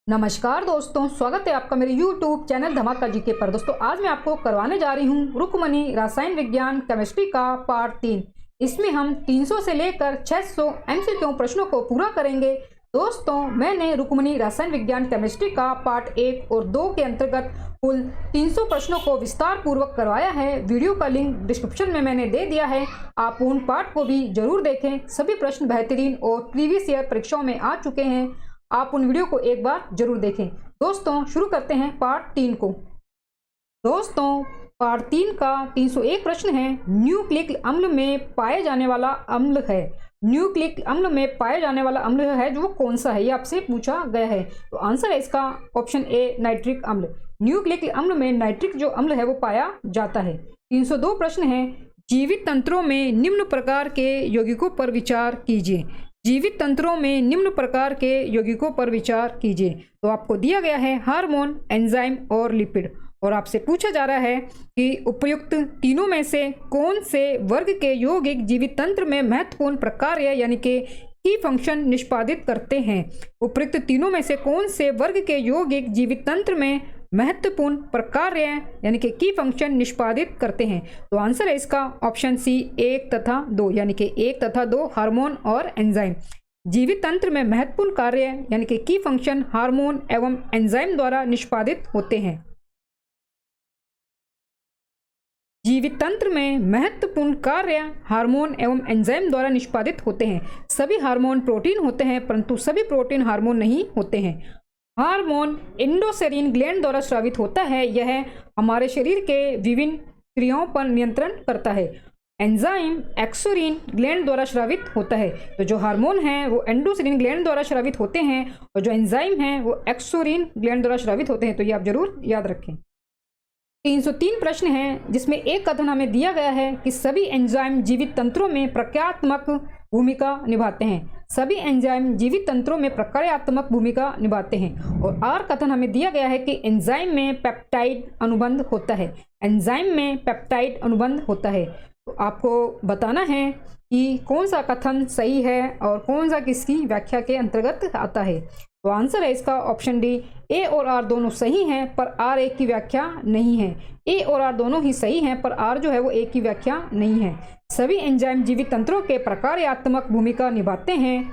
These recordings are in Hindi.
नमस्कार दोस्तों, स्वागत है आपका मेरे YouTube चैनल धमाका जीके पर। दोस्तों आज मैं आपको करवाने जा रही हूँ रुक्मणी रसायन विज्ञान केमिस्ट्री का पार्ट 3। इसमें हम 300 से लेकर 600 MCQ प्रश्नों को पूरा करेंगे। दोस्तों मैंने रुक्मणी रसायन विज्ञान केमिस्ट्री का पार्ट 1 और 2 के अंतर्गत कुल 300 प्रश्नों को विस्तार पूर्वक करवाया है। वीडियो का लिंक डिस्क्रिप्शन में मैंने दे दिया है, आप उन पार्ट को भी जरूर देखें। सभी प्रश्न बेहतरीन और प्रीवियस ईयर परीक्षाओं में आ चुके हैं, आप उन वीडियो को एक बार जरूर देखें। दोस्तों शुरू करते हैं पार्ट 3 को। दोस्तों पार्ट 3 का 301 प्रश्न है, न्यूक्लिक अम्ल में पाए जाने वाला अम्ल है। न्यूक्लिक अम्ल में पाए जाने वाला अम्ल है जो वो कौन सा है, ये आपसे पूछा गया है। तो आंसर है इसका ऑप्शन ए, नाइट्रिक अम्ल। न्यूक्लिक अम्ल में नाइट्रिक जो अम्ल है वो पाया जाता है। 302 प्रश्न है, जीवित तंत्रों में निम्न प्रकार के यौगिकों पर विचार कीजिए। जीवित तंत्रों में निम्न प्रकार के यौगिकों पर विचार कीजिए। तो आपको दिया गया है हार्मोन, एंजाइम और लिपिड, और आपसे पूछा जा रहा है कि उपयुक्त तीनों में से कौन से वर्ग के यौगिक जीवित तंत्र में महत्वपूर्ण प्रकार्य यानी कि की फंक्शन निष्पादित करते हैं। उपयुक्त तीनों में से कौन से वर्ग के यौगिक जीवित तंत्र में महत्वपूर्ण प्रकार्य यानी कि की फंक्शन निष्पादित करते हैं। तो आंसर है इसका ऑप्शन सी, 1 तथा 2, यानी कि 1 तथा 2 हार्मोन और एंजाइम। जीवित तंत्र में महत्वपूर्ण कार्य यानी कि की फंक्शन हार्मोन एवं एंजाइम द्वारा निष्पादित होते हैं। जीवित तंत्र में महत्वपूर्ण कार्य हार्मोन एवं एंजाइम द्वारा निष्पादित होते हैं। सभी हार्मोन प्रोटीन होते हैं, परंतु सभी प्रोटीन हार्मोन नहीं होते हैं। हार्मोन एंडोसेरिन ग्लैंड द्वारा स्रावित होता है, यह हमारे शरीर के विभिन्न क्रियाओं पर नियंत्रण करता है। एंजाइम एक्सोरिन ग्लैंड द्वारा स्रावित होता है। तो जो हार्मोन है वो एंडोसेरिन ग्लैंड द्वारा स्रावित होते हैं और जो एंजाइम है वो एक्सोरिन ग्लैंड द्वारा स्रावित होते हैं। तो ये आप जरूर याद रखें। 303 प्रश्न है, जिसमें एक कथन हमें दिया गया है कि सभी एंजाइम जीवित तंत्रों में प्रक्रियात्मक भूमिका निभाते हैं। सभी एंजाइम जीवित तंत्रों में प्रक्रियात्मक भूमिका निभाते हैं। और आर कथन हमें दिया गया है कि एंजाइम में पेप्टाइड अनुबंध होता है। एंजाइम में पेप्टाइड अनुबंध होता है। तो आपको बताना है कि कौन सा कथन सही है और कौन सा किसकी व्याख्या के अंतर्गत आता है। तो आंसर है इसका ऑप्शन डी, ए और आर दोनों सही हैं पर आर एक की व्याख्या नहीं है। ए और आर दोनों ही सही हैं पर आर जो है वो एक की व्याख्या नहीं है। सभी एंजाइम जीवित तंत्रों के प्रक्रियात्मक भूमिका निभाते हैं,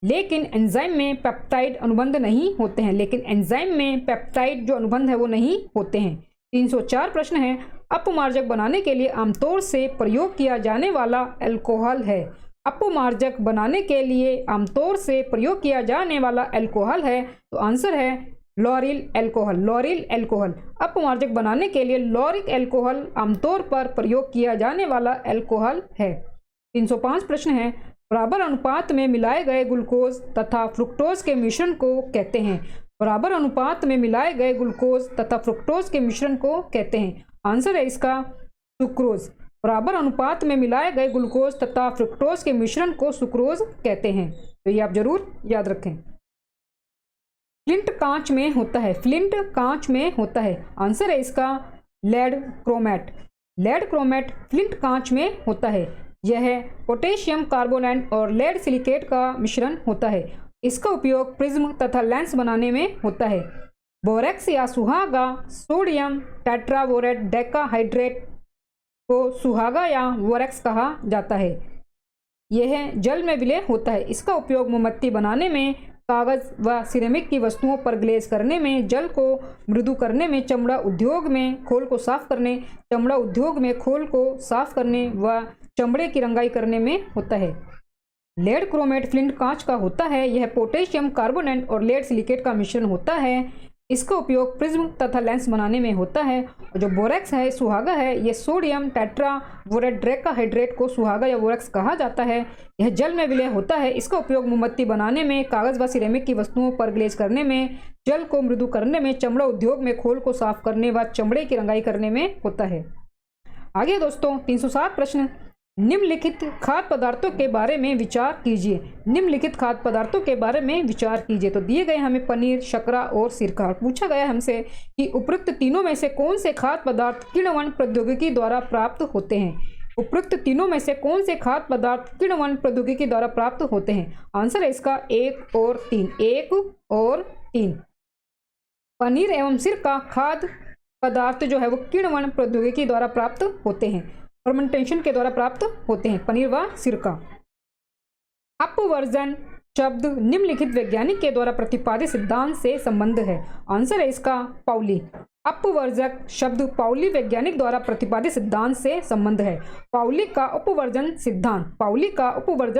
लेकिन एंजाइम में पेप्टाइड अनुबंध नहीं होते हैं। लेकिन एंजाइम में पेप्टाइड जो अनुबंध है वो नहीं होते हैं। 304 प्रश्न है, अपमार्जक बनाने के लिए आमतौर से प्रयोग किया जाने वाला अल्कोहल है। अपमार्जक बनाने के लिए आमतौर से प्रयोग किया जाने वाला अल्कोहल है। तो आंसर है लॉरिल अल्कोहल। लॉरिल अल्कोहल अपमार्जक बनाने के लिए लॉरिक अल्कोहल आमतौर पर प्रयोग किया जाने वाला अल्कोहल है। 305 प्रश्न है, बराबर अनुपात में मिलाए गए ग्लूकोज तथा फ्रुक्टोज के मिश्रण को कहते हैं। बराबर अनुपात में मिलाए गए ग्लूकोज तथा फ्रुक्टोज के मिश्रण को कहते हैं। आंसर है इसका सुक्रोज। बराबर अनुपात में मिलाए गए ग्लूकोज तथा फ्रुक्टोज के मिश्रण को सुक्रोज कहते हैं। तो ये आप जरूर याद रखें। फ्लिंट कांच में होता है। फ्लिंट कांच में होता है। आंसर है इसका lead chromate. Lead chromate flint कांच में होता है। यह पोटेशियम कार्बोनेट और लेड सिलिकेट का मिश्रण होता है। इसका उपयोग प्रिज्म तथा लेंस बनाने में होता है। बोरेक्स या सुहागा सोडियम टेट्राबोरेट डेकाहाइड्रेट को सुहागा या बोरेक्स कहा जाता है। यह जल में विलय होता है। इसका उपयोग मोमबत्ती बनाने में, कागज व सिरेमिक की वस्तुओं पर ग्लेज करने में, जल को मृदु करने में, चमड़ा उद्योग में खोल को साफ करने, चमड़ा उद्योग में खोल को साफ करने व चमड़े की रंगाई करने में होता है। लेड क्रोमेट फ्लिंट कांच का होता है। यह पोटेशियम कार्बोनेट और लेड सिलिकेट का मिश्रण होता है। इसका उपयोग प्रिज्म तथा लेंस बनाने में होता है। और जो बोरेक्स है, सुहागा है, यह सोडियम टेट्राबोरेट डेकाहाइड्रेट को सुहागा या बोरेक्स कहा जाता है। यह जल में विलय होता है। इसका उपयोग मोमबत्ती बनाने में, कागज व सिरेमिक की वस्तुओं पर ग्लेज करने में, जल को मृदु करने में, चमड़ा उद्योग में खोल को साफ करने व चमड़े की रंगाई करने में होता है। आगे दोस्तों 307 प्रश्न, निम्नलिखित खाद्य पदार्थों के बारे में विचार कीजिए। निम्नलिखित खाद्य पदार्थों के बारे में विचार कीजिए। तो दिए गए हमें पनीर, शर्करा और सिरका। पूछा गया हमसे कि उपरोक्त तीनों में से कौन से खाद्य पदार्थ किण्वन प्रौद्योगिकी द्वारा प्राप्त होते हैं। उपरोक्त तीनों में से कौन से खाद्य पदार्थ किण्वन प्रौद्योगिकी द्वारा प्राप्त होते हैं। आंसर है इसका 1 और 3। 1 और 3। पनीर एवं सिरका खाद्य पदार्थ जो है वो किण्वन प्रौद्योगिकी द्वारा प्राप्त होते हैं, फर्मेंटेशन के द्वारा प्राप्त होते हैं, पनीर व सिरका। अपवर्जन शब्द निम्नलिखित वैज्ञानिक के द्वारा प्रतिपादित सिद्धांत से संबंध है। आंसर है इसका पाउली। अपवर्जक शब्द पाउली वैज्ञानिक द्वारा प्रतिपादित सिद्धांत से संबंध है। पाउली का उपवर्जन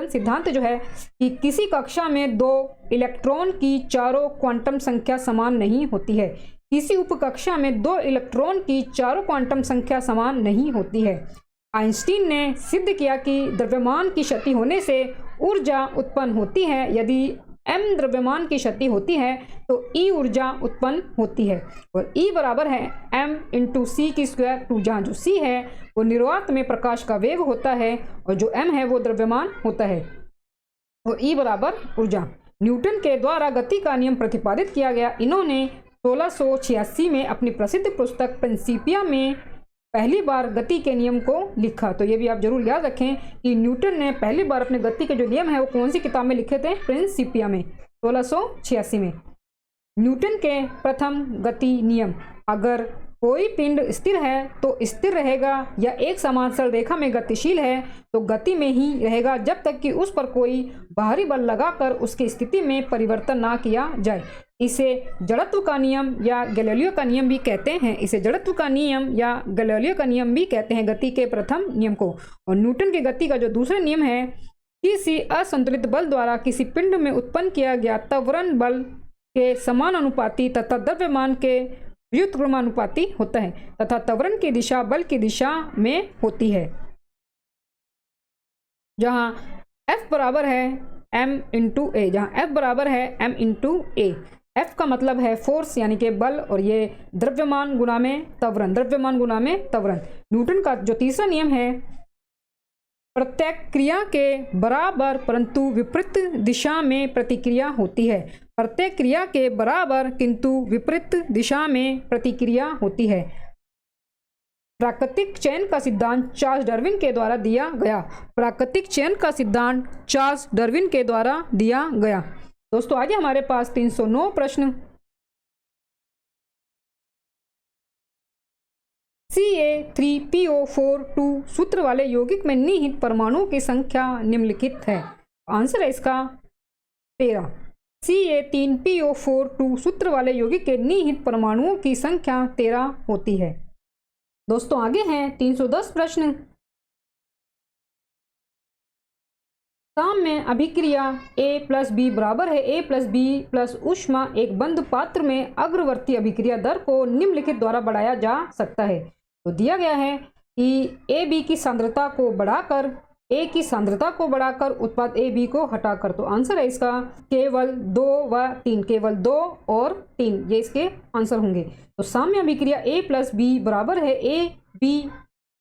सिद्धांत जो है कि किसी कक्षा में दो इलेक्ट्रॉन की चारों क्वांटम संख्या समान नहीं होती है। किसी उपकक्षा में दो इलेक्ट्रॉन की चारों क्वांटम संख्या समान नहीं होती है। आइंस्टीन ने सिद्ध किया कि द्रव्यमान की क्षति होने से ऊर्जा उत्पन्न होती है। यदि m द्रव्यमान की क्षति होती है तो E ऊर्जा उत्पन्न होती है, और E बराबर है m इंटू सी की स्क्वायर टू, जहाँ जो C है वो निर्वात में प्रकाश का वेग होता है और जो m है वो द्रव्यमान होता है, और E बराबर ऊर्जा। न्यूटन के द्वारा गति का नियम प्रतिपादित किया गया। इन्होंने 1686 में अपनी प्रसिद्ध पुस्तक प्रिंसिपिया में पहली बार गति के नियम को लिखा। तो ये भी आप जरूर याद रखें कि न्यूटन ने पहली बार अपने गति के जो नियम है वो कौन सी किताब में लिखे थे? प्रिंसिपिया में, 1686 में। न्यूटन के प्रथम गति नियम, अगर कोई पिंड स्थिर है तो स्थिर रहेगा या एक समान सरल रेखा में गतिशील है तो गति में ही रहेगा जब तक कि उस पर कोई बाहरी बल लगाकर उसकी स्थिति में परिवर्तन ना किया जाए। इसे जड़त्व का नियम या गैलीलियो का नियम भी कहते हैं। इसे जड़त्व का नियम या गैलीलियो का नियम भी कहते हैं, गति के प्रथम नियम को। और न्यूटन की गति का जो दूसरा नियम है, किसी असंतुलित बल द्वारा किसी पिंड में उत्पन्न किया गया त्वरण बल के समानुपाती तथा द्रव्यमान के व्युत्क्रमानुपाती होता है तथा त्वरण की दिशा बल की दिशा में होती है, जहां F बराबर है m इंटू ए, जहां F बराबर है m इंटू ए। F का मतलब है फोर्स यानी कि बल, और ये द्रव्यमान गुना में त्वरण, द्रव्यमान गुना में त्वरण। न्यूटन का जो तीसरा नियम है, प्रत्येक क्रिया के बराबर परंतु विपरीत दिशा में प्रतिक्रिया होती है। प्रत्येक क्रिया के बराबर किंतु विपरीत दिशा में प्रतिक्रिया होती है। प्राकृतिक चयन का सिद्धांत चार्ल्स डार्विन के द्वारा दिया गया। प्राकृतिक चयन का सिद्धांत चार्ल्स डार्विन के द्वारा दिया गया। दोस्तों आगे हमारे पास 309 प्रश्न। Ca3PO4 सूत्र वाले यौगिक में निहित परमाणुओं की संख्या निम्नलिखित है। आंसर है इसका 13। Ca3PO4 सूत्र वाले यौगिक के निहित परमाणुओं की संख्या 13 होती है। दोस्तों आगे हैं 310 प्रश्न। साम्य अभिक्रिया A प्लस बी बराबर है A प्लस बी प्लस ऊष्मा एक बंद पात्र में अग्रवर्ती अभिक्रिया दर को निम्नलिखित द्वारा बढ़ाया जा सकता है। तो दिया गया है कि ए बी की सांद्रता को बढ़ाकर ए की सांद्रता को बढ़ाकर उत्पाद ए बी को हटाकर। तो आंसर है इसका केवल 2 व 3, केवल 2 और 3 ये इसके आंसर होंगे। तो साम्य अभिक्रिया ए प्लस बी बराबर है ए बी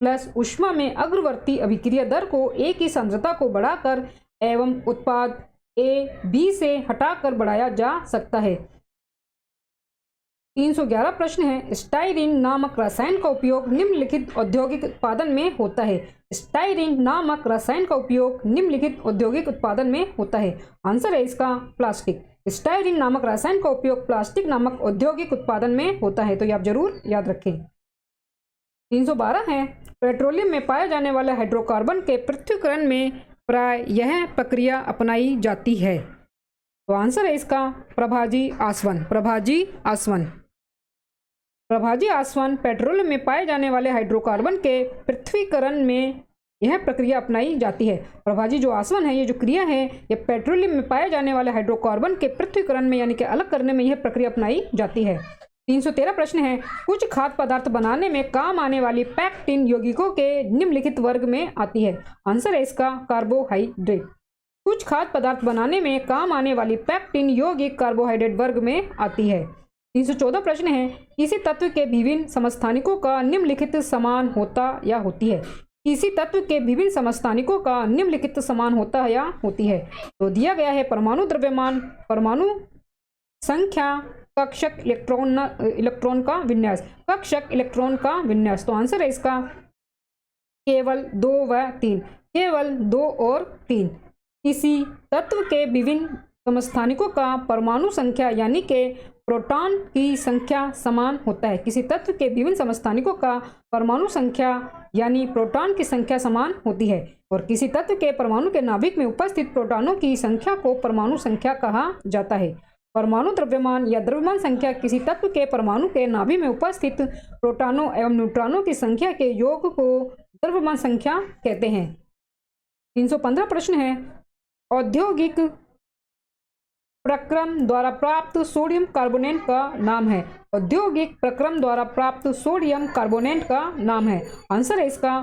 प्लस ऊष्मा में अग्रवर्ती अभिक्रिया दर को ए की सांद्रता को बढ़ाकर एवं उत्पाद ए बी से हटाकर बढ़ाया जा सकता है। 311 प्रश्न है। स्टाइरीन नामक रसायन का उपयोग निम्नलिखित औद्योगिक उत्पादन में होता है। स्टाइरीन नामक रसायन का उपयोग निम्नलिखित औद्योगिक उत्पादन में होता है। आंसर है इसका प्लास्टिक। स्टाइरीन नामक रसायन का उपयोग प्लास्टिक नामक औद्योगिक उत्पादन में होता है। तो ये आप जरूर याद रखें। 312 है। पेट्रोलियम में पाए जाने वाले हाइड्रोकार्बन के पृथक्करण में प्राय यह प्रक्रिया अपनाई जाती है। तो आंसर है इसका प्रभाजी आसवन। प्रभाजी आसवन। प्रभाजी आसवन पेट्रोलियम में पाए जाने वाले हाइड्रोकार्बन के पृथक्करण में यह प्रक्रिया अपनाई जाती है। प्रभाजी जो आसवन है, ये जो क्रिया है, ये पेट्रोलियम में पाए जाने वाले हाइड्रोकार्बन के पृथक्करण में यानी कि अलग करने में यह प्रक्रिया अपनाई जाती है। 313 प्रश्न है। कुछ खाद्य पदार्थ बनाने में काम आने वाली पैक्टिन यौगिकों के निम्नलिखित वर्ग में आती है। आंसर है इसका कार्बोहाइड्रेट। कुछ खाद्य पदार्थ बनाने में काम आने वाली पैक्टिन यौगिक कार्बोहाइड्रेट वर्ग में आती है। 314 प्रश्न है। किसी तत्व के विभिन्न समस्थानिकों का निम्नलिखित समान होता या होती है। किसी तत्व के विभिन्न समस्थानिकों का निम्नलिखित समान होता है या होती है। तो दिया गया है परमाणु द्रव्यमान, परमाणु संख्या, कक्षक इलेक्ट्रॉन का विन्यास, कक्षक इलेक्ट्रॉन का विन्यास। तो आंसर है इसका केवल 2 व 3, केवल 2 और 3। किसी तत्व के विभिन्न समस्थानिकों का परमाणु संख्या यानी कि प्रोटॉन की संख्या समान होता है। किसी तत्व के विभिन्न समस्थानिकों का परमाणु संख्या यानी प्रोटॉन की संख्या समान होती है और किसी तत्व के परमाणु के नाभिक में उपस्थित प्रोटॉनों की संख्या को परमाणु संख्या कहा जाता है। परमाणु द्रव्यमान या द्रव्यमान संख्या किसी तत्व के परमाणु के नाभि में उपस्थित प्रोटॉनों एवं न्यूट्रॉनों की संख्या के योग को द्रव्यमान संख्या कहते हैं। 315 प्रश्न है, औद्योगिक प्रक्रम द्वारा प्राप्त सोडियम कार्बोनेट का नाम है। औद्योगिक प्रक्रम द्वारा प्राप्त सोडियम कार्बोनेट का नाम है। आंसर है इसका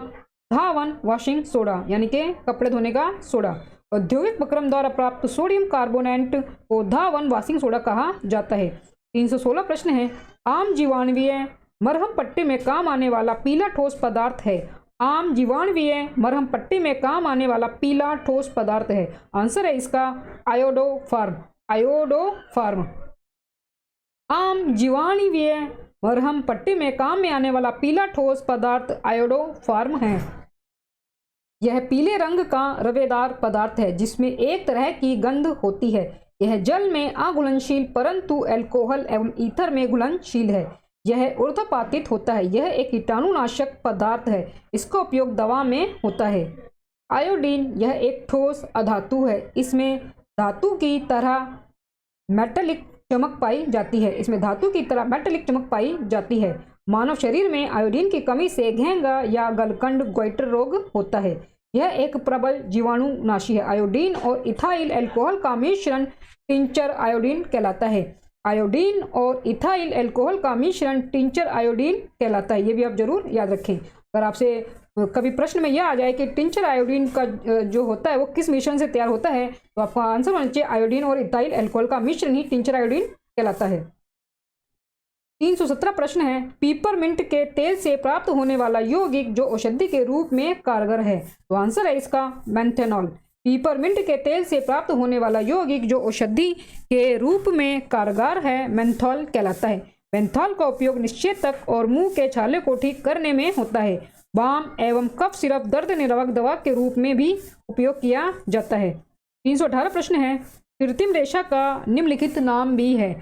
धावन वॉशिंग सोडा यानी कि कपड़े धोने का सोडा। औद्योगिक प्रक्रम द्वारा प्राप्त सोडियम कार्बोनेट को धावन वॉशिंग सोडा कहा जाता है। 316 प्रश्न है, आम जीवाणुवीय मरहम पट्टी में काम आने वाला पीला ठोस पदार्थ है। आम जीवाणुवीय मरहम पट्टी में काम आने वाला पीला ठोस पदार्थ है। आंसर है इसका आयोडोफार्म। आयोडोफार्म आम जीवाणुवीय मरहम पट्टी में काम में आने वाला पीला ठोस पदार्थ आयोडोफार्म है। यह पीले रंग का रवेदार पदार्थ है जिसमें एक तरह की गंध होती है। यह जल में अघुलनशील परंतु अल्कोहल एवं ईथर में घुलनशील है। यह ऊर्ध्वपातित होता है। यह एक कीटाणुनाशक पदार्थ है। इसका उपयोग दवा में होता है। आयोडीन यह एक ठोस अधातु है। इसमें धातु की तरह मेटेलिक चमक पाई जाती है। इसमें धातु की तरह मेटेलिक चमक पाई जाती है। मानव शरीर में आयोडीन की कमी से घेंगा या गलकंड गोइटर रोग होता है। यह एक प्रबल जीवाणुनाशी है। आयोडीन और इथाइल अल्कोहल का मिश्रण टिंचर आयोडीन कहलाता है। आयोडीन और इथाइल अल्कोहल का मिश्रण टिंचर आयोडीन कहलाता है। ये भी आप जरूर याद रखें। अगर आपसे कभी प्रश्न में यह आ जाए कि टिंचर आयोडीन का जो होता है वो किस मिश्रण से तैयार होता है तो आपका आंसर होना चाहिए आयोडीन और इथाइल अल्कोहल का मिश्रण ही टिंचर आयोडीन कहलाता है। 317 प्रश्न है, पीपरमिंट के तेल से प्राप्त होने वाला यौगिक जो औषधि के रूप में कारगर है। तो आंसर है इसका मेंथेनॉल। पीपरमिंट के तेल से प्राप्त होने वाला यौगिक जो औषधि के रूप में कारगर है मेंथॉल कहलाता है। मेंथॉल का उपयोग निश्चेतक और मुंह के छाले को ठीक करने में होता है। बाम एवं कफ सिरप दर्द निवारक दवा के रूप में भी उपयोग किया जाता है। 318 प्रश्न है, कृत्रिम रेशा का निम्नलिखित नाम भी है।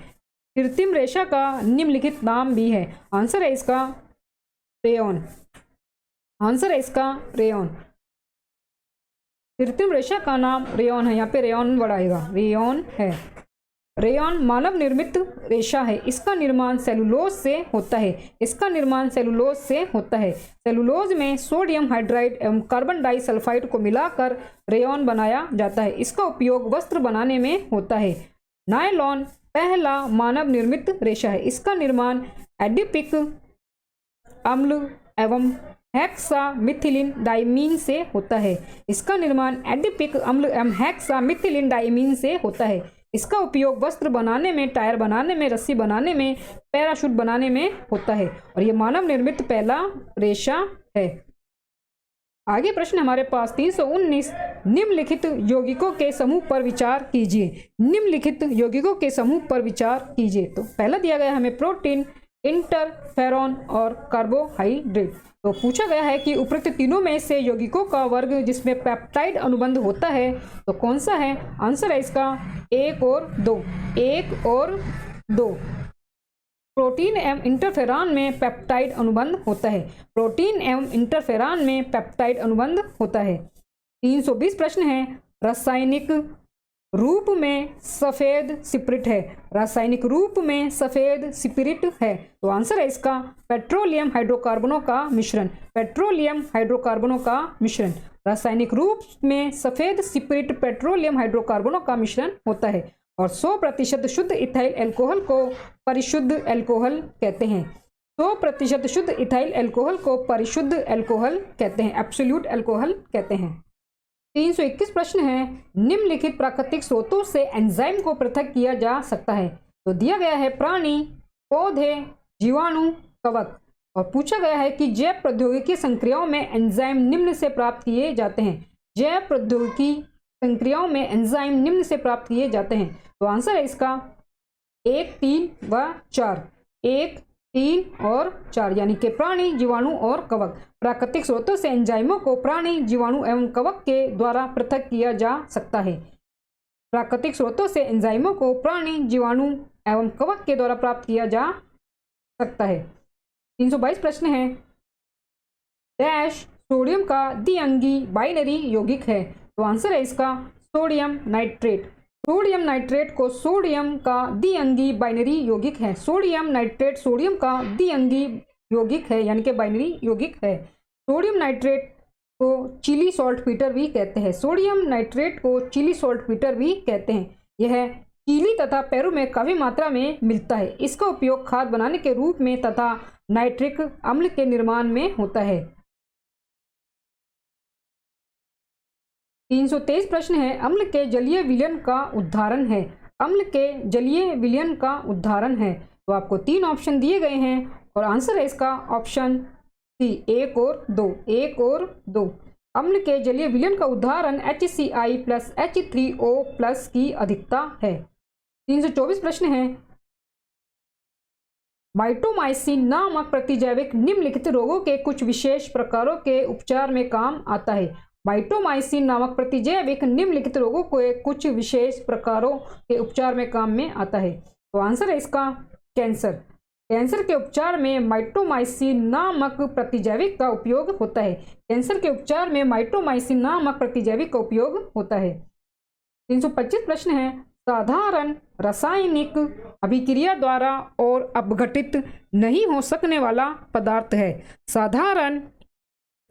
कृत्रिम रेशा का निम्नलिखित नाम भी है। आंसर है इसका रेयॉन। आंसर है इसका रेयॉन। कृत्रिम रेशा का नाम रेयॉन है। यहाँ पे रेयॉन वर्ड आएगा, रेयॉन है। रेयॉन मानव निर्मित रेशा है। इसका निर्माण सेलुलोज से होता है। इसका निर्माण सेलुलोज से होता है। सेलुलोज में सोडियम हाइड्राइड एवं कार्बन डाइसल्फाइड को मिलाकर रेयॉन बनाया जाता है। इसका उपयोग वस्त्र बनाने में होता है। नायलॉन पहला मानव निर्मित रेशा है। इसका निर्माण एडिपिक अम्ल एवं हेक्सामिथिलिन डाइमीन से होता है। इसका निर्माण एडिपिक अम्ल एवं हेक्सामिथिलिन डाइमीन से होता है। इसका उपयोग वस्त्र बनाने में, टायर बनाने में, रस्सी बनाने में, पैराशूट बनाने में होता है और यह मानव निर्मित पहला रेशा है। आगे प्रश्न हमारे पास 319, निम्नलिखित यौगिकों के समूह पर विचार कीजिए। निम्नलिखित यौगिकों के समूह पर विचार कीजिए। तो पहला दिया गया हमें प्रोटीन, इंटरफेरॉन और कार्बोहाइड्रेट। तो पूछा गया है कि उपरोक्त तीनों में से यौगिकों का वर्ग जिसमें पेप्टाइड अनुबंध होता है तो कौन सा है। आंसर है इसका 1 और 2। 1 और 2। प्रोटीन एवं इंटरफेरॉन में पेप्टाइड अनुबंध होता है। प्रोटीन एवं इंटरफेरॉन में पेप्टाइड अनुबंध होता है। 320 प्रश्न है, रासायनिक रूप में सफेद स्पिरिट है। रासायनिक रूप में सफेद स्पिरिट है। तो आंसर है इसका पेट्रोलियम हाइड्रोकार्बनों का मिश्रण। पेट्रोलियम हाइड्रोकार्बनों का मिश्रण। रासायनिक रूप में सफेद स्पिरिट पेट्रोलियम हाइड्रोकार्बनों का मिश्रण होता है और 100% शुद्ध इथाइल अल्कोहल को परिशुद्ध अल्कोहल कहते हैं। 100% शुद्ध इथाइल अल्कोहल को परिशुद्ध अल्कोहल कहते हैं, एब्सोल्यूट अल्कोहल कहते हैं। 321 प्रश्न है, निम्नलिखित प्राकृतिक स्रोतों से एंजाइम को पृथक किया जा सकता है। तो दिया गया है प्राणी, पौधे, जीवाणु, कवक और पूछा गया है कि जैव प्रौद्योगिकी संक्रियाओं में एंजाइम निम्न से प्राप्त किए जाते हैं। जैव प्रौद्योगिकी संक्रियाओं में एंजाइम निम्न से प्राप्त किए जाते हैं। तो आंसर है इसका 1, 3 व 4। 1, 3 और 4 यानी कि प्राणी, जीवाणु और कवक। प्राकृतिक स्रोतों से एंजाइमों को प्राणी, जीवाणु एवं कवक के द्वारा पृथक किया जा सकता है। प्राकृतिक स्रोतों से एंजाइमों को प्राणी, जीवाणु एवं कवक के द्वारा प्राप्त किया जा सकता है। 322 प्रश्न है, डैश सोडियम का द्विअंगी बाइनरी यौगिक है? तो आंसर है इसका सोडियम नाइट्रेट। सोडियम नाइट्रेट को सोडियम का द्विअंगी बाइनरी यौगिक है। सोडियम नाइट्रेट सोडियम का द्विअंगी यौगिक है, यानी कि बाइनरी यौगिक है। सोडियम नाइट्रेट को चिली सॉल्ट पीटर भी कहते हैं। सोडियम नाइट्रेट को चिली सॉल्ट पीटर भी कहते हैं। यह चिली तथा पेरू में काफी मात्रा में मिलता है। इसका उपयोग खाद बनाने के रूप में तथा नाइट्रिक अम्ल के निर्माण में होता है। 323 प्रश्न है, अम्ल के जलीय विलयन का उदाहरण है? अम्ल के जलीय विलयन का उदाहरण है, तो आपको 3 ऑप्शन दिए गए हैं और आंसर है इसका ऑप्शन सी, 1 और 2। 1 और 2। अम्ल के जलीय विलयन का उदाहरण HCl प्लस H3O प्लस की अधिकता है। 324 प्रश्न है, माइटोमाइसिन नामक प्रतिजैविक निम्नलिखित रोगों के कुछ विशेष प्रकारों के उपचार में काम आता है। माइटोमाइसिन नामक प्रतिजैविक निम्नलिखित रोगों के कुछ विशेष प्रकारों के उपचार में काम में आता है, तो आंसर है इसका कैंसर। कैंसर के उपचार में माइटोमाइसिन नामक प्रतिजैविक का उपयोग होता है। कैंसर के उपचार में माइटोमाइसिन नामक प्रतिजैविक का उपयोग होता है। 325 प्रश्न है, साधारण रासायनिक अभिक्रिया द्वारा और अपघटित नहीं हो सकने वाला पदार्थ है। साधारण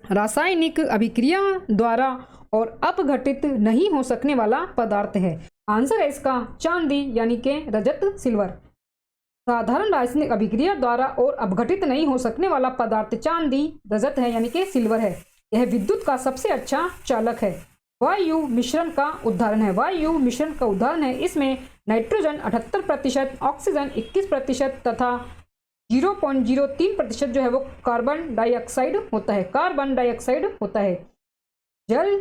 रासायनिक अभिक्रिया द्वारा और अपघटित नहीं हो सकने वाला पदार्थ है। आंसर है इसका चांदी, यानी कि रजत, सिल्वर। साधारण रासायनिक अभिक्रिया द्वारा और अपघटित नहीं हो सकने वाला पदार्थ चांदी, रजत है, यानी कि सिल्वर है। यह विद्युत का सबसे अच्छा चालक है। वायु मिश्रण का उदाहरण है। वायु मिश्रण का उदाहरण है, इसमें नाइट्रोजन 78%, ऑक्सीजन 21% तथा 0.03% जो है वो कार्बन डाइऑक्साइड होता है। कार्बन डाइऑक्साइड होता है। जल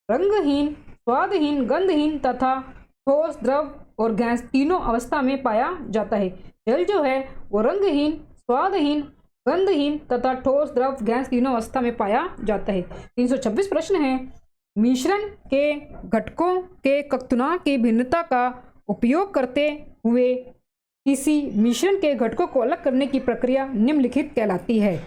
रंगहीन, स्वादहीन, गंधहीन तथा ठोस, द्रव और गैस तीनों अवस्था में पाया जाता है। जल जो है वो रंगहीन, स्वादहीन, गंधहीन तथा ठोस, द्रव, गैस तीनों अवस्था में पाया जाता है। 326 प्रश्न है, मिश्रण के घटकों के क्वथनांक की भिन्नता का उपयोग करते हुए किसी मिश्रण के घटकों को अलग करने की प्रक्रिया निम्नलिखित कहलाती है।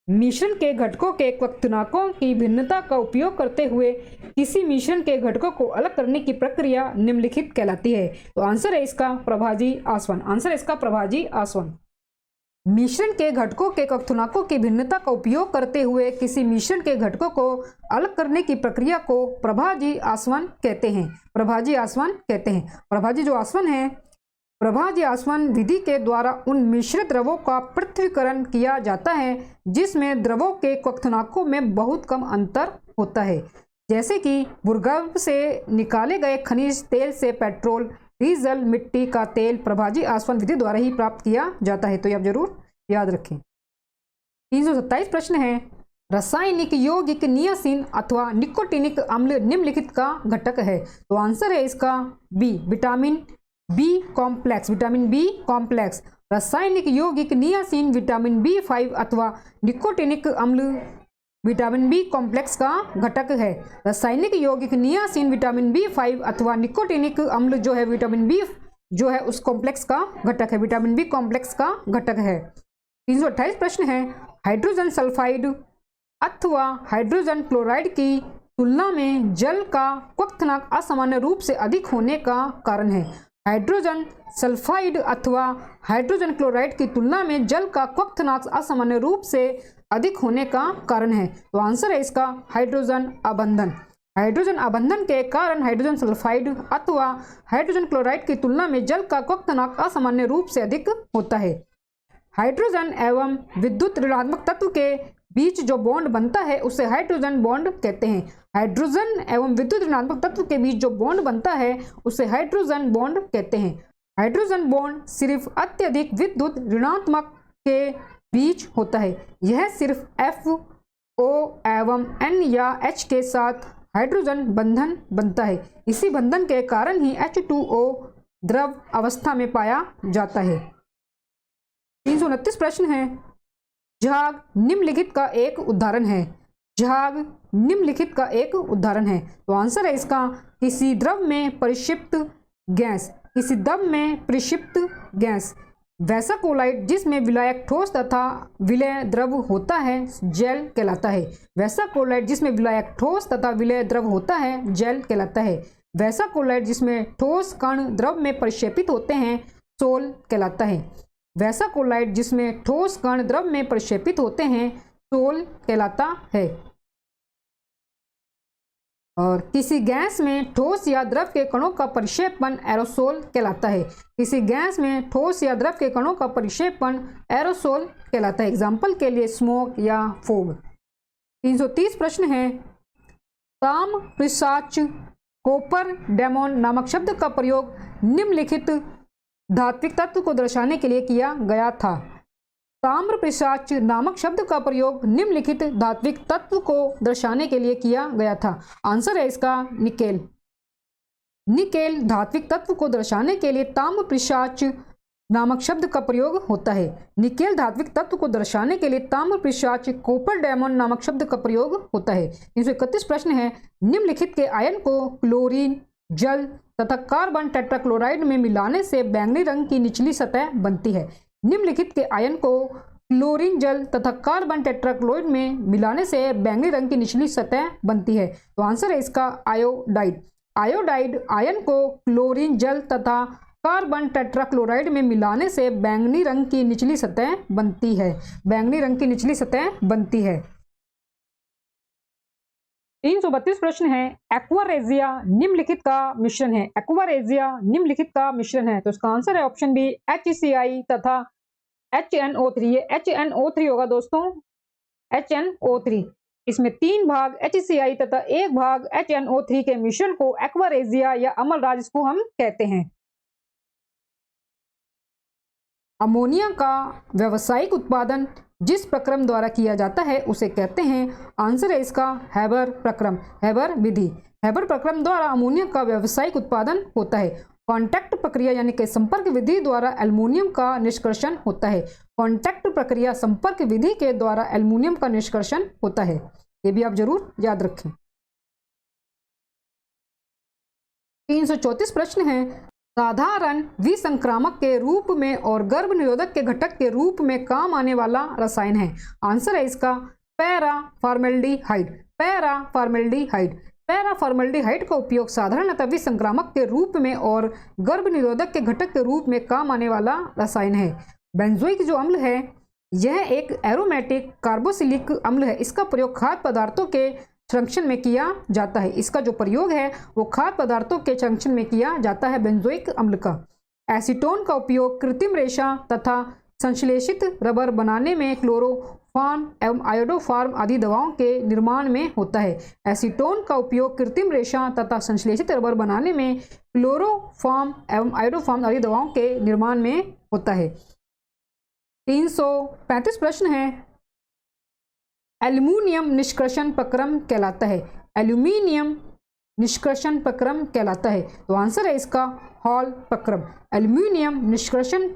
मिश्रण के घटकों के क्वथनांकों की भिन्नता का उपयोग करते हुए किसी मिश्रण के घटकों को अलग करने की प्रक्रिया निम्नलिखित कहलाती है, तो आंसर है इसका प्रभाजी आसवन। आंसर है इसका प्रभाजी आसवन। मिश्रण के घटकों के क्वथनांकों की भिन्नता का उपयोग करते हुए किसी मिश्रण के घटकों को अलग करने की प्रक्रिया को प्रभाजी आसवन कहते हैं। प्रभाजी आसवन कहते हैं। प्रभाजी जो आसवन है, प्रभाजी आसवन विधि के द्वारा उन मिश्रित द्रवों का पृथक्करण किया जाता है जिसमें द्रवों के क्वथनांकों में बहुत कम अंतर होता है, जैसे कि भूगर्भ से निकाले गए खनिज तेल से पेट्रोल, डीजल, मिट्टी का तेल प्रभाजी आसवन विधि द्वारा ही प्राप्त किया जाता है, तो ये आप जरूर याद रखें। 327 प्रश्न है, रासायनिक यौगिक नियासिन अथवा निकोटिनिक अम्ल निम्नलिखित का घटक है, तो आंसर है इसका B, vitamin B complex. Vitamin B complex. रासायनिक यौगिक नियासिन विटामिन B5 अथवा निकोटिनिक अम्ल विटामिन बी कॉम्प्लेक्स का घटक है। रासायनिक यौगिक नियासिन विटामिन B5 अथवा निकोटिनिक अम्ल जो है विटामिन बी जो है उस कॉम्प्लेक्स का घटक है। विटामिन बी कॉम्प्लेक्स का घटक है। 328 प्रश्न है, हाइड्रोजन सल्फाइड अथवा हाइड्रोजन क्लोराइड की तुलना में जल का क्वथनांक असामान्य रूप से अधिक होने का कारण है। हाइड्रोजन सल्फाइड अथवा हाइड्रोजन क्लोराइड की तुलना में जल का क्वथनांक असामान्य रूप से अधिक होने का कारण है, तो आंसर है इसका हाइड्रोजन आबंधन। हाइड्रोजन आबंधन के कारण हाइड्रोजन सल्फाइड अथवा हाइड्रोजन क्लोराइड की तुलना में जल का क्वथनांक असामान्य रूप से अधिक होता है। हाइड्रोजन एवं विद्युत ऋणात्मक तत्व के बीच जो बॉन्ड बनता है उसे हाइड्रोजन बॉन्ड कहते हैं। हाइड्रोजन एवं विद्युत ऋणात्मक तत्व के बीच जो बॉन्ड बनता है उसे हाइड्रोजन बॉन्ड कहते हैं। हाइड्रोजन बॉन्ड सिर्फ अत्यधिक विद्युत ऋणात्मक के बीच होता है। यह सिर्फ FO एवं N या H के साथ हाइड्रोजन बंधन बनता है। इसी बंधन के कारण ही H2O द्रव अवस्था में पाया जाता है। 329 प्रश्न है, झाग निम्नलिखित का एक उदाहरण है। झाग निम्नलिखित का एक उदाहरण है। तो आंसर है इसका किसी द्रव में परिक्षिप्त गैस, किसी द्रव में परिक्षिप्त गैस। वैसाकोलाइट जिसमें विलायक ठोस तथा विलय द्रव होता है जेल कहलाता है। वैसाकोलाइट जिसमें विलायक ठोस तथा विलय द्रव होता है जेल कहलाता है। वैसाकोलाइट जिसमें ठोस कण द्रव में परिक्षेपित होते हैं सोल कहलाता है। वैसाकोलाइट जिसमें ठोस कण द्रव में परिक्षेपित होते हैं सोल कहलाता है। और किसी गैस में ठोस या द्रव के कणों का परिक्षेपण एरोसोल कहलाता है। किसी गैस में ठोस या द्रव के कणों का परिक्षेपण एरोसोल कहलाता है। एग्जाम्पल के लिए स्मोक या फोग। 330 प्रश्न है, ताम पिशाच कॉपर डेमोन नामक शब्द का प्रयोग निम्नलिखित धात्विक तत्व को दर्शाने के लिए किया गया था। ताम्र पिशाच नामक शब्द का प्रयोग निम्नलिखित धात्विक तत्व को दर्शाने के लिए किया गया था। आंसर है इसका निकेल। निकेल धात्विक तत्व को दर्शाने के लिए ताम्र पिशाच नामक शब्द का प्रयोग होता है। निकेल धात्विक तत्व को दर्शाने के लिए ताम्र पिशाच कॉपर डेमोन नामक शब्द का प्रयोग होता है। 331 प्रश्न है, निम्नलिखित के आयन को क्लोरीन जल तथा कार्बन टेट्राक्लोराइड में मिलाने से बैंगनी रंग की निचली सतह बनती है। निम्नलिखित के आयन को क्लोरीन जल तथा कार्बन टेट्राक्लोराइड में मिलाने से बैंगनी रंग की निचली सतह बनती है। तो आंसर है इसका आयोडाइड। आयोडाइड आयन को क्लोरीन जल तथा कार्बन टेट्राक्लोराइड में मिलाने से बैंगनी रंग की निचली सतह बनती है। बैंगनी रंग की निचली सतह बनती है। 332 प्रश्न है, एक्वारेजिया निम्नलिखित का मिश्रण है। एक्वारेजिया निम्नलिखित का मिश्रण है। तो इसका आंसर है ऑप्शन बी HCl तथा HNO3। ये HNO3 होगा दोस्तों, HNO3। इसमें 3 भाग HCl तथा 1 भाग HNO3 के मिश्रण को एक्वारेजिया या अमलराज इसको हम कहते हैं। अमोनिया का व्यावसायिक उत्पादन जिस प्रक्रम द्वारा किया जाता है उसे कहते हैं। आंसर है इसका हैबर प्रक्रम, हैबर विधि। हैबर प्रक्रम द्वारा अमोनिया का व्यावसायिक उत्पादन होता है। कॉन्टैक्ट प्रक्रिया यानी कि संपर्क विधि द्वारा एल्युमिनियम का निष्कर्षण होता है। कॉन्टैक्ट प्रक्रिया संपर्क विधि के द्वारा एल्युमिनियम का निष्कर्षण होता है। ये भी आप जरूर याद रखें। 334 प्रश्न है, साधारण विसंक्रामक के रूप में और गर्भ निरोधक के घटक के रूप में काम आने वाला रसायन है। आंसर है इसका para formaldehyde. Para formaldehyde. Para formaldehyde का उपयोग साधारणतः विसंक्रामक के रूप में और गर्भ निरोधक के घटक के रूप में काम आने वाला रसायन है। बेंजोइक जो अम्ल है यह एक एरोमेटिक कार्बोक्सिलिक अम्ल है। इसका प्रयोग खाद्य पदार्थों के संरक्षण में किया जाता है। इसका जो प्रयोग है वो खाद्य पदार्थों के संरक्षण में किया जाता है बेंजोइक अम्ल का। एसीटोन का उपयोग कृत्रिम रेशा तथा संश्लेषित रबर बनाने में क्लोरोफॉर्म एवं आयोडोफॉर्म आदि दवाओं के निर्माण में होता है। एसीटोन का उपयोग कृत्रिम रेशा तथा संश्लेषित रबर बनाने में क्लोरोफॉर्म एवं आयोडोफॉर्म आदि दवाओं के निर्माण में होता है। 335 प्रश्न है, एल्युमिनियम निष्कर्षण प्रक्रम कहलाता है। एल्यूमिनियम निष्कर्षण प्रक्रम कहलाता है। तो आंसर है इसका हॉल प्रक्रम। एल्यूमिनियम निष्कर्षण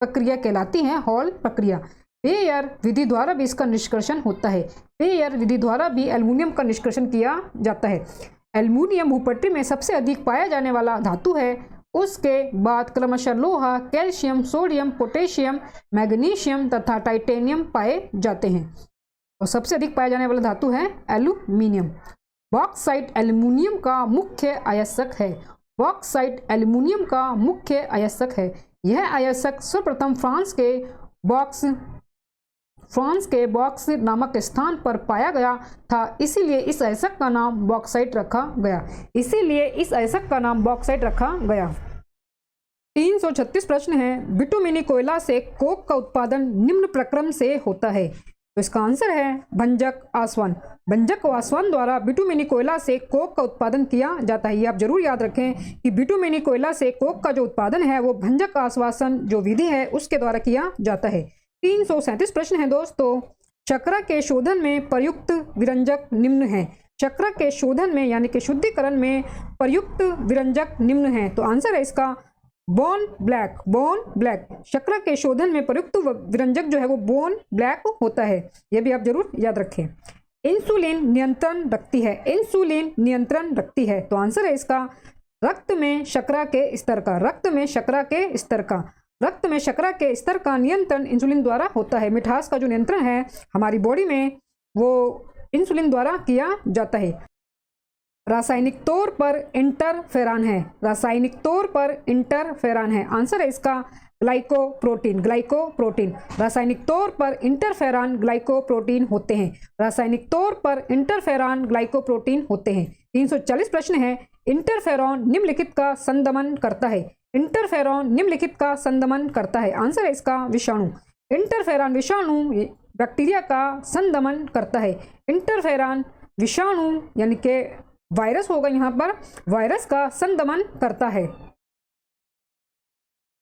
प्रक्रिया कहलाती है हॉल प्रक्रिया। बेयर विधि द्वारा भी इसका निष्कर्षण होता है। बेयर विधि द्वारा भी एल्यूमिनियम का निष्कर्षण किया जाता है। एल्यूमिनियम भूपट्टी में सबसे अधिक पाया जाने वाला धातु है। उसके बाद क्रमशः लोहा, कैल्शियम, सोडियम, पोटेशियम, मैग्नीशियम तथा टाइटेनियम पाए जाते हैं। और सबसे अधिक पाया जाने वाला धातु है एल्यूमिनियम। बॉक्साइट एल्यूमिनियम का मुख्य अयस्क है। बॉक्साइट एल्यूमिनियम का मुख्य अयस्क है। यह अयस्क सर्वप्रथम फ्रांस के बॉक्स नामक स्थान पर पाया गया था, इसीलिए इस अयस्क का नाम बॉक्साइट रखा गया। इसीलिए इस अयस्क का नाम बॉक्साइट रखा गया। 336 प्रश्न है, बिटुमिनी कोयला से कोक का उत्पादन निम्न प्रक्रम से होता है। तो इसका आंसर है भंजक आसवन। भंजक आसवन द्वारा बिटुमिनी कोयला से कोक का उत्पादन किया जाता है। ये आप जरूर याद रखें कि बिटुमिनी कोयला से कोक का जो उत्पादन है वो भंजक आश्वासन जो विधि है उसके द्वारा किया जाता है। 337 प्रश्न है दोस्तों, चक्र के शोधन में प्रयुक्त विरंजक निम्न है। चक्र के शोधन में यानी कि शुद्धिकरण में प्रयुक्त विरंजक निम्न है। तो आंसर है इसका बोन ब्लैक। Bone black. चक्र के शोधन में प्रयुक्त विरंजक जो है वो बोन ब्लैक होता है। यह भी आप जरूर याद रखें। इंसुलिन नियंत्रण रखती है, इंसुलिन नियंत्रण रखती है। तो आंसर है इसका रक्त में शर्करा के स्तर का, रक्त में शर्करा के स्तर का, रक्त में शर्करा के स्तर का नियंत्रण इंसुलिन द्वारा होता है। मिठास का जो नियंत्रण है हमारी बॉडी में वो इंसुलिन द्वारा किया जाता है। रासायनिक तौर पर इंटरफेरॉन है, रासायनिक तौर पर इंटरफेरॉन है। आंसर है इसका ग्लाइकोप्रोटीन, ग्लाइकोप्रोटीन। रासायनिक तौर पर इंटरफेरॉन ग्लाइकोप्रोटीन होते हैं, रासायनिक तौर पर इंटरफेरॉन ग्लाइकोप्रोटीन होते हैं। 340 प्रश्न है, इंटरफेरॉन निम्नलिखित का संदमन करता है, इंटरफेरॉन निम्नलिखित का संदमन करता है। आंसर है इसका विषाणु, इंटरफेरॉन विषाणु बैक्टीरिया का संदमन करता है। इंटरफेरॉन विषाणु यानी कि वायरस होगा, यहाँ पर वायरस का संदमन करता है।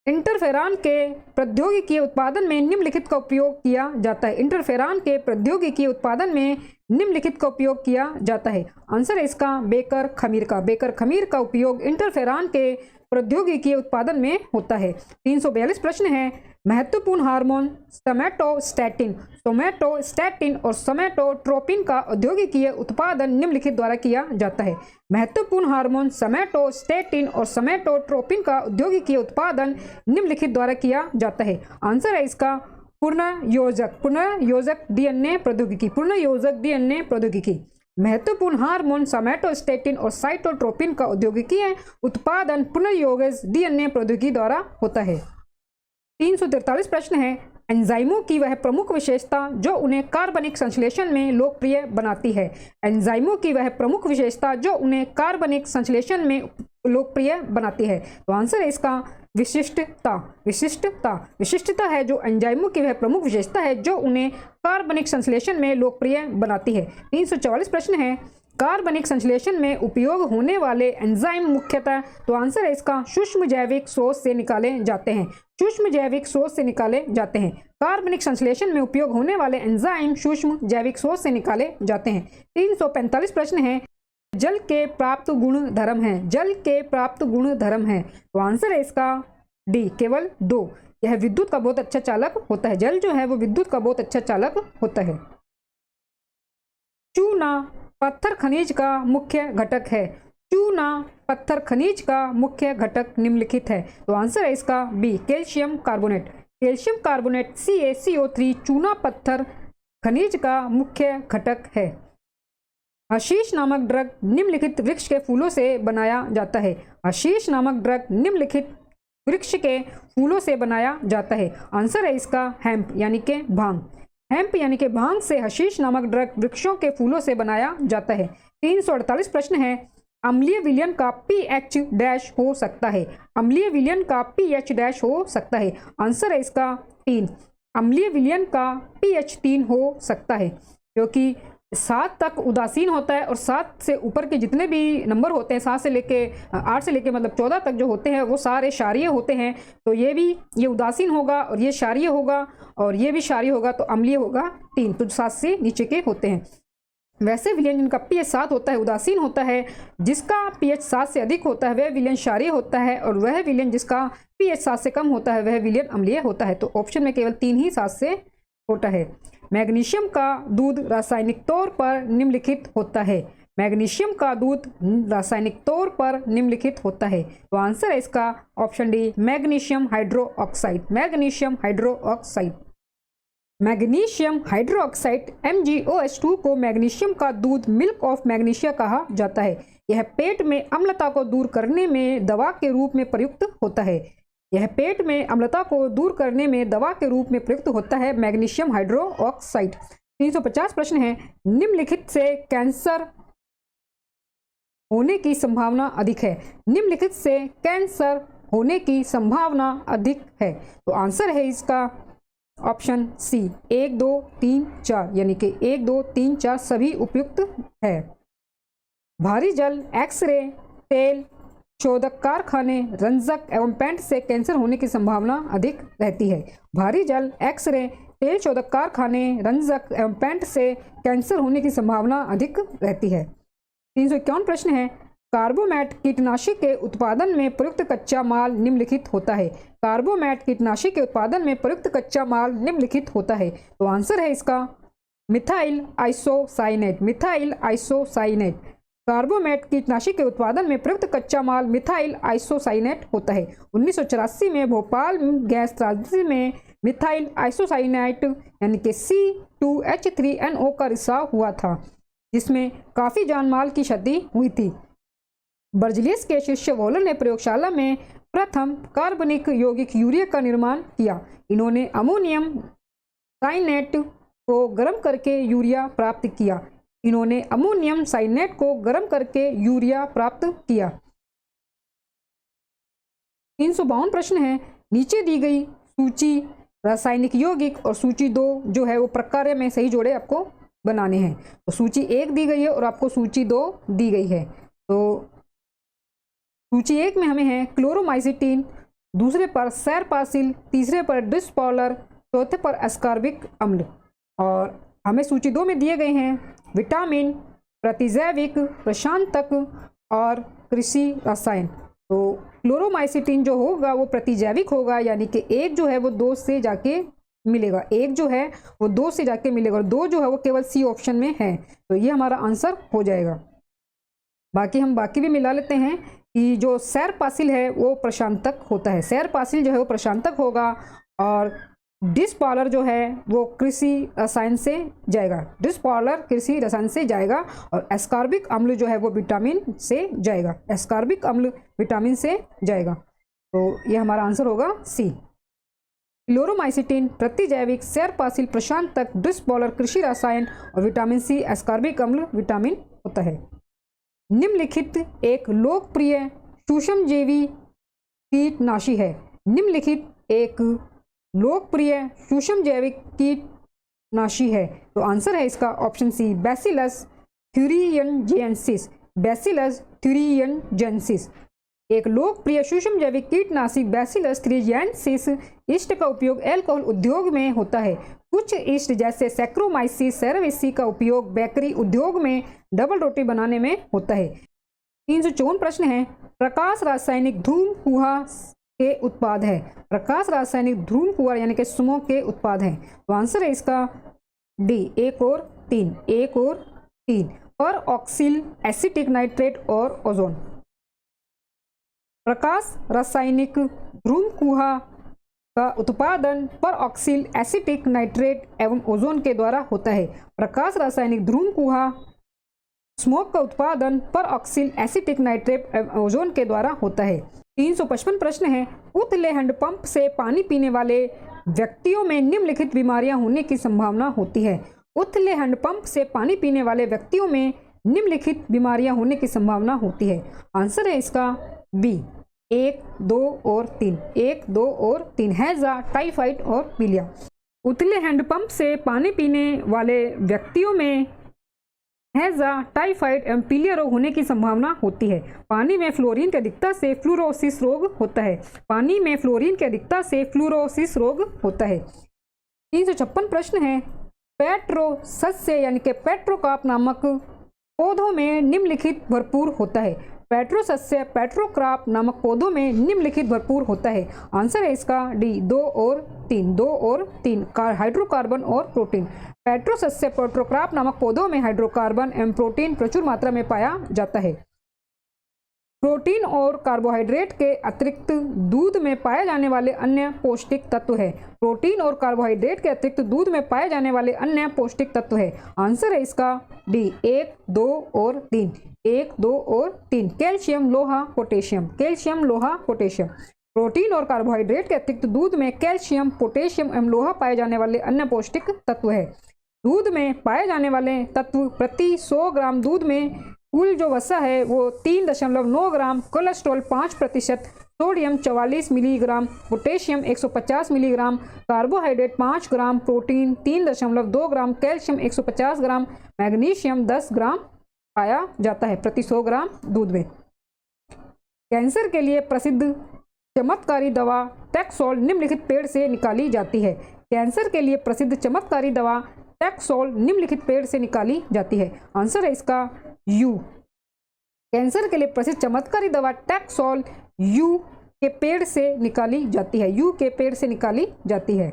इंटरफेरॉन के प्रौद्योगिकी उत्पादन में निम्नलिखित का उपयोग किया जाता है, इंटरफेरॉन के प्रौद्योगिकी उत्पादन में निम्नलिखित का उपयोग किया जाता है। आंसर है इसका बेकर खमीर का, बेकर खमीर का उपयोग इंटरफेरॉन के प्रौद्योगिकी उत्पादन में होता है। 342 प्रश्न है, महत्वपूर्ण हार्मोन सोमैटोस्टैटिन, सोमैटोस्टैटिन और सोमैटोट्रोपिन का औद्योगिकीय उत्पादन निम्नलिखित द्वारा किया जाता है। महत्वपूर्ण हार्मोन सोमैटोस्टैटिन और सोमैटोट्रोपिन का औद्योगिकीय उत्पादन निम्नलिखित द्वारा किया जाता है। आंसर है इसका पुनर्योजक, पुनर्योजक डीएनए प्रौद्योगिकी, पुनर्योजक डीएनए प्रौद्योगिकी। महत्वपूर्ण हार्मोन सोमैटोस्टैटिन और साइटोट्रोपिन का औद्योगिकीय उत्पादन पुनर्योजक डीएनए प्रौद्योगिकी द्वारा होता है। 343 प्रश्न है, एंजाइमों की वह प्रमुख विशेषता जो उन्हें कार्बनिक संश्लेषण में लोकप्रिय बनाती है, एंजाइमों की वह प्रमुख विशेषता जो उन्हें कार्बनिक संश्लेषण में लोकप्रिय बनाती है। तो आंसर है इसका विशिष्टता, विशिष्टता, विशिष्टता है जो एंजाइमों की वह प्रमुख विशेषता है जो उन्हें कार्बनिक संश्लेषण में लोकप्रिय बनाती है। 344 प्रश्न है, कार्बनिक संश्लेषण में उपयोग होने वाले एंजाइम मुख्यतः, तो आंसर है इसका सूक्ष्म जैविक स्रोत से निकाले जाते हैं, सूक्ष्म जैविक स्रोत से निकाले जाते हैं। कार्बनिक संश्लेषण में उपयोग होने वाले एंजाइम सूक्ष्म जैविक स्रोत से निकाले जाते हैं। 345 प्रश्न है, जल के प्राप्त गुण धर्म है, जल के प्राप्त गुण धर्म है। तो आंसर है इसका डी, केवल 2। यह विद्युत का बहुत अच्छा चालक होता है, जल जो है वो विद्युत का बहुत अच्छा चालक होता है। चूना पत्थर खनिज का मुख्य घटक है, चूना पत्थर खनिज का मुख्य घटक निम्नलिखित है। तो आंसर है इसका B, calcium carbonate, calcium carbonate CaCO3 चूना पत्थर खनिज का मुख्य घटक है। हशीश नामक ड्रग निम्नलिखित वृक्ष के फूलों से बनाया जाता है, हशीश नामक ड्रग निम्नलिखित वृक्ष के फूलों से बनाया जाता है। आंसर है इसका हेम्प यानी कि भांग, हेम्प यानी कि भांग से हशीश नामक ड्रग वृक्षों के फूलों से बनाया जाता है। 348 प्रश्न है, अम्लीय विलयन का pH डैश हो सकता है, अम्लीय विलयन का pH डैश हो सकता है। आंसर है इसका 3, अम्लीय विलयन का pH 3 हो सकता है, क्योंकि 7 तक उदासीन होता है और 7 से ऊपर के जितने भी नंबर होते हैं, 7 से लेके 8 से लेके मतलब 14 तक जो होते हैं वो सारे क्षारीय होते हैं। तो ये उदासीन होगा और ये क्षारीय होगा और ये भी क्षारीय होगा, तो अम्लीय होगा 3, तो 7 से नीचे के होते हैं। वैसे विलयन जिनका pH 7 होता है उदासीन होता है, जिसका pH 7 से अधिक होता है वह विलयन क्षारीय होता है, और वह विलयन जिसका pH 7 से कम होता है वह विलयन अम्लीय होता है। तो ऑप्शन में केवल 3 ही 7 से छोटा है। मैग्नीशियम का दूध रासायनिक तौर पर निम्नलिखित होता है, मैग्नीशियम का दूध रासायनिक तौर पर निम्नलिखित होता है। तो आंसर है इसका option D, magnesium hydroxide, magnesium hydroxide. Magnesium hydroxide MgOH2 को मैग्नीशियम का दूध, मिल्क ऑफ मैग्नीशिया कहा जाता है। यह पेट में अम्लता को दूर करने में दवा के रूप में प्रयुक्त होता है, यह पेट में अम्लता को दूर करने में दवा के रूप में प्रयुक्त होता है मैग्नीशियम हाइड्रोक्साइड। 350 प्रश्न है, निम्नलिखित से कैंसर होने की संभावना अधिक है, निम्नलिखित से कैंसर होने की संभावना अधिक है। तो आंसर है इसका ऑप्शन सी, 1 2 3 4, यानी कि 1 2 3 4 सभी उपयुक्त है। भारी जल, एक्सरे, तेल शोधक कारखाने, रंजक एवं पेंट से कैंसर होने की संभावना अधिक रहती है। भारी जल, एक्सरे, तेल शोधक कारखाने, रंजक एवं पेंट से कैंसर होने की संभावना अधिक रहती है। 351 प्रश्न है, कार्बोमेट कीटनाशी के उत्पादन में प्रयुक्त कच्चा माल निम्नलिखित होता है, कार्बोमेट कीटनाशी के उत्पादन में प्रयुक्त कच्चा माल निम्नलिखित होता है। तो आंसर है इसका मिथाइल आइसोसाइनेट। मिथाइल आइसोसाइनेट कार्बोमेट कीटनाशी के उत्पादन में प्रयुक्त कच्चा माल मिथाइल आइसोसाइनेट होता है। 1984 में भोपाल गैस त्रासदी में मिथाइल आइसोसाइनेट यानी कि C2H3NO का रिसाव हुआ था, जिसमें काफ़ी जानमाल की क्षति हुई थी। बर्जलियस के शिष्य वॉलर ने प्रयोगशाला में प्रथम कार्बनिक यौगिक यूरिया का निर्माण किया। इन्होंने अमोनियम साइनेट को गर्म करके यूरिया प्राप्त किया। इन्होंने अमोनियम साइनेट को गर्म करके यूरिया प्राप्त किया। 352 प्रश्न है। नीचे दी गई सूची रासायनिक यौगिक और सूची 2 जो है वो प्रकार्य में सही जोड़े आपको बनाने हैं। तो सूची 1 दी गई है और आपको सूची 2 दी गई है। तो सूची 1 में हमें है क्लोरोमाइसिटीन, दूसरे पर सैरपासिल, तीसरे पर डिस्पॉलर, चौथे पर एस्कॉर्बिक अम्ल। और हमें सूची 2 में दिए गए हैं विटामिन, प्रतिजैविक, प्रशांतक और कृषि रसायन। तो क्लोरोमाइसिटीन जो होगा वो प्रतिजैविक होगा, यानी कि 1 जो है वो 2 से जाके मिलेगा, 1 जो है वो 2 से जाके मिलेगा और 2 जो है वो केवल सी ऑप्शन में है। तो ये हमारा आंसर हो जाएगा। बाकी हम बाकी भी मिला लेते हैं कि जो सैरपासिल है वो प्रशांतक होता है, सैरपासिल जो है वो प्रशांतक होगा। और डिस्पॉलर जो है वो कृषि रसायन से जाएगा, डिस्पॉलर कृषि रसायन से जाएगा। और एस्कॉर्बिक अम्ल जो है वो विटामिन से जाएगा, एस्कॉर्बिक अम्ल विटामिन से जाएगा। तो ये हमारा आंसर होगा सी। क्लोरोमाइसिटीन प्रतिजैविक, सैरपासिल प्रशांतक, डिस्पॉलर कृषि रसायन और विटामिन सी एस्कॉर्बिक अम्ल विटामिन होता है। निम्नलिखित एक लोकप्रिय सूक्ष्मजीवी कीटनाशी है। निम्नलिखित एक लोकप्रिय सूक्ष्म जैविक कीटनाशी है। तो आंसर है इसका ऑप्शन सी बैसिलस थ्यूरियनजेंसिस। बैसिलस थ्यूरियनजेंसिस एक लोकप्रिय सूक्ष्म जैविक कीटनाशी बैसिलस थ्यूरियनजेंसिस ईस्ट का उपयोग अल्कोहल उद्योग में होता है। कुछ ईस्ट जैसे सैक्रोमाइसिस सेरेविसी का उपयोग बेकरी उद्योग में डबल रोटी बनाने में होता है। 354 प्रश्न है। प्रकाश रासायनिक धूम कुआं के उत्पाद है। प्रकाश रासायनिक धूम कुआं यानी कि स्मोक के उत्पाद हैं। तो आंसर है इसका डी 1 और 3, 1 और 3 पर ऑक्सिल एसिटिक नाइट्रेट और ओजोन। प्रकाश रासायनिक धूम कुआं का उत्पादन पर ऑक्सिल एसिटिक नाइट्रेट एवं ओजोन के द्वारा होता है। प्रकाश रासायनिक धूम कुआं स्मोक का उत्पादन पर ऑक्सिल एसिटिक नाइट्रेट एवं ओजोन के द्वारा होता है। 355 प्रश्न है। उथले हैंडपंप से पानी पीने वाले व्यक्तियों में निम्नलिखित बीमारियां होने की संभावना होती है। उथले हैंडपंप से पानी पीने वाले व्यक्तियों में निम्नलिखित बीमारियां होने की संभावना होती है। आंसर है इसका बी 1, 2 और 3, 1, 2 और 3 हैजा, टाइफाइड और पीलिया। उथले हैंडपंप से पानी पीने वाले व्यक्तियों में हैजा, टाइफाइड एवं पीलिया रोग होने की संभावना होती है। पानी में फ्लोरीन की अधिकता से फ्लूरोसिस रोग होता है। पानी में फ्लोरीन की अधिकता से फ्लूरोसिस रोग होता है। 356 प्रश्न है। पेट्रोसस्य यानी कि पेट्रोकार्प नामक पौधों में निम्नलिखित भरपूर होता है। पेट्रोसस्य पेट्रोकार्प नामक पौधों में निम्नलिखित भरपूर होता है। आंसर है इसका डी 2 और 3, 2 और 3 हाइड्रोकार्बन और प्रोटीन। पेट्रोसस्य पेट्रोकार्प नामक पौधों में हाइड्रोकार्बन एवं प्रोटीन प्रचुर मात्रा में पाया जाता है। प्रोटीन और कार्बोहाइड्रेट के अतिरिक्त दूध में पाए जाने वाले अन्य पौष्टिक तत्व है। प्रोटीन और कार्बोहाइड्रेट के अतिरिक्त दूध में पाए जाने वाले अन्य पौष्टिक तत्व है। आंसर है इसका डी 1, 2 और 3, 1, 2 और 3 कैल्शियम, लोहा, पोटेशियम। कैल्शियम, लोहा, पोटेशियम। प्रोटीन और कार्बोहाइड्रेट के अतिरिक्त दूध में कैल्शियम, पोटेशियम एवं लोहा पाए जाने वाले अन्य पौष्टिक तत्व है। दूध में पाए जाने वाले तत्व प्रति 100 ग्राम दूध में कुल जो वसा है वो 3.9 gram, cholesterol 5%, sodium 44 milligram, potassium 150 milligram, carbohydrate 5 gram, protein 3.2 gram, calcium 150 gram, magnesium 10 gram पाया जाता है प्रति 100 ग्राम दूध में। कैंसर के लिए प्रसिद्ध चमत्कारी दवा टैक्सोल निम्नलिखित पेड़ से निकाली जाती है। कैंसर के लिए प्रसिद्ध चमत्कारी दवा टैक्सोल निम्नलिखित पेड़ से निकाली जाती है। आंसर है इसका यू। कैंसर के लिए प्रसिद्ध चमत्कारी दवा टैक्सोल यू के पेड़ से निकाली जाती है। यू के पेड़ से निकाली जाती है।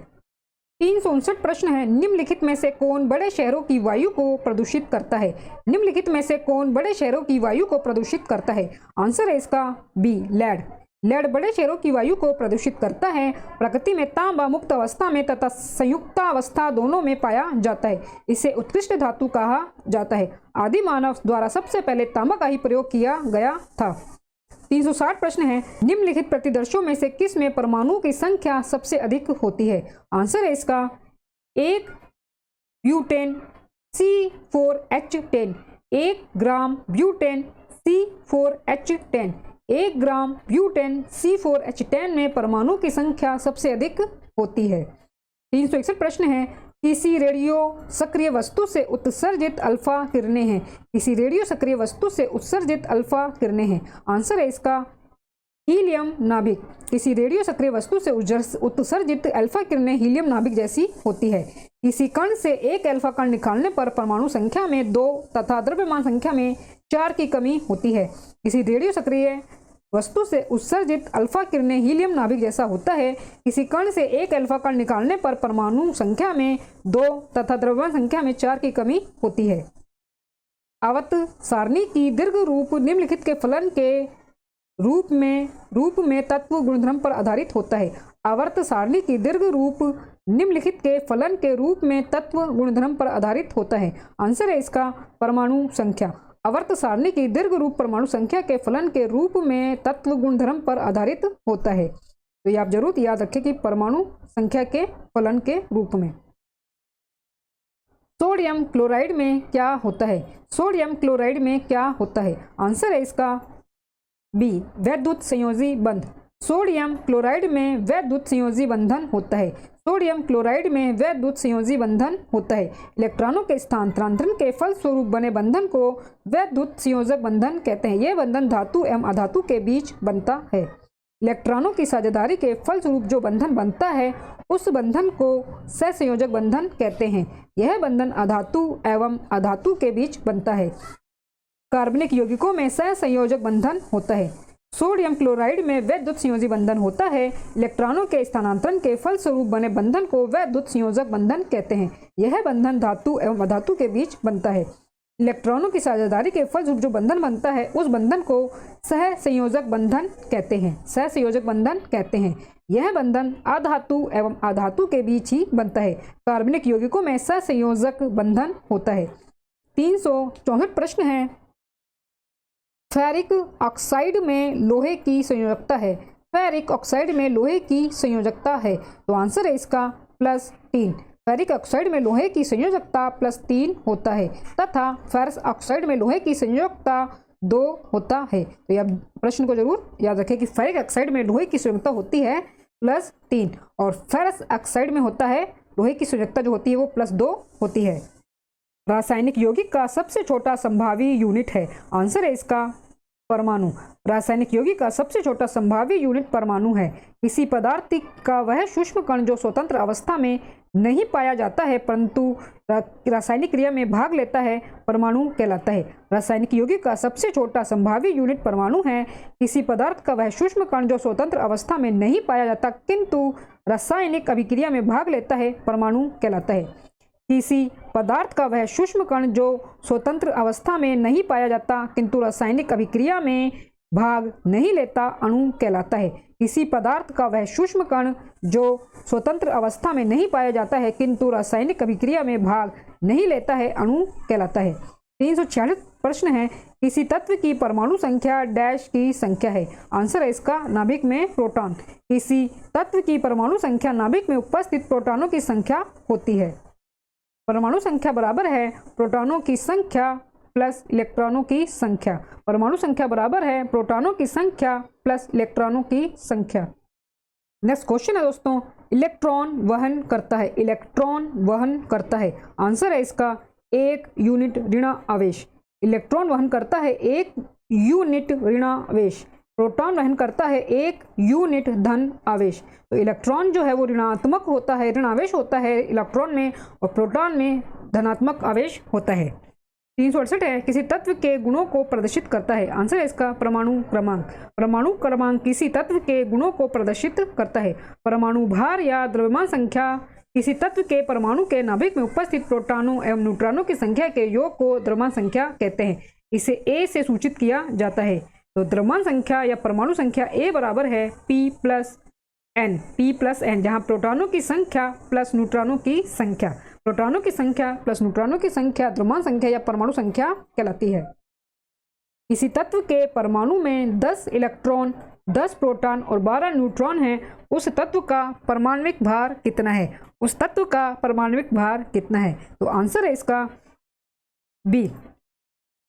359 प्रश्न है, निम्नलिखित में से कौन बड़े शहरों की वायु को प्रदूषित करता है? निम्नलिखित में से कौन बड़े शहरों की वायु को प्रदूषित करता है? आंसर है इसका बी, लेड। लेड बड़े शहरों की वायु को प्रदूषित करता है। प्रकृति में तांबा मुक्त अवस्था में तथा संयुक्त अवस्था दोनों में पाया जाता है। इसे उत्कृष्ट धातु कहा जाता है। आदि मानव द्वारा सबसे पहले तांबा का ही प्रयोग किया गया था। 360 प्रश्न है, निम्नलिखित प्रतिदर्शों में से किस में परमाणुओं की संख्या सबसे अधिक होती है? आंसर है इसका 1 ब्यूटेन C4H10। 1 ग्राम ब्यूटेन C4H10। 1 ग्राम ब्यूटेन C4H10 में परमाणु की संख्या सबसे अधिक होती है। 361 प्रश्न है, किसी रेडियो सक्रिय वस्तु से उत्सर्जित अल्फा किरणें हैं? किसी रेडियो सक्रिय वस्तु से उत्सर्जित अल्फा किरणें हैं? आंसर है इसका हीलियम नाभिक। किसी रेडियो सक्रिय वस्तु से उत्सर्जित अल्फा किरणें हीलियम नाभिक जैसी होती है। किसी कण से एक अल्फा कण निकालने पर परमाणु संख्या में 2 तथा द्रव्यमान संख्या में 4 की कमी होती है। किसी रेडियो सक्रिय वस्तु से उत्सर्जित अल्फा किरणें हीलियम नाभिक जैसा होता है। किसी कण से एक अल्फा कण निकालने पर परमाणु संख्या में 2 तथा द्रव्यमान संख्या में 4 की कमी होती है। आवर्त सारणी की दीर्घ रूप निम्नलिखित के फलन के रूप में तत्व गुणधर्म पर आधारित होता है। आवर्त सारणी की दीर्घ रूप निम्नलिखित के फलन के रूप में तत्व गुणधर्म पर आधारित होता है। आंसर है इसका परमाणु संख्या। आवर्त सारणी की दीर्घ रूप परमाणु संख्या के फलन के रूप में तत्व गुणधर्म पर आधारित होता है। तो ये आप जरूर याद रखें कि परमाणु संख्या के फलन के रूप में। सोडियम क्लोराइड में क्या होता है? सोडियम क्लोराइड में क्या होता है? आंसर है इसका बी, वैद्युत संयोजी बंध। सोडियम क्लोराइड में वैद्युत संयोजी बंधन होता है। सोडियम क्लोराइड में वैद्युत संयोजी बंधन होता है। इलेक्ट्रॉनों के स्थानांतरण के फलस्वरूप बने बंधन को वैद्युत संयोजक बंधन कहते हैं। यह बंधन धातु एवं अधातु के बीच बनता है। इलेक्ट्रॉनों की साझेदारी के फलस्वरूप जो बंधन बनता है उस बंधन को सहसंयोजक बंधन कहते हैं। यह बंधन अधातु एवं अधातु के बीच बनता है। कार्बनिक यौगिकों में सहसंयोजक बंधन होता है। सोडियम क्लोराइड में वैद्युत संयोजी बंधन होता है। इलेक्ट्रॉनों के स्थानांतरण के फलस्वरूप बने बंधन को वैद्युत संयोजक बंधन कहते हैं। यह बंधन धातु एवं अधातु के बीच बनता है। इलेक्ट्रॉनों की साझेदारी के फलस्वरूप जो बंधन बनता है उस बंधन को सहसंयोजक बंधन कहते हैं। सहसंयोजक बंधन कहते हैं। यह बंधन अधातु एवं अधातु के बीच ही बनता है। कार्बनिक यौगिकों में सहसंयोजक बंधन होता है। 364 प्रश्न है, फेरिक ऑक्साइड में लोहे की संयोजकता है। फेरिक ऑक्साइड में लोहे की संयोजकता है। तो आंसर है इसका +3। फेरिक ऑक्साइड में लोहे की संयोजकता +3 होता है तथा फेरस ऑक्साइड में लोहे की संयोजकता 2 होता है। तो यह प्रश्न को जरूर याद रखें कि फेरिक ऑक्साइड में लोहे की संयोजकता होती है +3 और फेरस ऑक्साइड में होता है लोहे की संयोजकता जो होती है वो +2 होती है। रासायनिक यौगिक का सबसे छोटा संभावी यूनिट है। आंसर है इसका परमाणु। रासायनिक यौगिक का सबसे छोटा संभावी यूनिट परमाणु है। किसी पदार्थ का वह सूक्ष्म कण जो स्वतंत्र अवस्था में नहीं पाया जाता है परंतु रासायनिक क्रिया में भाग लेता है परमाणु कहलाता है। रासायनिक यौगिक का सबसे छोटा संभावी यूनिट परमाणु है। किसी पदार्थ का वह सूक्ष्म कण जो स्वतंत्र अवस्था में नहीं पाया जाता किंतु रासायनिक अभिक्रिया में भाग लेता है परमाणु कहलाता है। किसी पदार्थ का वह सूक्ष्म कण जो स्वतंत्र अवस्था में नहीं पाया जाता किंतु रासायनिक अभिक्रिया में भाग नहीं लेता अणु कहलाता है। किसी पदार्थ का वह सूक्ष्म कण जो स्वतंत्र अवस्था में नहीं पाया जाता है किंतु रासायनिक अभिक्रिया में भाग नहीं लेता है अणु कहलाता है। 346 प्रश्न है, किसी तत्व की परमाणु संख्या डैश की संख्या है। आंसर है इसका नाभिक में प्रोटॉन। किसी तत्व की परमाणु संख्या नाभिक में उपस्थित प्रोटॉनों की संख्या होती है। परमाणु संख्या बराबर है प्रोटॉनों की संख्या प्लस इलेक्ट्रॉनों की संख्या। परमाणु संख्या बराबर है प्रोटॉनों की संख्या प्लस इलेक्ट्रॉनों की संख्या। नेक्स्ट क्वेश्चन है दोस्तों, इलेक्ट्रॉन वहन करता है। इलेक्ट्रॉन वहन करता है। आंसर है इसका 1 यूनिट ऋण आवेश। इलेक्ट्रॉन वहन करता है 1 यूनिट ऋण आवेश। प्रोटॉन वहन करता है 1 यूनिट धन आवेश। तो इलेक्ट्रॉन जो है वो ऋणात्मक होता है, ऋण आवेश होता है इलेक्ट्रॉन में और प्रोटॉन में धनात्मक आवेश होता है। 368 है, किसी तत्व के गुणों को प्रदर्शित करता है। आंसर है इसका परमाणु क्रमांक। परमाणु क्रमांक किसी तत्व के गुणों को प्रदर्शित करता है। परमाणु भार या द्रव्यमान संख्या किसी तत्व के परमाणु के नाभिक में उपस्थित प्रोटॉनों एवं न्यूट्रॉनों की संख्या के योग को द्रव्यमान संख्या कहते हैं। इसे ए से सूचित किया जाता है। तो द्रव्यमान संख्या या परमाणु संख्या ए बराबर है P प्लस एन, जहाँ प्रोटॉनों की संख्या प्लस न्यूट्रॉनों की संख्या, प्रोटॉनों की संख्या प्लस न्यूट्रॉनों की संख्या द्रव्यमान संख्या या परमाणु संख्या कहलाती है। किसी तत्व के परमाणु में 10 इलेक्ट्रॉन, 10 प्रोटॉन और 12 न्यूट्रॉन हैं, उस तत्व का परमाणविक भार कितना है? उस तत्व का परमाणविक भार कितना है? तो आंसर है इसका बी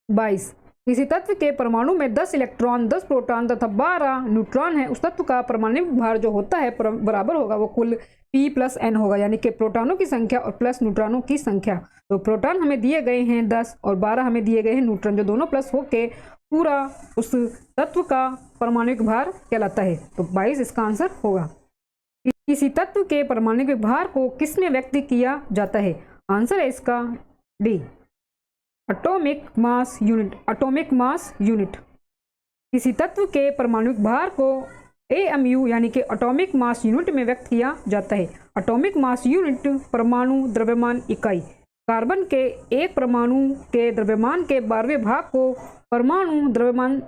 22। किसी तत्व के परमाणु में 10 इलेक्ट्रॉन, 10 प्रोटॉन तथा 12 न्यूट्रॉन है, उस तत्व का परमाणविक भार जो होता है बराबर होगा वो कुल P प्लस एन होगा, यानी कि प्रोटॉनों की संख्या और प्लस न्यूट्रॉनों की संख्या। तो प्रोटॉन हमें दिए गए हैं 10 और 12 हमें दिए गए हैं न्यूट्रॉन, जो दोनों प्लस होके पूरा उस तत्व का परमाणविक भार कहलाता है। तो 22 इसका आंसर होगा। किसी तत्व के परमाणविक भार को किस में व्यक्त किया जाता है? आंसर है इसका D atomic mass unit, atomic mass unit. किसी तत्व के परमाणविक भार को AMU यानी कि एटॉमिक मास यूनिट में व्यक्त किया जाता है। एटॉमिक मास यूनिट परमाणु द्रव्यमान इकाई। कार्बन के एक परमाणु के द्रव्यमान के 12वें भाग को परमाणु द्रव्यमान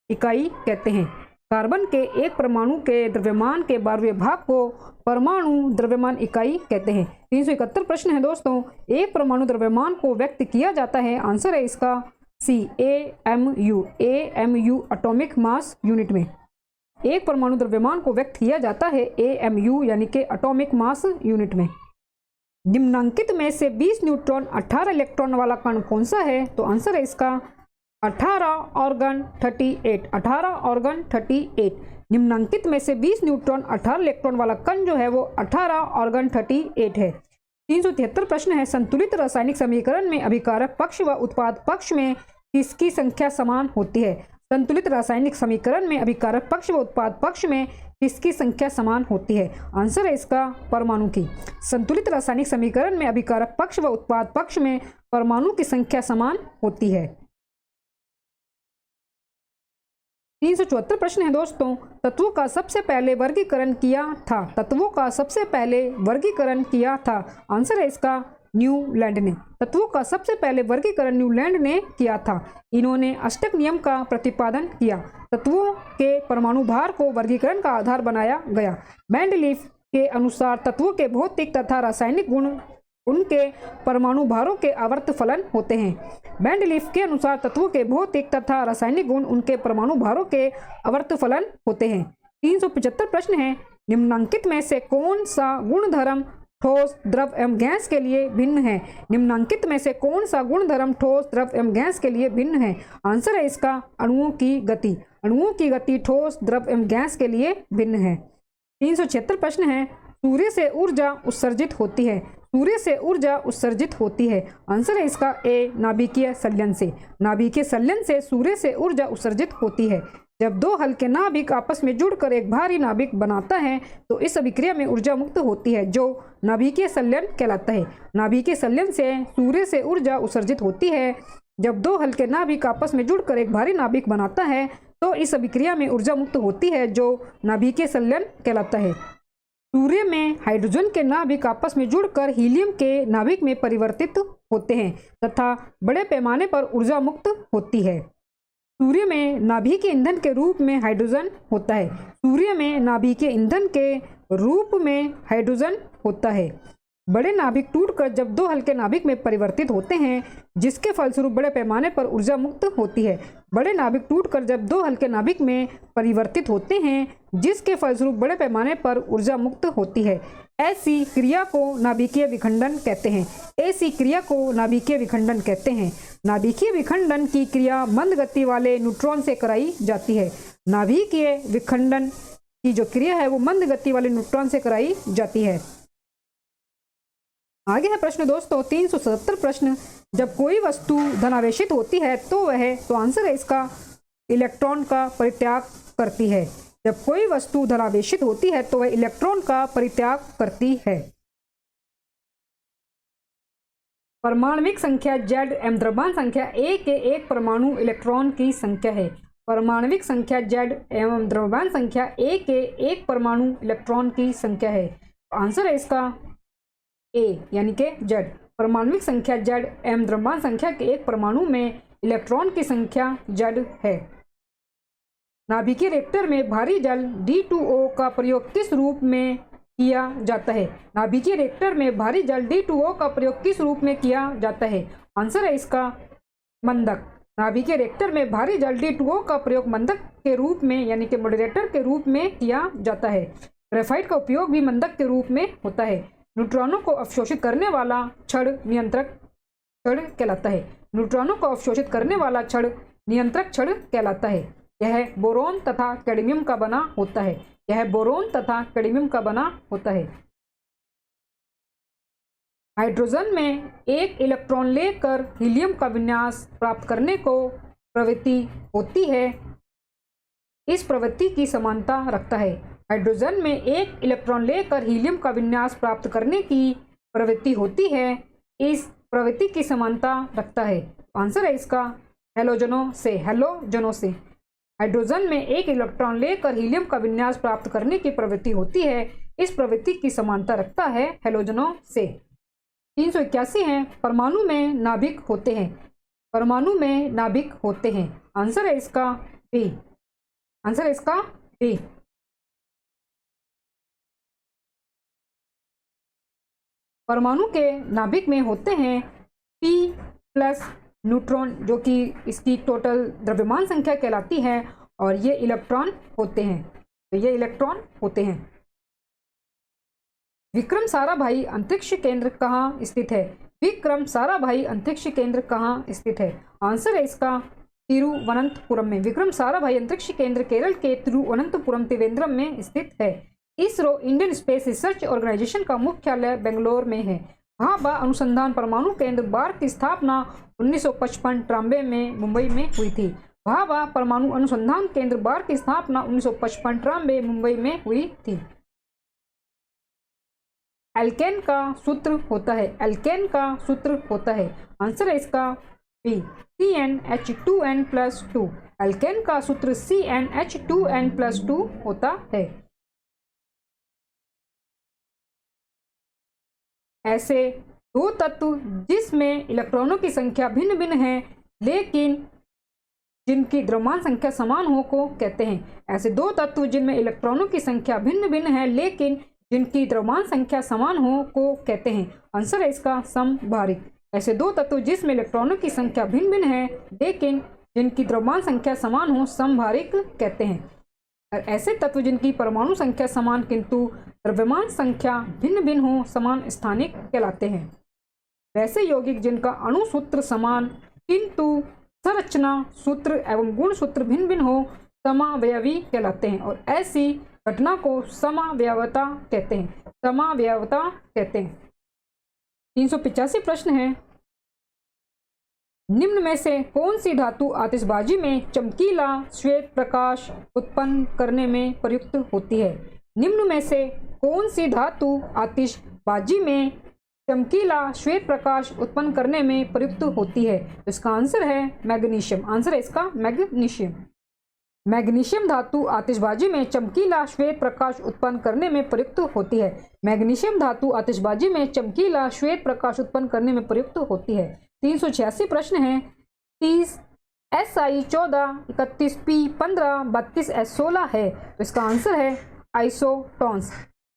इकाई कहते हैं। कार्बन के एक परमाणु के द्रव्यमान के 12वें भाग को परमाणु द्रव्यमान इकाई कहते हैं। 371 प्रश्न है दोस्तों। एक परमाणु द्रव्यमान को व्यक्त किया जाता है, आंसर है इसका सी AMU, AMU atomic mass unit में। एक परमाणु द्रव्यमान को व्यक्त किया जाता है AMU यानी कि एटॉमिक मास यूनिट में। निम्नांकित में से 20 न्यूट्रॉन 18 इलेक्ट्रॉन वाला कण कौन सा है? तो आंसर है इसका 18 ऑर्गन 38, 18 ऑर्गन 38। निम्नांकित में से 20 न्यूट्रॉन 18 इलेक्ट्रॉन वाला कण जो है वो 18 ऑर्गन 38 है। 373 प्रश्न है। संतुलित रासायनिक समीकरण में अभिकारक पक्ष व उत्पाद पक्ष में किसकी संख्या समान होती है? संतुलित रासायनिक समीकरण में अभिकारक पक्ष व उत्पाद पक्ष में किसकी संख्या समान होती है? आंसर है इसका परमाणु की। संतुलित रासायनिक समीकरण में अभिकारक पक्ष व उत्पाद पक्ष में परमाणु की संख्या समान होती है। 374 प्रश्न है दोस्तों। तत्वों का सबसे पहले वर्गीकरण किया था, तत्वों का सबसे पहले वर्गीकरण किया था, आंसर है इसका न्यूलैंड ने। तत्वों का सबसे पहले वर्गीकरण न्यूलैंड ने किया था। इन्होंने अष्टक नियम का प्रतिपादन किया। तत्वों के परमाणु भार को वर्गीकरण का आधार बनाया गया। मेंडलीफ के अनुसार तत्वों के भौतिक तथा रासायनिक गुण उनके परमाणु भारों के आवर्त फलन होते हैं। मेंडलीफ के अनुसार तत्वों के भौतिक तथा रासायनिक गुण उनके परमाणु भारों के आवर्त फलन होते हैं। 375 प्रश्न है। निम्नांकित में से कौन सा गुणधर्म ठोस, द्रव एवं गैस के लिए भिन्न है? निम्नांकित में से कौन सा गुणधर्म ठोस, द्रव एवं गैस के लिए भिन्न है? आंसर है इसका अणुओं की गति। अणुओं की गति ठोस, द्रव एवं गैस के लिए भिन्न है। 376 प्रश्न है। सूर्य से ऊर्जा उत्सर्जित होती है, सूर्य से ऊर्जा उत्सर्जित होती है, आंसर है इसका ए नाभिकीय संलयन से। नाभिकीय संलयन से सूर्य से ऊर्जा उत्सर्जित होती है। जब दो हल्के नाभिक आपस में जुड़कर एक भारी नाभिक बनाता है तो इस अभिक्रिया में ऊर्जा मुक्त होती है, जो नाभिकीय संलयन कहलाता है। नाभिकीय संलयन से सूर्य से ऊर्जा उत्सर्जित होती है। जब दो हल्के नाभिक आपस में जुड़कर एक भारी नाभिक बनाता है तो इस अभिक्रिया में ऊर्जा मुक्त होती है, जो नाभिकीय संलयन कहलाता है। सूर्य में हाइड्रोजन के नाभिक आपस में जुड़कर हीलियम के नाभिक में परिवर्तित होते हैं तथा बड़े पैमाने पर ऊर्जा मुक्त होती है। सूर्य में नाभिकीय ईंधन के रूप में हाइड्रोजन होता है। सूर्य में नाभिकीय ईंधन के रूप में हाइड्रोजन होता है। बड़े नाभिक टूटकर जब दो हल्के नाभिक में परिवर्तित होते हैं, जिसके फलस्वरूप बड़े पैमाने पर ऊर्जा मुक्त होती है। बड़े नाभिक टूटकर जब दो हल्के नाभिक में परिवर्तित होते हैं, जिसके फलस्वरूप बड़े पैमाने पर ऊर्जा मुक्त होती है। ऐसी क्रिया को नाभिकीय विखंडन कहते हैं। ऐसी क्रिया को नाभिकीय विखंडन कहते हैं। नाभिकीय विखंडन की क्रिया मंद गति वाले न्यूट्रॉन से कराई जाती है। नाभिकीय विखंडन की जो क्रिया है वो मंद गति वाले न्यूट्रॉन से कराई जाती है। आगे है प्रश्न दोस्तों 377 प्रश्न। जब कोई वस्तु धनावेशित होती है तो आंसर है इसका इलेक्ट्रॉन का परित्याग करती है। जब कोई वस्तु धनावेशित होती है तो वह इलेक्ट्रॉन का परित्याग करती है। परमाणविक संख्या Z एवं द्रव्यमान संख्या A के एक परमाणु इलेक्ट्रॉन की संख्या है। परमाणविक संख्या Z एवं द्रव्यमान संख्या A के एक परमाणु इलेक्ट्रॉन की संख्या है। आंसर है इसका A यानी कि Z। परमाणुविक संख्या Z एवं द्रव्यमान संख्या के एक परमाणु में इलेक्ट्रॉन की संख्या Z है। नाभिकीय रिएक्टर में भारी जल D2O का प्रयोग किस रूप में किया जाता है? नाभिकीय रिएक्टर में भारी जल D2O का प्रयोग किस रूप में किया जाता है? आंसर है इसका मंदक। नाभिकीय रिएक्टर में भारी जल D2O का प्रयोग मंदक के रूप में यानी कि मॉडरेटर के रूप में किया जाता है। ग्रेफाइट का उपयोग भी मंदक के रूप में होता है। न्यूट्रॉनों को अवशोषित करने वाला छड़ नियंत्रक छड़ कहलाता है। न्यूट्रॉनों को अवशोषित करने वाला छड़ नियंत्रक छड़ कहलाता है। यह बोरोन तथा कैडमियम का बना होता है। यह बोरोन तथा कैडमियम का बना होता है। हाइड्रोजन में एक इलेक्ट्रॉन लेकर हीलियम का विन्यास प्राप्त करने को प्रवृत्ति होती है। इस प्रवृत्ति की समानता रखता है। हाइड्रोजन में एक इलेक्ट्रॉन लेकर हीलियम का विन्यास प्राप्त करने की प्रवृत्ति होती है। इस प्रवृत्ति की समानता रखता है। आंसर है इसका हैलोजनों से। हैलोजनों से हाइड्रोजन में एक इलेक्ट्रॉन लेकर हीलियम का विन्यास प्राप्त करने की प्रवृत्ति होती है। इस प्रवृत्ति की समानता रखता है हैलोजनों से। 381 है, परमाणु में नाभिक होते हैं। परमाणु में नाभिक होते हैं। आंसर है इसका बी। आंसर है इसका बी। परमाणु के नाभिक में होते हैं P+ न्यूट्रॉन, जो कि इसकी टोटल द्रव्यमान संख्या कहलाती है, और ये इलेक्ट्रॉन होते हैं। तो ये इलेक्ट्रॉन होते हैं। विक्रम साराभाई अंतरिक्ष केंद्र कहाँ स्थित है? विक्रम साराभाई अंतरिक्ष केंद्र कहाँ स्थित है? आंसर है इसका तिरुवनंतपुरम में। विक्रम साराभाई अंतरिक्ष केंद्र केरल के तिरुवनंतपुरम त्रिवेंद्रम में स्थित है। ISRO Indian Space Research Organisation का मुख्यालय बेंगलोर में है। भाभा अनुसंधान परमाणु केंद्र बार की स्थापना 1955-93 में मुंबई में हुई थी। भाभा परमाणु अनुसंधान केंद्र बार की स्थापना 1955-93 मुंबई में हुई थी। एल्केन का सूत्र होता है। एल्केन का सूत्र होता है। आंसर है इसका बी, CnH2n+2। एल्केन का सूत्र CnH2n+2 होता है। ऐसे दो तत्व जिसमें इलेक्ट्रॉनों की संख्या भिन्न भिन्न है लेकिन जिनकी द्रव्यमान संख्या समान हो को कहते हैं। ऐसे दो तत्व जिनमें इलेक्ट्रॉनों की संख्या भिन्न भिन्न है लेकिन जिनकी द्रव्यमान संख्या समान हो को कहते हैं। आंसर है इसका समभारिक। ऐसे दो तत्व जिसमें इलेक्ट्रॉनों की संख्या भिन्न भिन्न है लेकिन जिनकी द्रव्यमान संख्या समान हो समभारिक कहते हैं। और ऐसे तत्व जिनकी परमाणु संख्या समान किंतु द्रव्यमान संख्या भिन्न भिन्न हो समान स्थानिक कहलाते हैं। वैसे यौगिक जिनका अणु सूत्र समान किंतु संरचना सूत्र एवं गुण सूत्र भिन्न भिन्न हो समावयवी कहलाते हैं, और ऐसी घटना को समावयवता कहते हैं। समावयवता कहते हैं। 385 प्रश्न है, निम्न में से कौन सी धातु आतिशबाजी में चमकीला श्वेत प्रकाश उत्पन्न करने में प्रयुक्त होती है? निम्न में से कौन सी धातु आतिशबाजी में चमकीला श्वेत प्रकाश उत्पन्न करने में प्रयुक्त होती है? इसका आंसर है मैग्नीशियम। आंसर है इसका मैग्नीशियम। मैग्नीशियम धातु आतिशबाजी में चमकीला श्वेत प्रकाश उत्पन्न करने में प्रयुक्त होती है। मैग्नीशियम धातु आतिशबाजी में चमकीला श्वेत प्रकाश उत्पन्न करने में प्रयुक्त होती है। 386 प्रश्न है, 30 Si14 31 P15 32 S16 है, तो इसका आंसर है आइसोटॉन्स।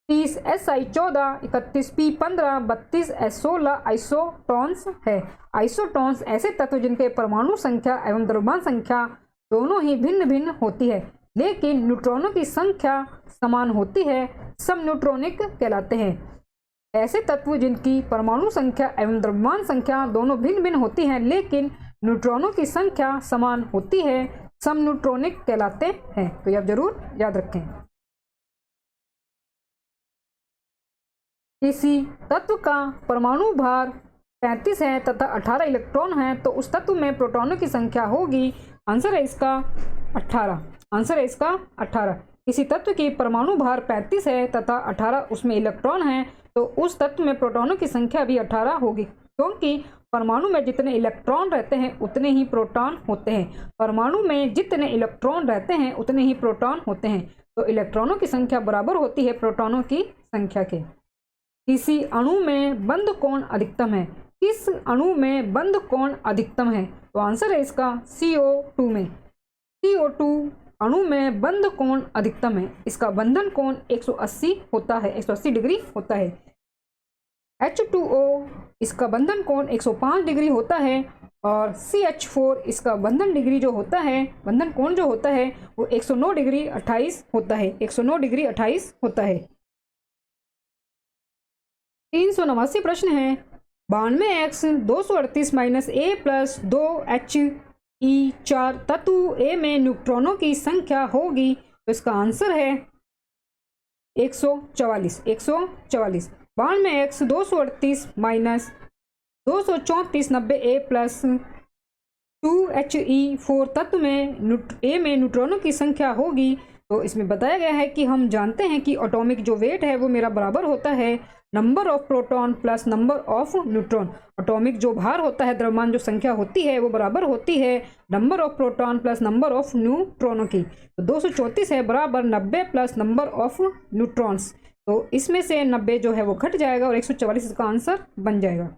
30 Si14 31 P15 32 S16 आइसोटॉन्स है। आइसोटॉन्स ऐसे तत्व जिनके परमाणु संख्या एवं द्रव्यमान संख्या दोनों ही भिन्न भिन्न होती है लेकिन न्यूट्रॉनों की संख्या समान होती है समन्यूट्रॉनिक कहलाते हैं। ऐसे तत्व जिनकी परमाणु संख्या एवं द्रव्यमान संख्या दोनों भिन्न भिन्न होती हैं लेकिन न्यूट्रॉनों की संख्या समान होती है समन्यूट्रॉनिक कहलाते हैं। तो यह जरूर याद रखें। किसी तत्व का परमाणु भार 35 है तथा 18 इलेक्ट्रॉन है तो उस तत्व में प्रोटॉनों की संख्या होगी। आंसर है इसका 18। आंसर है इसका 18। किसी तत्व की परमाणु भार 35 है तथा 18 उसमें इलेक्ट्रॉन है तो उस तत्व में प्रोटॉनों की संख्या भी 18 होगी, क्योंकि परमाणु में जितने इलेक्ट्रॉन रहते हैं उतने ही प्रोटॉन होते हैं। परमाणु में जितने इलेक्ट्रॉन रहते हैं उतने ही प्रोटॉन होते हैं, तो इलेक्ट्रॉनों की संख्या बराबर होती है प्रोटॉनों की संख्या के। किसी अणु में बंध कोण अधिकतम है। किस अणु में बंध कोण अधिकतम है? तो आंसर है इसका CO2 में। CO2 अणु में बंध कोण अधिकतम है। इसका बंधन कोण 180 होता है, 180 डिग्री होता है। H2O इसका बंधन कोण 105 डिग्री होता है और CH4 इसका बंधन डिग्री जो होता है, बंधन कोण जो होता है वो 109 डिग्री 28 होता है, 109 डिग्री 28 होता है। 389 प्रश्न है 92x 238 minus a plus 2He4 तत्व A में न्यूट्रॉनों की संख्या होगी। तो इसका आंसर है 144। 144 92x 238 minus 234 90a plus 2He4 तत्व में A में न्यूट्रॉनों की संख्या होगी। तो इसमें बताया गया है कि हम जानते हैं कि एटॉमिक जो वेट है वो मेरा बराबर होता है number of proton plus number of neutron. Atomic जो भार होता है, द्रव्यमान जो संख्या होती है वो बराबर होती है number of proton plus number of न्यूट्रॉनों की। तो 234 है बराबर 90 प्लस नंबर ऑफ न्यूट्रॉन्स। तो इसमें से 90 जो है वो घट जाएगा और 144 इसका आंसर बन जाएगा।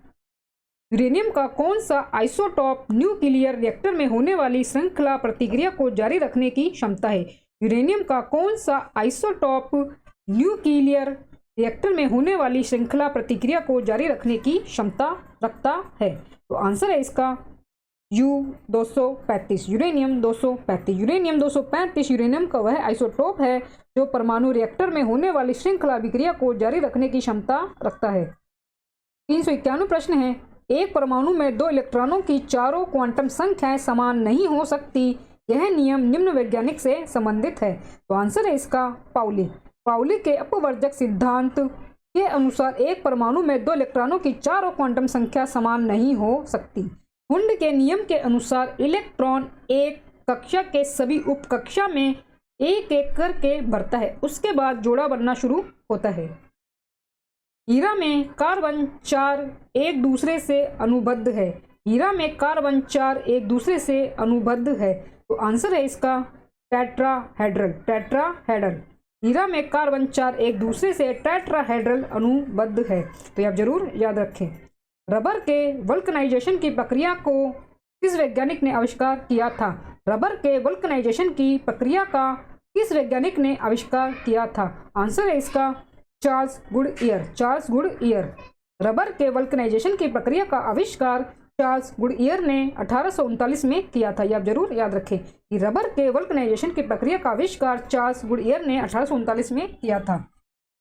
यूरेनियम का कौन सा आइसोटॉप न्यूक्लियर रिएक्टर में होने वाली श्रृंखला प्रतिक्रिया को जारी रखने की क्षमता है? यूरेनियम का कौन सा आइसोटॉप न्यूक्लियर रिएक्टर में होने वाली श्रृंखला प्रतिक्रिया को जारी रखने की क्षमता रखता है? तो आंसर है इसका U235, यूरेनियम 235। यूरेनियम 235 यूरेनियम का वह आइसोटोप है जो परमाणु रिएक्टर में होने वाली श्रृंखला अभिक्रिया को जारी रखने की क्षमता रखता है। 391 प्रश्न है एक परमाणु में 2 इलेक्ट्रॉनों की चारों क्वांटम संख्याएं समान नहीं हो सकती, यह नियम निम्न वैज्ञानिक से संबंधित है। तो आंसर है इसका पाउली के अपवर्जक सिद्धांत के अनुसार एक परमाणु में 2 इलेक्ट्रॉनों की चारों क्वांटम संख्या समान नहीं हो सकती। हुंड के नियम के अनुसार इलेक्ट्रॉन एक कक्षा के सभी उप कक्षा में एक एक करके भरता है, उसके बाद जोड़ा बनना शुरू होता है। हीरा में कार्बन 4 एक दूसरे से अनुबद्ध है। हीरा में कार्बन 4 एक दूसरे से अनुबद्ध है। तो आंसर है इसका टेट्राहेड्रल। हीरा में कार्बन 4 एक दूसरे से टेट्राहेड्रल अनुबद्ध है। तो आप जरूर याद रखें। रबर के वल्कनाइजेशन की प्रक्रिया को किस वैज्ञानिक ने आविष्कार किया था? रबर के वल्कनाइजेशन की प्रक्रिया का किस वैज्ञानिक ने आविष्कार किया था? आंसर है इसका चार्ल्स गुडईयर। रबर के वल्कनाइजेशन की प्रक्रिया का आविष्कार चार्ल्स गुडईयर ने 1839 में किया था। यह आप जरूर याद रखें कि रबर के वल्कनाइजेशन की प्रक्रिया का आविष्कार चार्ल्स गुडईयर ने 1839 में किया था।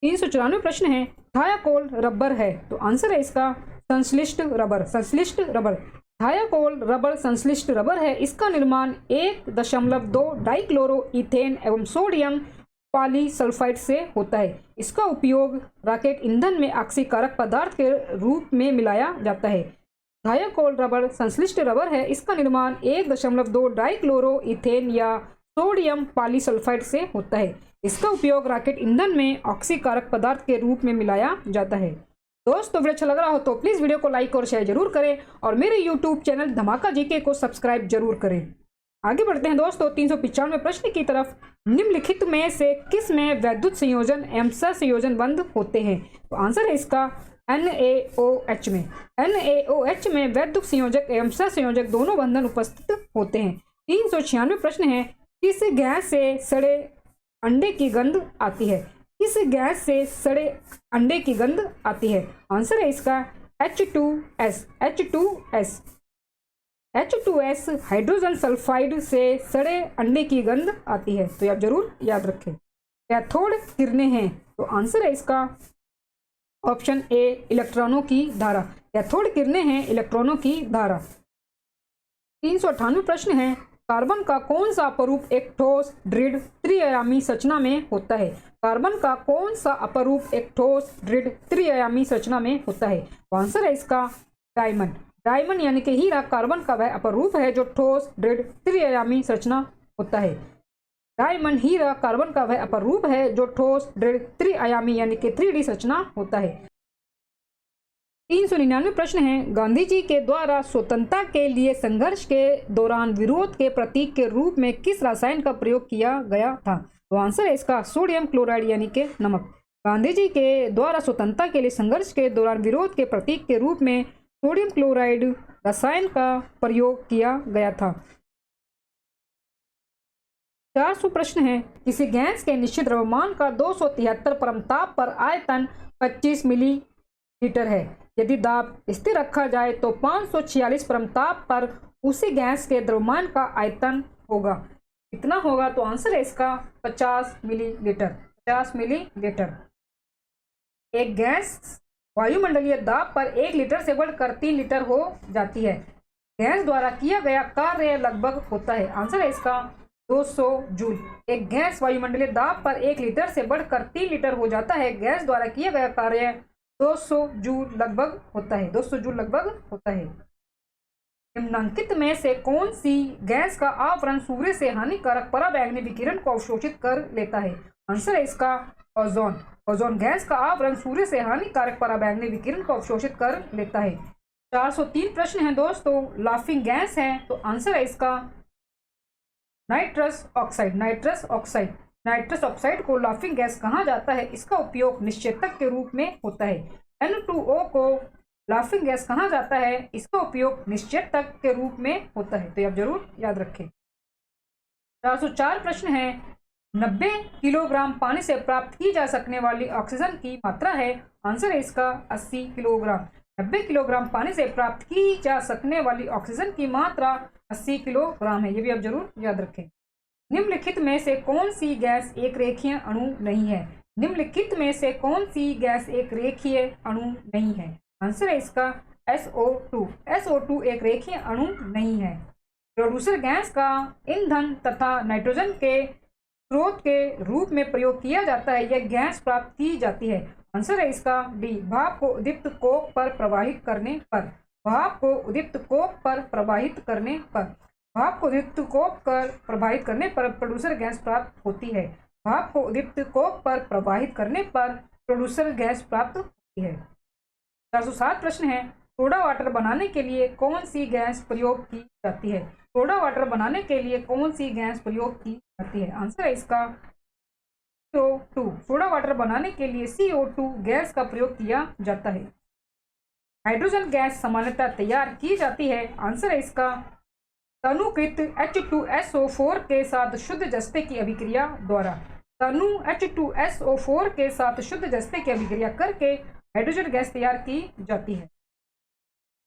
394 प्रश्न है थायाकोल रबर है। तो आंसर है इसका संश्लिष्ट रबर। थायाकोल रबर संश्लिष्ट रबर है। इसका निर्माण 1.2 डाइक्लोरोइथेन एवं सोडियम पॉलीसल्फाइड से होता है। इसका उपयोग रॉकेट ईंधन में ऑक्सीकारक पदार्थ के रूप में मिलाया जाता है। थायाकोल रबर संश्लिष्ट रबर है। इसका निर्माण 1.2 डाइक्लोरोइथेन या सोडियम पॉलीसल्फाइड से होता है। इसका उपयोग रॉकेट ईंधन में ऑक्सीकारक पदार्थ के रूप में मिलाया जाता है। दोस्तों वीडियो अच्छा लग रहा हो तो प्लीज वीडियो को लाइक और शेयर जरूर करें और मेरे यूट्यूब चैनल धमाका जीके को सब्सक्राइब जरूर करें। आगे बढ़ते हैं दोस्तों 395 प्रश्न की तरफ। निम्नलिखित में से किस में वैद्युत संयोजन एवं सहसंयोजन बंध होते हैं? तो आंसर है इसका NaOH में। NaOH में वैद्युत संयोजक एवं सहसंयोजक दोनों बंधन उपस्थित होते हैं। 396 प्रश्न है किस गैस से सड़े अंडे की गंध आती है? किस गैस से सड़े अंडे की गंध आती है? आंसर है इसका H2S हाइड्रोजन सल्फाइड से सड़े अंडे की गंध आती है। तो आप जरूर याद रखें। कैथोड किरणें हैं। तो आंसर है इसका ऑप्शन ए इलेक्ट्रॉनों की धारा। कैथोड किरणें हैं इलेक्ट्रॉनों की धारा। 398 प्रश्न है कार्बन का कौन सा अपरूप एक ठोस दृढ़ त्रिआयामी संरचना में होता है? कार्बन का कौन सा अपरूप एक ठोस दृढ़ त्रिआयामी संरचना में होता है? आंसर है इसका डायमंड यानी कि हीरा कार्बन का वह अपरूप है जो ठोस दृढ़ त्रिआयामी संरचना होता है। डायमंड हीरा कार्बन का वह अपरूप है जो ठोस दृढ़ त्रिआयामी यानी कि 3D संरचना होता है। 399 प्रश्न है गांधी जी के द्वारा स्वतंत्रता के लिए संघर्ष के दौरान विरोध के प्रतीक के रूप में किस रसायन का प्रयोग किया गया था? तो आंसर है इसका सोडियम क्लोराइड यानी कि नमक। गांधी जी के द्वारा स्वतंत्रता के लिए संघर्ष के दौरान विरोध के प्रतीक के रूप में सोडियम क्लोराइड रसायन का प्रयोग किया गया था। 400 प्रश्न है, किसी गैस के निश्चित द्रव्यमान का 273 परमताप पर आयतन 25 मिलीलीटर है। यदि दाब स्थिर रखा जाए तो 546 परमताप पर उसी गैस के द्रव्यमान का आयतन होगा। कितना होगा? तो आंसर है इसका 50 मिलीलीटर। 50 मिलीलीटर। एक गैस वायुमंडलीय दाब पर 1 लीटर से बढ़कर 3 लीटर हो जाती है। गैस द्वारा किया गया कार्य लगभग होता है। आंसर है इसका 200 जूल। एक गैस वायुमंडलीय दाब पर 1 लीटर से बढ़कर 3 लीटर हो जाता है। गैस द्वारा किया गया कार्य 200 जूल लगभग होता है। 200 जूल लगभग होता है। निम्नलिखित में से कौन सी गैस का आवरण सूर्य से हानिकारक पराबैंगनी विकिरण को अवशोषित कर लेता है? आंसर है इसका ओजोन। ओजोन गैस का आवरण सूर्य से हानिकारक पराबैंगनी विकिरण को अवशोषित कर लेता है। 403 प्रश्न है दोस्तों, लाफिंग गैस है तो आंसर है इसका nitrous oxide. Nitrous oxide. Nitrous oxide को लाफिंग गैस कहा जाता है। इसका उपयोग निश्चेतक के रूप में होता है। N2O को लाफिंग गैस कहा जाता है। इसका उपयोग निश्चेतक के रूप में होता है, तो आप जरूर याद रखें। 404 प्रश्न है, 90 किलोग्राम पानी से प्राप्त की जा सकने वाली ऑक्सीजन की मात्रा है। आंसर है इसका 80 किलोग्राम। 90 किलोग्राम पानी से प्राप्त की जा सकने वाली ऑक्सीजन की मात्रा 80 किलोग्राम है। ये भी आप जरूर याद रखें। निम्नलिखित में से कौन सी गैस एक रेखीय अणु नहीं है? निम्नलिखित में से कौन सी गैस एक रेखीय अणु नहीं है? आंसर है इसका SO2। SO2 एक रेखीय अणु नहीं है। प्रोड्यूसर गैस का ईंधन तथा नाइट्रोजन के स्रोत के रूप में प्रयोग किया जाता है। यह गैस प्राप्त की जाती है। आंसर है इसका डी, भाप को उद्दीप्त कोक पर प्रवाहित करने पर। भाप को उद्दीप्त कोक पर प्रवाहित करने पर। भाप को उद्दीप्त कोक पर प्रवाहित करने पर प्रोड्यूसर गैस प्राप्त होती है। भाप को उद्दीप्त कोक पर प्रवाहित करने पर प्रोड्यूसर गैस प्राप्त होती है। 407 प्रश्न है, सोडा वाटर बनाने के लिए कौन सी गैस प्रयोग की जाती है? सोडा वाटर बनाने के लिए कौन सी गैस प्रयोग की जाती है? आंसर है इसका CO2। सोडा वाटर बनाने के लिए CO2 गैस का प्रयोग किया जाता है। हाइड्रोजन गैस सामान्यतः तैयार की जाती है। आंसर है इसका तनुकृत H2SO4 के साथ शुद्ध जस्ते की अभिक्रिया द्वारा। तनु H2SO4 के साथ शुद्ध जस्ते की अभिक्रिया करके हाइड्रोजन गैस तैयार की जाती है।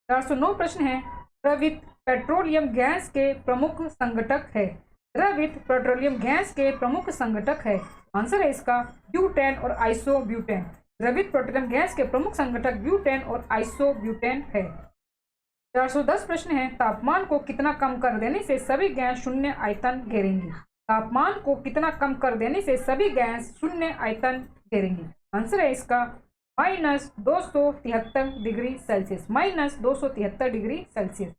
409 प्रश्न है, द्रवित पेट्रोलियम गैस के प्रमुख संघटक है। द्रवित पेट्रोलियम गैस के प्रमुख संघटक है। आंसर है इसका ब्यूटेन और आइसोब्यूटेन। द्रवित पेट्रोलियम गैस के प्रमुख संघटक ब्यूटेन और आइसोब्यूटेन है। 410 प्रश्न है, तापमान को कितना कम कर देने से सभी गैस शून्य आयतन घेरेंगी? तापमान को कितना कम कर देने से सभी गैस शून्य आयतन घेरेंगी? आंसर है इसका -273 degree Celsius. -273 degree Celsius.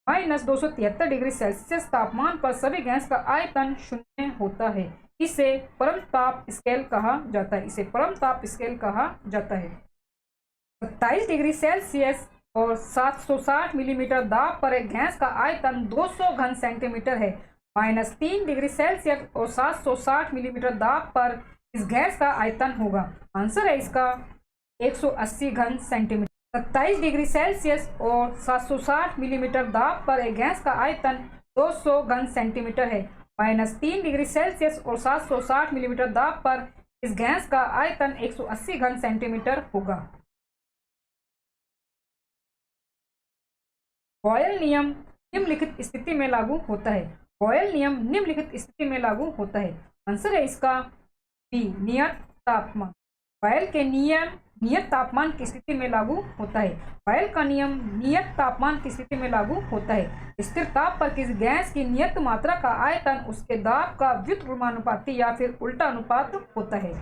-273 degree Celsius तापमान पर सभी गैस का आयतन शून्य होता है। इसे परम ताप स्केल कहा जाता है। इसे परम ताप स्केल कहा जाता है। 27 डिग्री सेल्सियस और 760 मिलीमीटर दाब पर एक गैस का आयतन 200 घन सेंटीमीटर है। -3 डिग्री सेल्सियस और 760 मिलीमीटर दाब पर इस गैस का आयतन होगा। आंसर है इसका 180 घन सेंटीमीटर। 27 डिग्री सेल्सियस और 760 मिलीमीटर दाब पर एक गैस का आयतन 200 घन सेंटीमीटर है। -3 डिग्री सेल्सियस और 760 मिलीमीटर दाब पर इस गैस का आयतन 180 घन सेंटीमीटर होगा। बॉयल नियम निम्नलिखित स्थिति में लागू होता है। बॉयल नियम निम्नलिखित स्थिति में लागू होता है। आंसर है इसका बी, नियत तापमान। बॉयल के नियम नियत तापमान की स्थिति में लागू होता है। बॉयल का नियम नियत तापमान की स्थिति में लागू होता है। स्थिर ताप पर किसी गैस की नियत मात्रा का आयतन उसके दाब का व्युत्क्रमानुपाती या फिर उल्टा अनुपात होता है।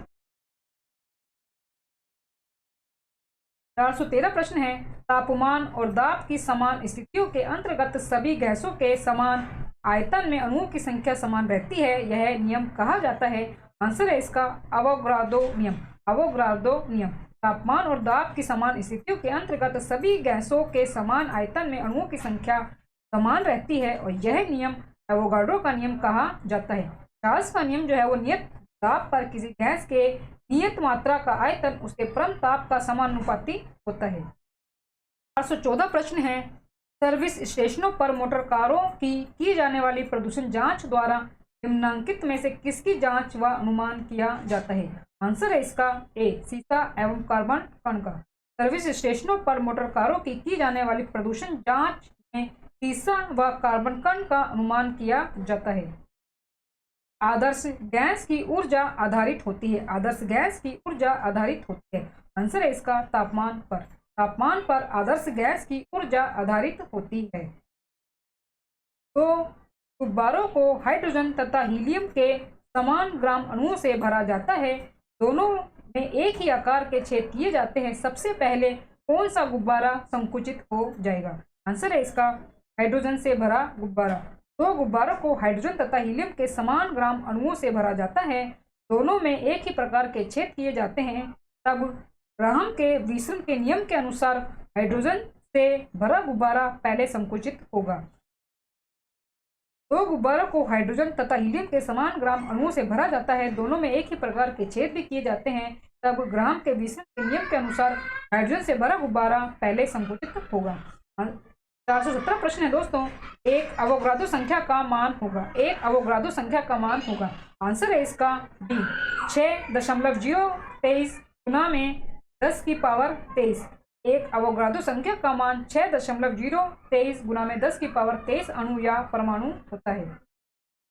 413 प्रश्न है, तापमान और दाब की समान स्थितियों के अंतर्गत सभी गैसों के समान आयतन में अणुओं की संख्या समान रहती है। यह नियम कहा जाता है। आंसर है इसका अवोगाड्रो नियम। अवोगाड्रो नियम। तापमान और दाब की समान स्थितियों के अंतर्गत सभी गैसों के समान आयतन में अणुओं की संख्या समान रहती है और यह नियम अवोगाड्रो का नियम कहा जाता है। चार्ल्स का नियम जो है वो नियत दाब पर किसी गैस के नियत मात्रा का आयतन उसके परम ताप का समानुपाती होता है। 414 प्रश्न है, सर्विस स्टेशनों पर मोटर कारों की जाने वाली प्रदूषण जांच द्वारा निम्नलिखित में से किसकी जांच व अनुमान किया जाता है? आंसर है इसका ए, सीसा एवं कार्बन कण का। सर्विस स्टेशनों पर मोटर कारों की जाने वाली प्रदूषण जांच में सीसा व कार्बन कण का अनुमान किया जाता है। आदर्श गैस की ऊर्जा आधारित होती है। आदर्श गैस की ऊर्जा आधारित होती है। आंसर है इसका तापमान पर। तापमान पर आदर्श गैस की ऊर्जा आधारित होती है। तो गुब्बारों को हाइड्रोजन तथा हीलियम के समान ग्राम अणुओं से भरा जाता है। दोनों में एक ही आकार के छेद किए जाते हैं। सबसे पहले कौन सा गुब्बारा संकुचित हो जाएगा? आंसर है इसका हाइड्रोजन से भरा गुब्बारा। दो गुब्बारों को हाइड्रोजन तथा हीलियम के समान ग्राम अणुओं से भरा जाता है। दोनों में एक ही प्रकार के छेद किए जाते हैं। तब ग्राहम के विसरण के नियम के अनुसार हाइड्रोजन से भरा गुब्बारा पहले संकुचित होगा। दो गुब्बारों को हाइड्रोजन तथा हीलियम के समान ग्राम अणुओं से भरा जाता है। दोनों में एक ही प्रकार के छेद भी किए जाते हैं। तब ग्राहम के विसरण के नियम के अनुसार हाइड्रोजन से भरा गुब्बारा पहले संकुचित होगा। 417 प्रश्न है दोस्तों, एक अवोगाद्रो संख्या का मान होगा। एक अवोगाद्रो संख्या का मान होगा। आंसर है इसका डी, 6.023 गुना में 10 की पावर 23। एक अवोगाद्रो संख्या का मान 6.023 गुना में 10 की पावर 23 अणु या परमाणु होता है।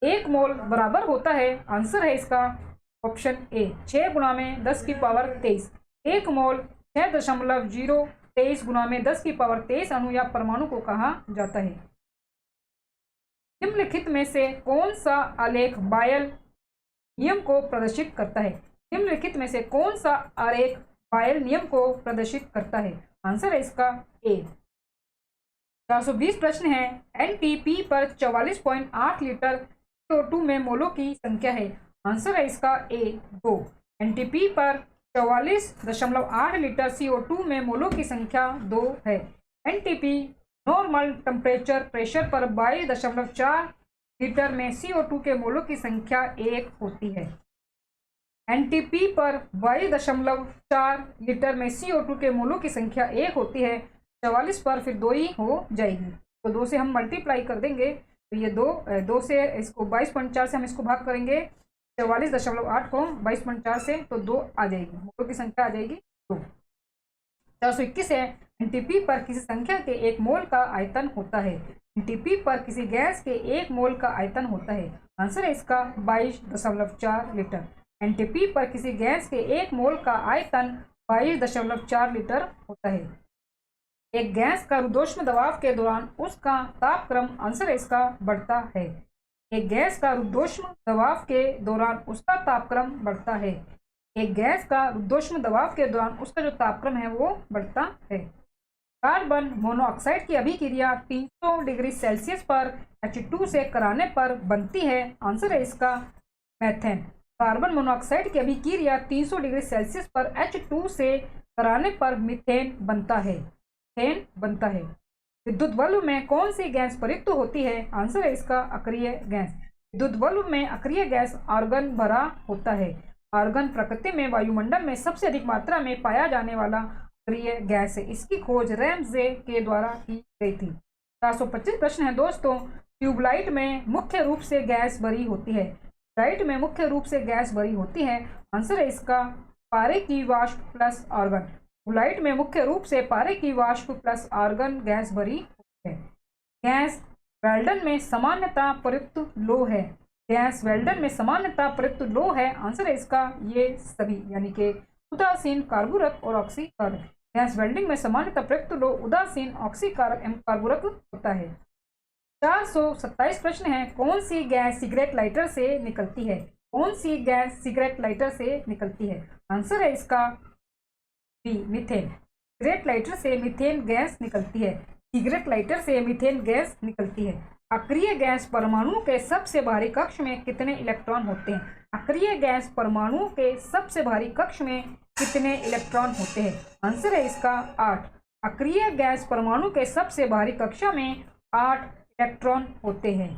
एक मोल बराबर होता है, आंसर है इसका ऑप्शन ए, 6 गुना में 10 की पावर 23। एक मोल 6.023 गुना में 10 की पावर 23 अणु या परमाणु को कहा जाता है। निम्नलिखित में से कौन सा आलेख बायल नियम को प्रदर्शित करता है? निम्नलिखित में से कौन सा आलेख बायल नियम को प्रदर्शित करता है? आंसर है इसका ए। 420 प्रश्न है, एनटीपी पर 44.8 लीटर CO2 में मोलों की संख्या है। आंसर है इसका ए, 2। एनटीपी पर 44.8 लीटर CO2 में मोलों की संख्या 2 है। एनटीपी नॉर्मल टेम्परेचर प्रेशर पर 22.4 लीटर में CO2 के मोलों की संख्या 1 होती है। एनटीपी पर 22.4 लीटर में CO2 के मोलों की संख्या 1 होती है। 44 पर फिर 2 ही हो जाएगी, तो 2 से हम मल्टीप्लाई कर देंगे, तो ये 2 से इसको 22.4 से हम इसको भाग करेंगे, 44.8 को 22.4 से, तो 2 आ जाएगी, मोलों की संख्या आ जाएगी 2। 421 है, एनटीपी पर किसी संख्या के 1 मोल का आयतन होता है। एनटीपी पर किसी गैस के 1 मोल का आयतन होता है। आंसर है इसका 22.4 लीटर। एनटीपी पर किसी गैस के 1 मोल का आयतन 22.4 लीटर होता है। एक गैस का रुद्धोष्म दबाव के दौरान उसका तापक्रम, आंसर है इसका, बढ़ता है। एक गैस का रुद्धोष्म दबाव के दौरान उसका तापक्रम बढ़ता है। एक गैस का रुद्धोष्म दबाव के दौरान उसका जो तापक्रम है वो बढ़ता है। कार्बन मोनोऑक्साइड की अभिक्रिया 300 डिग्री सेल्सियस पर H2 से कराने पर बनती है। आंसर है इसका मेथेन। कार्बन मोनोऑक्साइड की अभिक्रिया 300 डिग्री सेल्सियस पर H2 से कराने पर मीथेन बनता है। मीथेन बनता है। विद्युत बल्ब में कौन सी गैस प्रयुक्त होती है? आंसर है इसका अक्रिय गैस। विद्युत बल्ब में अक्रिय गैस आर्गन भरा होता है। आर्गन प्रकृति में वायुमंडल में सबसे अधिक मात्रा में पाया जाने वाला अक्रिय गैस है। इसकी खोज रैम्से के द्वारा की गई थी। 425 प्रश्न है दोस्तों, ट्यूबलाइट में मुख्य रूप से गैस भरी होती है। ट्यूबलाइट में मुख्य रूप से गैस भरी होती है। आंसर है इसका पारे की वाष्प प्लस आर्गन। ट्यूबलाइट में मुख्य रूप से पारे की वाष्प प्लस आर्गन गैस भरी होती है। गैस वेल्डन में सामान्यतः प्रयुक्त लोह है। गैस वेल्डन में सामान्यतः प्रयुक्त लोह है। आंसर है इसका ये सभी, यानी कि उदासीन, कार्बुरक और ऑक्सीकारक। गैस वेल्डिंग में सामान्यतः प्रयुक्त लोह उदासीन, ऑक्सीकारक एवं कार्बुरक होता है। 427 प्रश्न है, कौन सी गैस सिगरेट लाइटर से निकलती है? कौन सी गैस सिगरेट लाइटर से निकलती है? आंसर है इसका बी, मीथेन। सिगरेट लाइटर से मीथेन गैस निकलती है। सिगरेट लाइटर से मीथेन गैस निकलती है। अक्रिय गैस परमाणु के सबसे भारी कक्ष में कितने इलेक्ट्रॉन होते हैं? अक्रिय गैस परमाणु के सबसे भारी कक्ष में कितने इलेक्ट्रॉन होते हैं? आंसर है इसका 8। अक्रिय गैस परमाणु के सबसे भारी कक्षा में 8 इलेक्ट्रॉन होते हैं।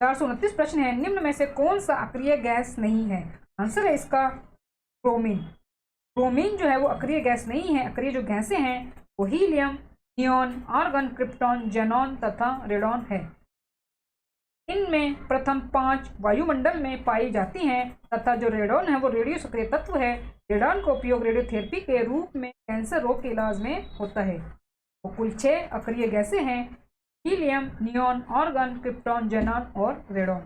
429 प्रश्न है, निम्न में से कौन सा अक्रिय गैस नहीं है? आंसर है इसका ब्रोमीन। ब्रोमीन जो है वो अक्रिय गैस नहीं है। अक्रिय जो गैसें हैं वो helium, neon, argon, krypton, xenon तथा रेडॉन है। इनमें प्रथम 5 वायुमंडल में पाई जाती हैं तथा जो रेडॉन है वो रेडियो सक्रिय तत्व है। रेडॉन का उपयोग रेडियोथेरेपी के रूप में कैंसर रोग के इलाज में होता है। तो कुल 6 अक्रिय गैसें हैं, helium, neon, argon, krypton, xenon और रेडॉन।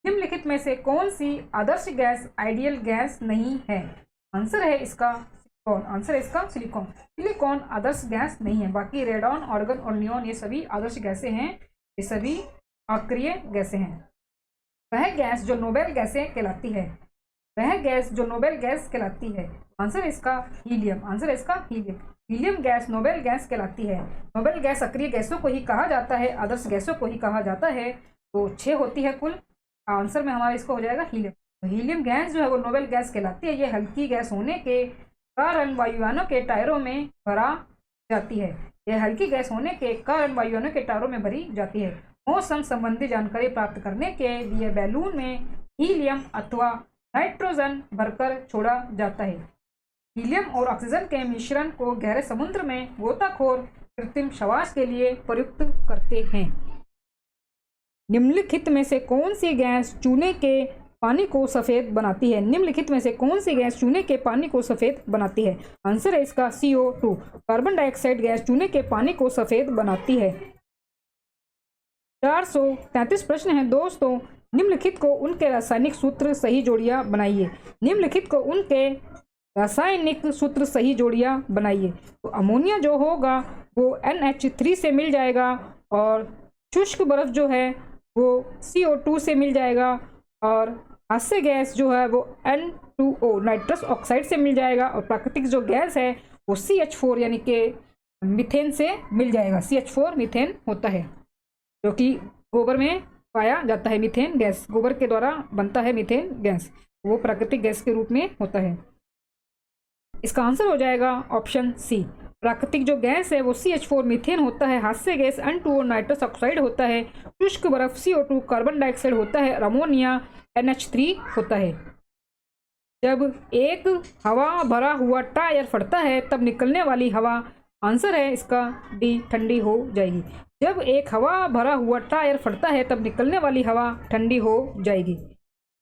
निम्नलिखित में से कौन सी आदर्श गैस आइडियल गैस नहीं है? आंसर है इसका सिलिकॉन। आंसर है इसका सिलिकॉन। सिलिकॉन आदर्श गैस नहीं है। बाकी रेडॉन, आर्गन और नियॉन ये सभी आदर्श गैसें हैं, ये सभी अक्रिय गैसें हैं। वह गैस जो नोबेल गैसें कहलाती है, वह गैस जो नोबेल गैस कहलाती है। आंसर है इसका हीलियम। आंसर है इसका helium. Helium gas noble gas कहलाती है। नोबेल गैस अक्रिय गैसों को ही कहा जाता है, आदर्श गैसों को ही कहा जाता है। तो 6 होती है कुल। आंसर में हमारा इसको हो जाएगा हीलियम। तो हीलियम गैस जो है वो नोबेल गैस कहलाती है। ये हल्की गैस होने के कारण वायुयानों के टायरों में भरा जाती है। यह हल्की गैस होने के कारण वायुयानों के टायरों में भरी जाती है। मौसम संबंधी जानकारी प्राप्त करने के लिए बैलून में हीलियम अथवा नाइट्रोजन भरकर छोड़ा जाता है। हीलियम और ऑक्सीजन के मिश्रण को गहरे समुद्र में गोताखोर कृत्रिम शवास के लिए प्रयुक्त करते हैं। निम्नलिखित में से कौन सी गैस चूने के पानी को सफेद बनाती है? निम्नलिखित में से कौन सी गैस चूने के पानी को सफेद बनाती है? आंसर है इसका CO2। कार्बन डाइऑक्साइड गैस चूने के पानी को सफेद बनाती है। 433 प्रश्न है दोस्तों। निम्नलिखित को उनके रासायनिक सूत्र सही जोड़ियां बनाइए। निम्नलिखित को उनके रासायनिक सूत्र सही जोड़ियां बनाइए। तो अमोनिया जो होगा वो NH3 से मिल जाएगा और शुष्क बर्फ जो है वो CO2 से मिल जाएगा और हास्य गैस जो है वो N2O नाइट्रस ऑक्साइड से मिल जाएगा और प्राकृतिक जो गैस है वो CH4 यानी कि मीथेन से मिल जाएगा। CH4 मीथेन होता है जो कि गोबर में पाया जाता है। मीथेन गैस गोबर के द्वारा बनता है। मीथेन गैस वो प्राकृतिक गैस के रूप में होता है। इसका आंसर हो जाएगा ऑप्शन सी। प्राकृतिक जो गैस है वो CH4 मीथेन होता है। हास्य गैस N2O नाइट्रस ऑक्साइड होता है। शुष्क बर्फ CO2 कार्बन डाइऑक्साइड होता है। अमोनिया NH3 होता है। जब एक हवा भरा हुआ टायर फटता है तब निकलने वाली हवा, आंसर है इसका डी, ठंडी हो जाएगी। जब एक हवा भरा हुआ टायर फटता है तब निकलने वाली हवा ठंडी हो जाएगी।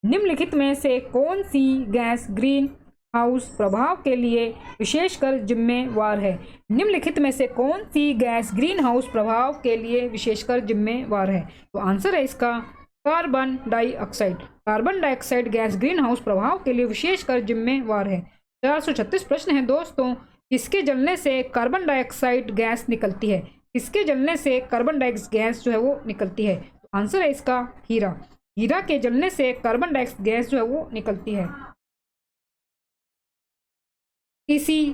निम्नलिखित में से कौन सी गैस ग्रीन हाउस प्रभाव के लिए विशेषकर जिम्मेवार है? निम्नलिखित में से कौन सी गैस ग्रीन हाउस प्रभाव के लिए विशेषकर जिम्मेवार है? तो आंसर है इसका carbon dioxide. Carbon dioxide gas green house प्रभाव के लिए विशेषकर जिम्मेवार है। 436 प्रश्न है दोस्तों। किसके जलने से कार्बन डाइऑक्साइड गैस निकलती है? किसके जलने से कार्बन डाइऑक्साइड गैस जो है वो निकलती है? तो आंसर है इसका हीरा। हीरा के जलने से कार्बन डाइऑक्साइड गैस जो है वो निकलती है। किसी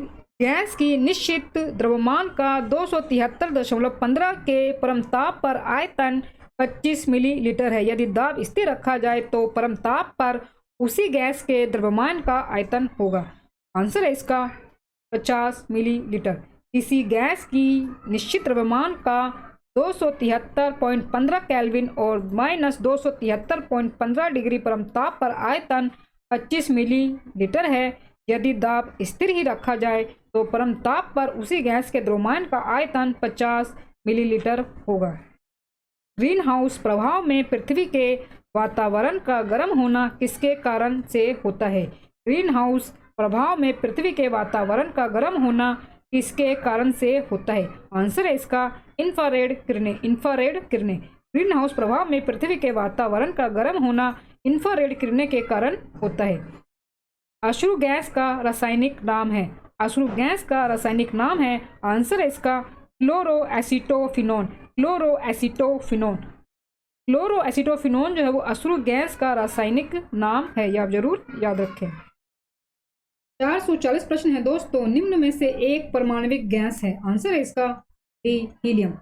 गैस की निश्चित द्रव्यमान का 273.15 के परमताप पर आयतन 25 मिलीलीटर है। यदि दाब स्थिर रखा जाए तो परमताप पर उसी गैस के द्रव्यमान का आयतन होगा। आंसर है इसका 50 मिलीलीटर। किसी गैस की निश्चित द्रव्यमान का 273.15 केल्विन और -273.15 डिग्री परमताप पर आयतन 25 मिलीलीटर है। यदि दाब स्थिर ही रखा जाए तो परमताप पर उसी गैस के द्रव्यमान का आयतन 50 मिलीलीटर होगा। ग्रीन हाउस प्रभाव में पृथ्वी के वातावरण का गर्म होना किसके कारण से होता है? ग्रीन हाउस प्रभाव में पृथ्वी के वातावरण का गर्म होना किसके कारण से होता है? आंसर है इसका इंफ्रारेड किरणें। इंफ्रारेड किरणें। ग्रीन हाउस प्रभाव में पृथ्वी के वातावरण का गर्म होना इंफ्रारेड किरणें के कारण होता है। अश्रु गैस का रासायनिक नाम है। अश्रु गैस का रासायनिक नाम है, आंसर है इसका क्लोरोएसिटोफिनोन। क्लोरोएसिटोफिनोन। क्लोरोएसिटोफिनोन जो है वो अश्रु गैस का रासायनिक नाम है, यह आप जरूर याद रखें। 440 प्रश्न है दोस्तों। निम्न में से एक परमाणविक गैस है, आंसर है इसका हीलियम।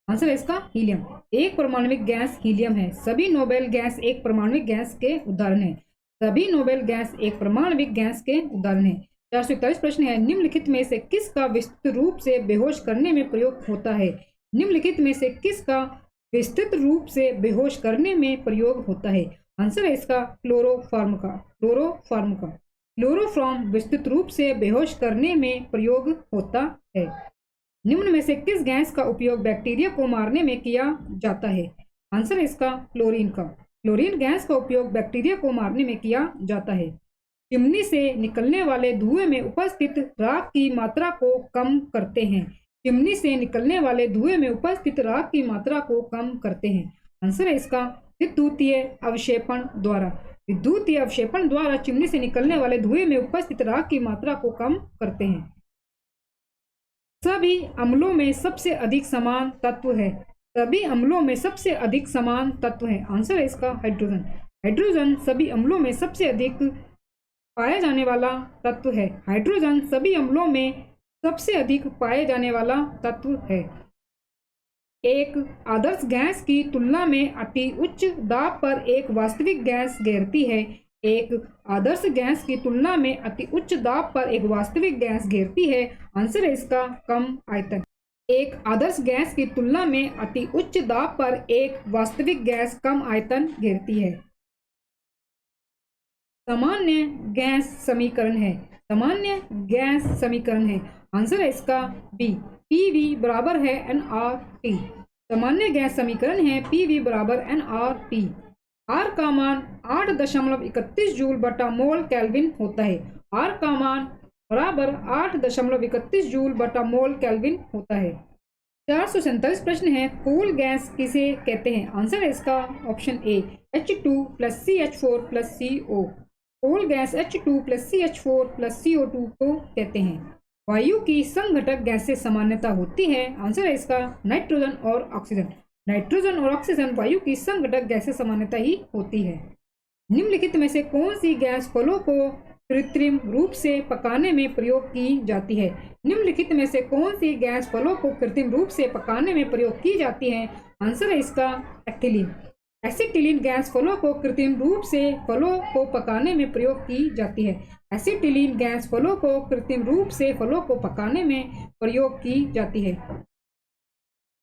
आंसर है इसका हीलियम। एक परमाणविक गैस हीलियम है। सभी नोबेल गैस एक परमाणविक गैस के उदाहरण है। सभी नोबेल गैस एक परमाणविक गैस के उदाहरण है। 441 प्रश्न है। निम्नलिखित में से किसका विस्तृत रूप से बेहोश करने में प्रयोग होता है? निम्नलिखित में से किसका विस्तृत रूप से बेहोश करने में प्रयोग होता है? आंसर है इसका क्लोरोफॉर्म का। क्लोरोफॉर्म विस्तृत रूप से बेहोश करने में प्रयोग होता है। निम्न में से किस गैस का उपयोग बैक्टीरिया को मारने में किया जाता है? आंसर है इसका क्लोरीन का। क्लोरीन गैस का उपयोग बैक्टीरिया को मारने में किया जाता है। चिमनी से निकलने वाले धुएं में उपस्थित राख की मात्रा को कम करते हैं। चिमनी से निकलने वाले धुएं में उपस्थित राख की मात्रा को कम करते हैं। आंसर है इसका विद्युतीय अवक्षेपण द्वारा। विद्युतीय अवक्षेपण द्वारा चिमनी से निकलने वाले धुएं में उपस्थित राख की मात्रा को कम करते हैं। सभी अम्लों में सबसे अधिक समान तत्व है। सभी अम्लों में सबसे अधिक समान तत्व है। आंसर है इसका हाइड्रोजन। हाइड्रोजन सभी अम्लों में सबसे अधिक पाया जाने वाला तत्व है। हाइड्रोजन सभी अम्लों में सबसे अधिक पाए जाने वाला तत्व है। एक आदर्श गैस की तुलना में अति उच्च दाब पर एक वास्तविक गैस घेरती है। एक आदर्श गैस की तुलना में अति उच्च दाब पर एक वास्तविक गैस घेरती है। आंसर है इसका कम आयतन। एक आदर्श गैस की तुलना में अति उच्च दाब पर एक वास्तविक गैस कम आयतन घेरती है। सामान्य गैस समीकरण है। सामान्य गैस समीकरण है। आंसर है इसका बी। पीवी बराबर है NRT। सामान्य गैस समीकरण है पीवी बराबर NRT। आर का मान 8.31 जूल बटा मोल केल्विन होता है। आर का मान बराबर 8.31 जूल बटा मोल केल्विन होता है। 447 प्रश्न है, कोल गैस किसे कहते हैं? आंसर है इसका option A H2 + CH4 + CO। Coal gas H2 + CH4 + CO2 को कहते हैं। वायु की संघटक गैस से सामान्यता होती है। आंसर है इसका नाइट्रोजन और ऑक्सीजन। नाइट्रोजन और ऑक्सीजन वायु की संघटक गैस से सामान्यता ही होती है। निम्नलिखित में से कौन सी गैस फलों को कृत्रिम रूप से पकाने में प्रयोग की जाती है? निम्नलिखित में से कौन सी गैस फलों को कृत्रिम रूप से पकाने में प्रयोग की जाती है? आंसर है इसका एथिलीन। एसिटिलीन गैस फलों को कृत्रिम रूप से फलों को पकाने में प्रयोग की जाती है। एसिटिलीन गैस फलों को कृत्रिम रूप से फलों को पकाने में प्रयोग की जाती है।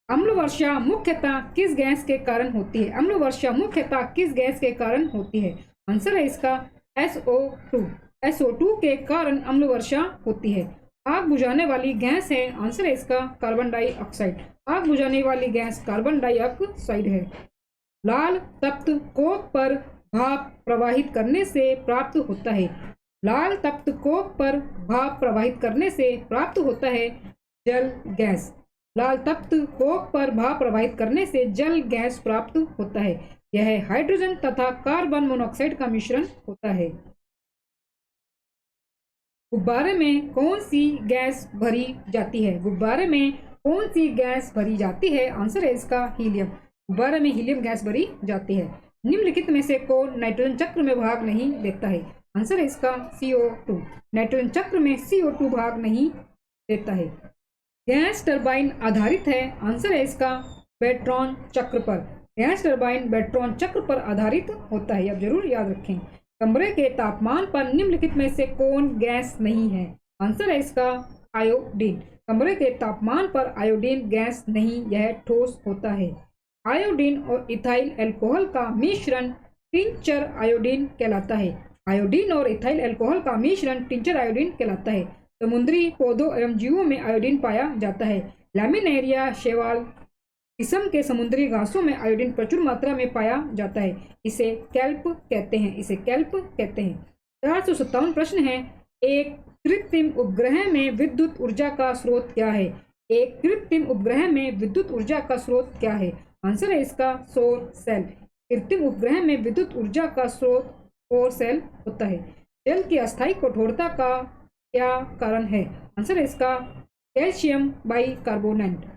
अम्ल वर्षा मुख्यतः किस गैस के कारण होती है? अम्ल वर्षा मुख्यतः किस गैस के कारण होती है? आंसर है इसका SO2। SO2 के कारण अम्ल वर्षा होती है। आग बुझाने वाली गैस है। आंसर है इसका कार्बन डाइऑक्साइड। आग बुझाने वाली गैस कार्बन डाइऑक्साइड है। लाल तप्त कोक पर भाप प्रवाहित करने से प्राप्त होता है। लाल तप्त कोक पर भाप प्रवाहित करने से प्राप्त होता है जल गैस। लाल तप्त कोक पर भाप प्रवाहित करने से जल गैस प्राप्त होता है। यह हाइड्रोजन तथा कार्बन मोनोऑक्साइड का मिश्रण होता है। गुब्बारे में कौन सी गैस भरी जाती है? गुब्बारे में कौन सी गैस भरी जाती है? आंसर है इसका हीलियम। गुब्बारे में हीलियम गैस भरी जाती है। निम्नलिखित में से कौन नाइट्रोजन चक्र में भाग नहीं लेता है? आंसर है इसका CO2। नाइट्रोजन चक्र में CO2 भाग नहीं लेता है। गैस टरबाइन आधारित है। आंसर है इसका ब्रेटॉन चक्र पर। गैस टरबाइन ब्रेटॉन चक्र पर आधारित होता है। आप जरूर याद रखें। कमरे के तापमान पर निम्नलिखित में से कौन गैस नहीं है? आंसर है इसका आयोडीन। कमरे के तापमान पर आयोडीन गैस नहीं, यह ठोस होता है। आयोडीन और इथाइल अल्कोहल का मिश्रण टिंचर आयोडीन कहलाता है। आयोडीन और इथाइल अल्कोहल का मिश्रण टिंचर आयोडीन कहलाता है। समुद्री पौधों एवं जीवों में आयोडीन पाया जाता है। लैमिनेरिया शैवाल किस्म के समुद्री घासों में आयोडीन प्रचुर मात्रा में पाया जाता है। इसे कैल्प कहते हैं। इसे कैल्प कहते हैं। 457 प्रश्न है, एक कृत्रिम उपग्रह में विद्युत ऊर्जा का स्रोत क्या है? एक कृत्रिम उपग्रह में विद्युत ऊर्जा का स्रोत क्या है? आंसर है इसका सौर सेल। कृत्रिम उपग्रह में विद्युत ऊर्जा का स्रोत सौर सेल होता है। जल की अस्थायी कठोरता का क्या कारण है? आंसर है इसका कैल्शियम बाइकार्बोनेट।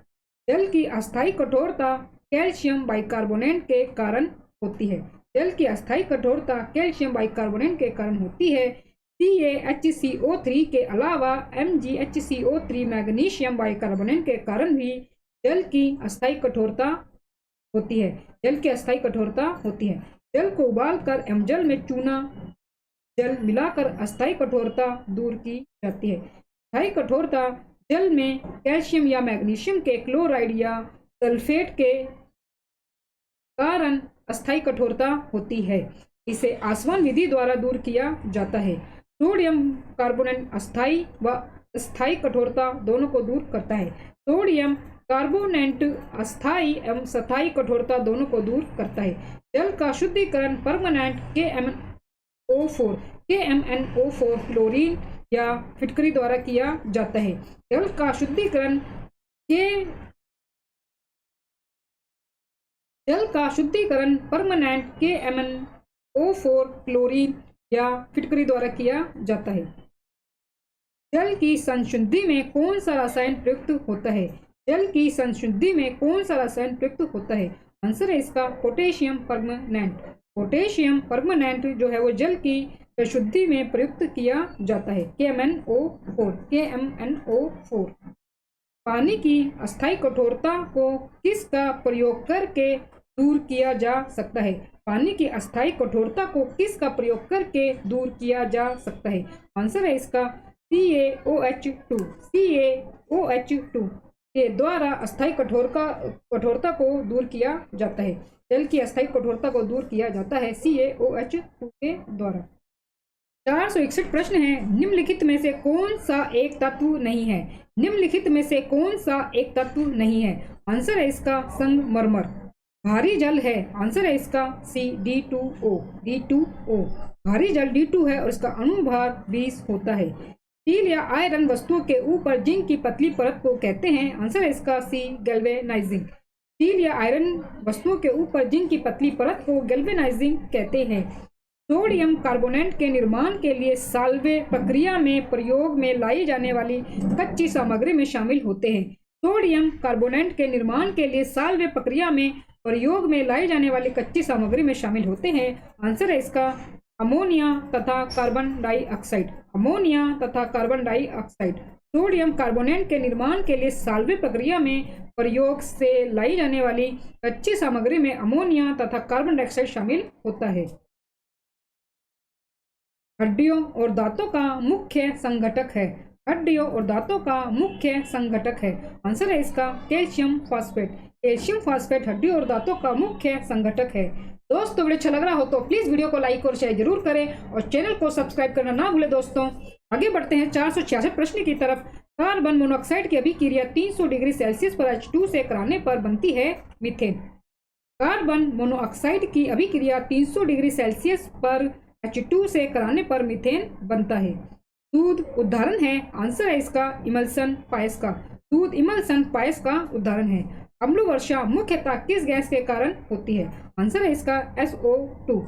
जल की अस्थायी कठोरता कैल्शियम बाइकार्बोनेट के कारण होती है। जल की अस्थायी कठोरता कैल्शियम बाइकार्बोनेट के कारण होती है। CaHCO3 के अलावा MgHCO3 मैग्नीशियम बाइकार्बोनेट के कारण भी जल की अस्थायी कठोरता होती है। जल की अस्थायी कठोरता होती है। जल को उबालकर एवं जल में चूना जल मिलाकर अस्थायी कठोरता दूर की जाती है। अस्थायी कठोरता जल में कैल्शियम या मैग्नीशियम के क्लोराइड या सल्फेट के कारण अस्थायी कठोरता होती है। इसे आसवन विधि द्वारा दूर किया जाता है। सोडियम कार्बोनेट अस्थायी व स्थायी कठोरता दोनों को दूर करता है। सोडियम कार्बोनेट अस्थायी एवं स्थायी कठोरता दोनों को दूर करता है। जल का शुद्धिकरण परमानेंट KMnO4 क्लोरीन या फिटकरी द्वारा किया जाता है। जल का शुद्धिकरण परमानेंट KMnO4 क्लोरीन या फिटकरी द्वारा किया जाता है। जल की संशुद्धि में कौन सा रसायन प्रयुक्त होता है? जल की संशुद्धि में कौन सा रसायन प्रयुक्त होता है? आंसर है इसका पोटेशियम परमानेंट। पोटेशियम परमानेंट जो है वो जल की शुद्धि में प्रयुक्त किया जाता है। KMnO4। पानी की अस्थायी कठोरता को किसका प्रयोग करके दूर किया जा सकता है? पानी की अस्थायी कठोरता को किसका प्रयोग करके दूर किया जा सकता है? आंसर है इसका CaOH2 के द्वारा अस्थायी कठोरता को दूर किया जाता है। जल की अस्थायी कठोरता को दूर किया जाता है CaOH2 के द्वारा। 461 प्रश्न है, निम्नलिखित में से कौन सा एक तत्व नहीं है? निम्नलिखित में से कौन सा एक तत्व नहीं है? आंसर है इसका संगमरमर। भारी जल है, आंसर है इसका D2O। भारी जल D2 है और इसका अणुभार 20 होता है। स्टील या आयरन वस्तुओं के ऊपर जिंक की पतली परत को कहते हैं। आंसर है इसका C गैल्वेनाइजिंग। स्टील या आयरन वस्तुओं के ऊपर जिंक की पतली परत को गैल्वेनाइजिंग कहते हैं। सोडियम कार्बोनेट के निर्माण के लिए साल्वे प्रक्रिया में प्रयोग में लाई जाने वाली कच्ची सामग्री में शामिल होते हैं। सोडियम कार्बोनेट के निर्माण के लिए साल्वे प्रक्रिया में प्रयोग में लाई जाने वाली कच्ची सामग्री में शामिल होते हैं। आंसर है इसका अमोनिया तथा कार्बन डाइऑक्साइड। अमोनिया तथा कार्बन डाइऑक्साइड। सोडियम कार्बोनेट के निर्माण के लिए साल्वे प्रक्रिया में प्रयोग से लाई जाने वाली कच्ची सामग्री में अमोनिया तथा कार्बन डाइऑक्साइड शामिल होता है। हड्डियों और दांतों का मुख्य संघटक है। हड्डियों और दांतों का मुख्य संघटक है। आंसर है इसका कैल्शियम फॉस्फेट। कैल्शियम फॉस्फेट हड्डियों और दांतों का मुख्य संघटक है। दोस्तों वीडियो अच्छा लग रहा हो तो प्लीज वीडियो को लाइक और शेयर जरूर करें और चैनल को सब्सक्राइब करना ना भूलें। दोस्तों आगे बढ़ते हैं 466 प्रश्न की तरफ। कार्बन मोनोऑक्साइड की अभिक्रिया 300 डिग्री सेल्सियस पर H2 से कराने पर बनती है मीथेन। कार्बन मोनोऑक्साइड की अभिक्रिया 300 डिग्री सेल्सियस पर H2 से कराने पर मीथेन बनता है। दूध उदाहरण है। आंसर है इसका इमल्सन पायस का। दूध इमल्सन पायस का उदाहरण है। अम्ल वर्षा मुख्यतः किस गैस के कारण होती है? आंसर है इसका SO2।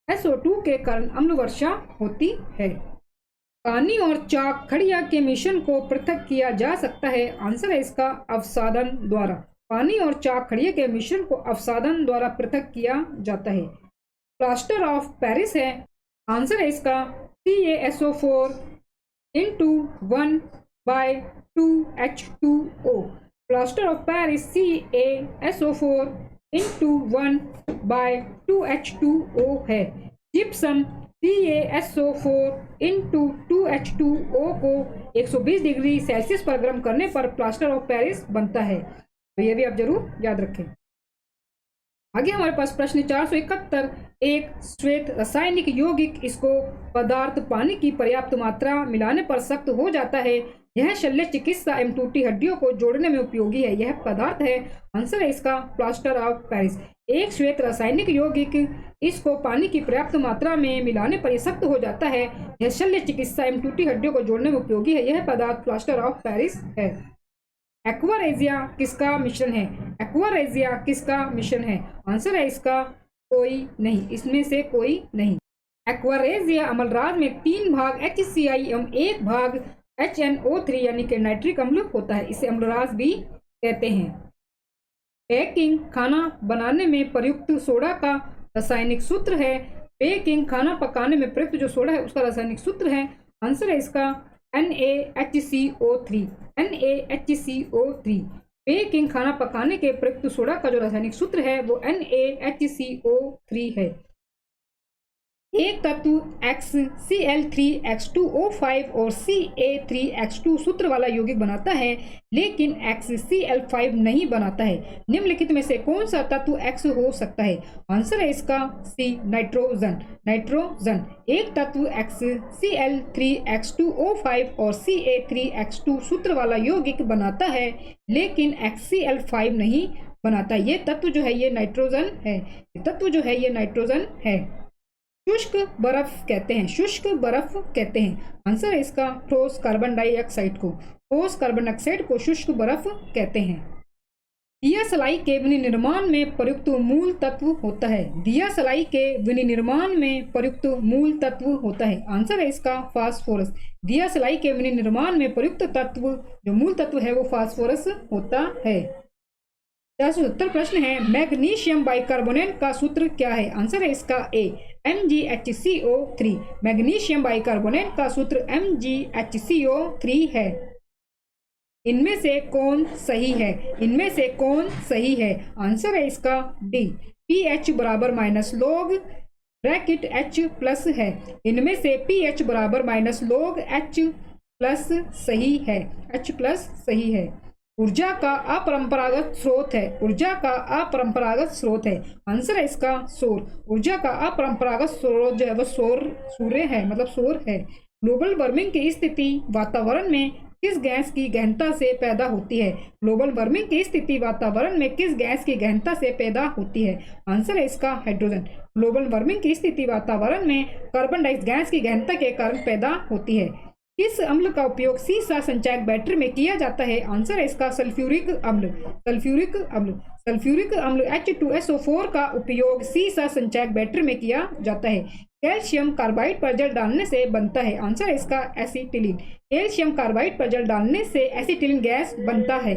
SO2 के कारण अम्ल वर्षा होती है। पानी और चाक खड़िया के मिश्रण को पृथक किया जा सकता है। आंसर है इसका अवसादन द्वारा। पानी और चाक खड़िया के मिश्रण को अवसादन द्वारा पृथक किया जाता है। प्लास्टर ऑफ पेरिस है। आंसर है इसका CaSO4 into 1/2H2O। Plaster of Paris CaSO4 into 1/2H2O है। जिप्सम CaSO4 into 2H2O को 120 डिग्री सेल्सियस पर गर्म करने पर प्लास्टर ऑफ पेरिस बनता है। तो ये भी आप जरूर याद रखें। आगे हमारे पास प्रश्न 471। एक श्वेत रासायनिक यौगिक इसको पदार्थ पानी की पर्याप्त मात्रा मिलाने पर सख्त हो जाता है। यह शल्य चिकित्सा एवं टूटी हड्डियों को जोड़ने में उपयोगी है। यह पदार्थ है। आंसर है इसका प्लास्टर ऑफ पेरिस। एक श्वेत रासायनिक यौगिक इसको पानी की पर्याप्त मात्रा में मिलाने पर यह सख्त हो जाता है। यह शल्य चिकित्सा एवं टूटी हड्डियों को जोड़ने में उपयोगी है। यह पदार्थ प्लास्टर ऑफ पेरिस है। एक्वारेजिया किसका मिश्रण है? एक्वारेजिया किसका मिश्रण है? आंसर है इसका कोई नहीं, इसमें से कोई नहीं। एक्वारेजिया अम्लराज में 3 भाग HCl एवं 1 भाग HNO3 यानी कि नाइट्रिक अम्ल होता है। इसे अम्लराज भी कहते हैं। बेकिंग खाना बनाने में प्रयुक्त सोडा का रासायनिक सूत्र है। बेकिंग खाना पकाने में प्रयुक्त जो सोडा है उसका रासायनिक सूत्र है। आंसर है इसका NaHCO3। NaHCO3। बेकिंग खाना पकाने के प्रयुक्त सोडा का जो रासायनिक सूत्र है वो NaHCO3 है। एक तत्व XCl3H2O5 और Ca3H2 सूत्र वाला यौगिक बनाता है लेकिन XCl5 नहीं बनाता है। निम्नलिखित में से कौन सा तत्व X हो सकता है? आंसर है इसका C, नाइट्रोजन। नाइट्रोजन एक तत्व XCl3H2O5 और Ca3H2 सूत्र वाला यौगिक बनाता है लेकिन XCl5 नहीं बनाता। ये तत्व जो है ये नाइट्रोजन है। ये तत्व जो है ये नाइट्रोजन है। शुष्क बर्फ कहते हैं, शुष्क बर्फ कहते हैं। आंसर है इसका ठोस कार्बन डाइऑक्साइड को। ठोस कार्बन डाइऑक्साइड को शुष्क बर्फ कहते हैं। दिया सलाई के विनिर्माण में प्रयुक्त मूल तत्व होता है। दिया सलाई के विनिर्माण में प्रयुक्त मूल तत्व होता है। आंसर है इसका फास्फोरस। दिया सलाई के विनिर्माण में प्रयुक्त तत्व जो मूल तत्व है वो फास्फोरस होता है। 470 प्रश्न है, मैग्नीशियम बाइकार्बोनेट का सूत्र क्या है? आंसर है इसका ए, MgHCO3। मैग्नीशियम बाइकार्बोनेट का सूत्र MgHCO3 है। इनमें से कौन सही है? इनमें से कौन सही है? आंसर है इसका डी, pH बराबर minus log bracket H plus है। इनमें से pH बराबर माइनस log H प्लस सही है। H प्लस सही है। ऊर्जा का अपरंपरागत स्रोत है। ऊर्जा का अपरंपरागत स्रोत है। आंसर है इसका सौर। ऊर्जा का अपरंपरागत स्रोत जो है वो सूर्य है, मतलब सौर है। ग्लोबल वार्मिंग की स्थिति वातावरण में किस गैस की गहनता से पैदा होती है? ग्लोबल वार्मिंग की स्थिति वातावरण में किस गैस की गहनता से पैदा होती है? आंसर है इसका हाइड्रोजन। ग्लोबल वार्मिंग की स्थिति वातावरण में कार्बन डाइऑक्साइड गैस की गहनता के कारण पैदा होती है। किस अम्ल का उपयोग सीसा संचायक बैटरी में किया जाता है? आंसर है इसका सल्फ्यूरिक अम्ल। सल्फ्यूरिक अम्ल। सल्फ्यूरिक अम्ल H2SO4 का उपयोग सीसा संचायक बैटरी में किया जाता है। कैल्शियम कार्बाइड पर जल डालने से बनता है। आंसर है इसका एसिटिलीन। कैल्शियम कार्बाइड पर जल डालने से एसिटिलीन गैस बनता है।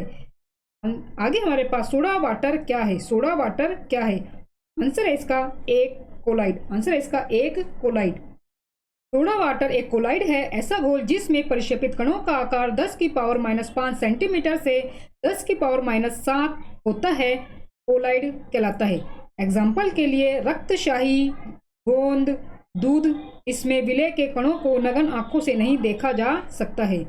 आगे हमारे पास सोडा वाटर क्या है? सोडा वाटर क्या है? आंसर है इसका एक कोलाइड। आंसर है इसका एक कोलाइड। सोडा वाटर एक कोलाइड है, ऐसा घोल जिसमें परिक्षेपित कणों का आकार 10 की पावर -5 सेंटीमीटर से 10 की पावर -7 होता है, कोलाइड कहलाता है। एग्जाम्पल के लिए रक्तशाही, गोंद, दूध, इसमें विलय के कणों को नग्न आंखों से नहीं देखा जा सकता है।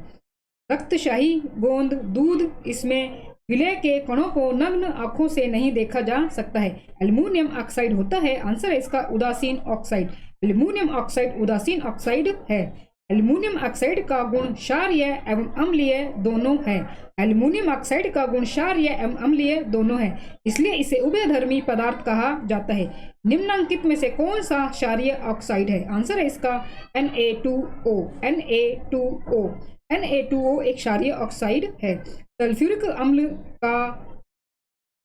रक्तशाही, गोंद, दूध, इसमें विलय के कणों को नग्न आंखों से नहीं देखा जा सकता है। एल्युमिनियम ऑक्साइड होता है। आंसर है इसका उदासीन ऑक्साइड। एल्युमिनियम ऑक्साइड उदासीन ऑक्साइड है। एल्युमिनियम ऑक्साइड का गुण क्षारीय एवं अम्लीय दोनों है। एल्युमिनियम ऑक्साइड का गुण क्षारीय एवं अम्लीय दोनों है, इसलिए इसे उभयधर्मी पदार्थ कहा जाता है। निम्नलिखित में से कौन सा क्षारीय ऑक्साइड है? आंसर है इसका Na2O। Na2O। Na2O एक क्षारीय ऑक्साइड है। सल्फ्यूरिक अम्ल का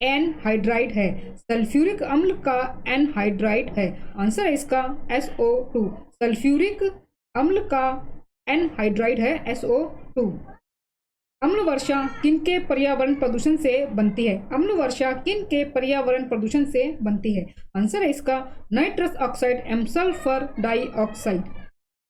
एनहाइड्राइड है। सल्फ्यूरिक अम्ल का एनहाइड्राइड है। आंसर है इसका SO2। सल्फ्यूरिक अम्ल का एनहाइड्राइड है SO2। अम्ल वर्षा किनके पर्यावरण प्रदूषण से बनती है? अम्ल वर्षा किनके पर्यावरण प्रदूषण से बनती है? आंसर है इसका नाइट्रस ऑक्साइड एवं सल्फर डाइऑक्साइड।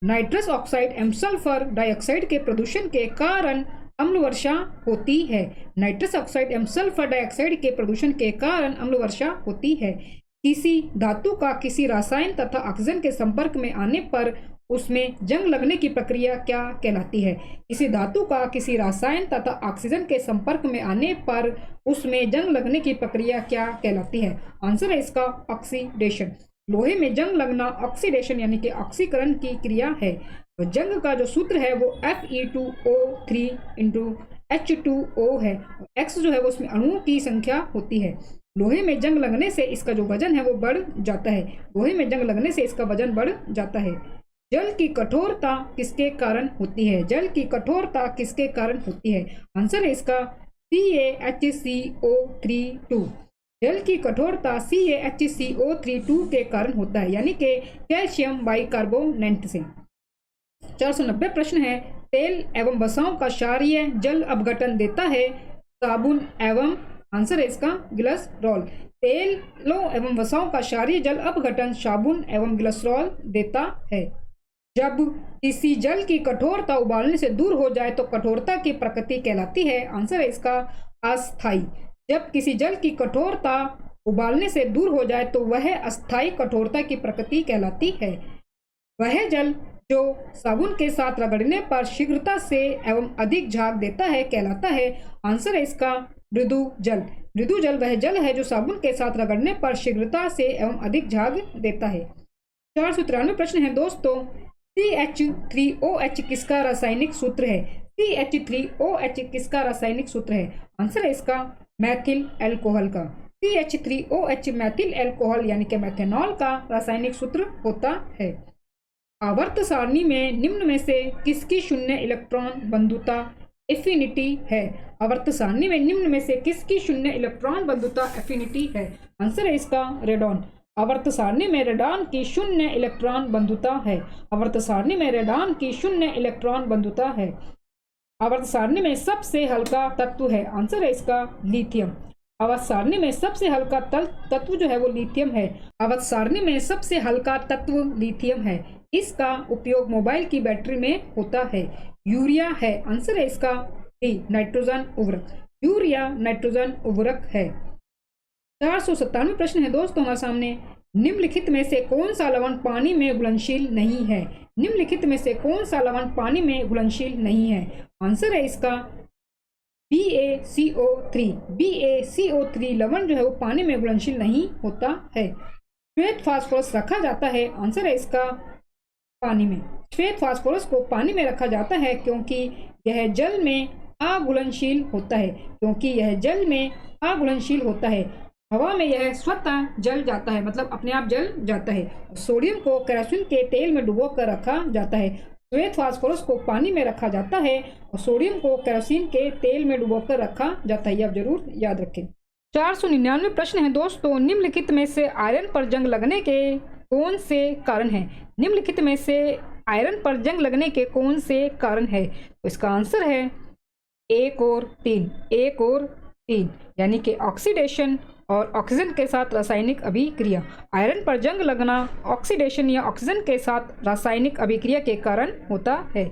नाइट्रस ऑक्साइड एवं सल्फर डाइऑक्साइड के प्रदूषण के कारण अम्ल वर्षा होती है। नाइट्रस ऑक्साइड एवं सल्फर डाइऑक्साइड के प्रदूषण के कारण अम्ल वर्षा होती है। किसी धातु का किसी रसायन तथा ऑक्सीजन के संपर्क में आने पर उसमें जंग लगने की प्रक्रिया क्या कहलाती है? किसी धातु का किसी रसायन तथा ऑक्सीजन के संपर्क में आने पर उसमें जंग लगने की प्रक्रिया क्या कहलाती है? आंसर है इसका ऑक्सीडेशन। लोहे में जंग लगना ऑक्सीडेशन यानी कि ऑक्सीकरण की क्रिया है। तो जंग का जो सूत्र है वो Fe2O3 H2O है। X जो है वो उसमें अणुओं की संख्या होती है। लोहे में जंग लगने से इसका जो वजन है वो बढ़ जाता है। लोहे में जंग लगने से इसका वजन बढ़ जाता है। जल की कठोरता किसके कारण होती है? जल की कठोरता किसके कारण होती है? आंसर है इसका CaHCO3 जल की कठोरता CaHCO3 के कारण होता है, यानी कि कैल्शियम बाइकार्बोनेट से। 490 प्रश्न है, तेल एवं वसाओं का क्षारीय जल अपघटन देता है साबुन एवं, आंसर है इसका ग्लिसरॉल। तेलों एवं वसाओं का क्षारीय जल अपघटन साबुन एवं ग्लिसरॉल देता है। जब किसी जल की कठोरता उबालने से दूर हो जाए तो कठोरता की प्रकृति कहलाती है। आंसर है इसका अस्थाई। जब किसी जल की कठोरता उबालने से दूर हो जाए तो वह अस्थाई कठोरता की प्रकृति कहलाती है। वह जल जो साबुन के साथ रगड़ने पर शीघ्रता से एवं अधिक झाग देता है कहलाता है। आंसर है इसका मृदु जल। मृदु जल वह जल है जो साबुन के साथ रगड़ने पर शीघ्रता से एवं अधिक झाग देता है। 493 प्रश्न है दोस्तों, CH3OH किसका रासायनिक सूत्र है? CH3OH किसका रासायनिक सूत्र है? आंसर है इसका मैथिल अल्कोहल का। CH3OH मैथिल अल्कोहल यानी कि मेथनॉल का रासायनिक सूत्र होता है। आवर्त सारणी में निम्न में से किसकी शून्य इलेक्ट्रॉन बंधुता एफिनिटी है? आवर्त सारणी में निम्न में से किसकी शून्य इलेक्ट्रॉन बंधुता एफिनिटी है? आंसर है इसका रेडॉन। आवर्त सारणी में रेडॉन की शून्य इलेक्ट्रॉन बंधुता है। आवर्त सारणी में रेडॉन की शून्य इलेक्ट्रॉन बंधुता है। आवर्त सारणी में सबसे हल्का तत्व है। आंसर है इसका लिथियम। आवर्त सारणी में सबसे हल्का तत्व जो है वो लिथियम है। आवर्त सारणी में सबसे हल्का तत्व लिथियम है। इसका उपयोग मोबाइल की बैटरी में होता है। यूरिया है। आंसर है इसका डी, नाइट्रोजन उर्वरक। यूरिया नाइट्रोजन उर्वरक है। 497 प्रश्न है दोस्तों हमारे सामने, निम्नलिखित में से कौन सा लवण पानी में घुलनशील नहीं है? निम्नलिखित में से कौन सा लवण पानी में घुलनशील नहीं है? आंसर है इसका BaCO3। BaCO3 लवण जो है वो पानी में घुलनशील नहीं होता है। श्वेत फास्फोरस रखा जाता है। आंसर है इसका पानी में। श्वेत फास्फोरस को पानी में रखा जाता है क्योंकि यह जल में अघुलनशील होता है। क्योंकि यह जल में अघुलनशील होता है। हवा में यह स्वतः जल जाता है, मतलब अपने आप जल जाता है। सोडियम को केरोसिन के तेल में डुबो कर रखा जाता है। श्वेत फास्फोरस को पानी में रखा जाता है और सोडियम को केरोसिन के तेल में डुबोकर रखा जाता है। ये आप जरूर याद रखें। 499 प्रश्न है दोस्तों, निम्नलिखित में से आयरन पर जंग लगने के कौन से कारण हैं? निम्नलिखित में से आयरन पर जंग लगने के कौन से कारण है? तो इसका आंसर है 1 और 3। 1 और 3 यानी कि ऑक्सीडेशन और ऑक्सीजन के साथ रासायनिक अभिक्रिया। आयरन पर जंग लगना ऑक्सीडेशन या ऑक्सीजन के साथ रासायनिक अभिक्रिया के कारण होता है।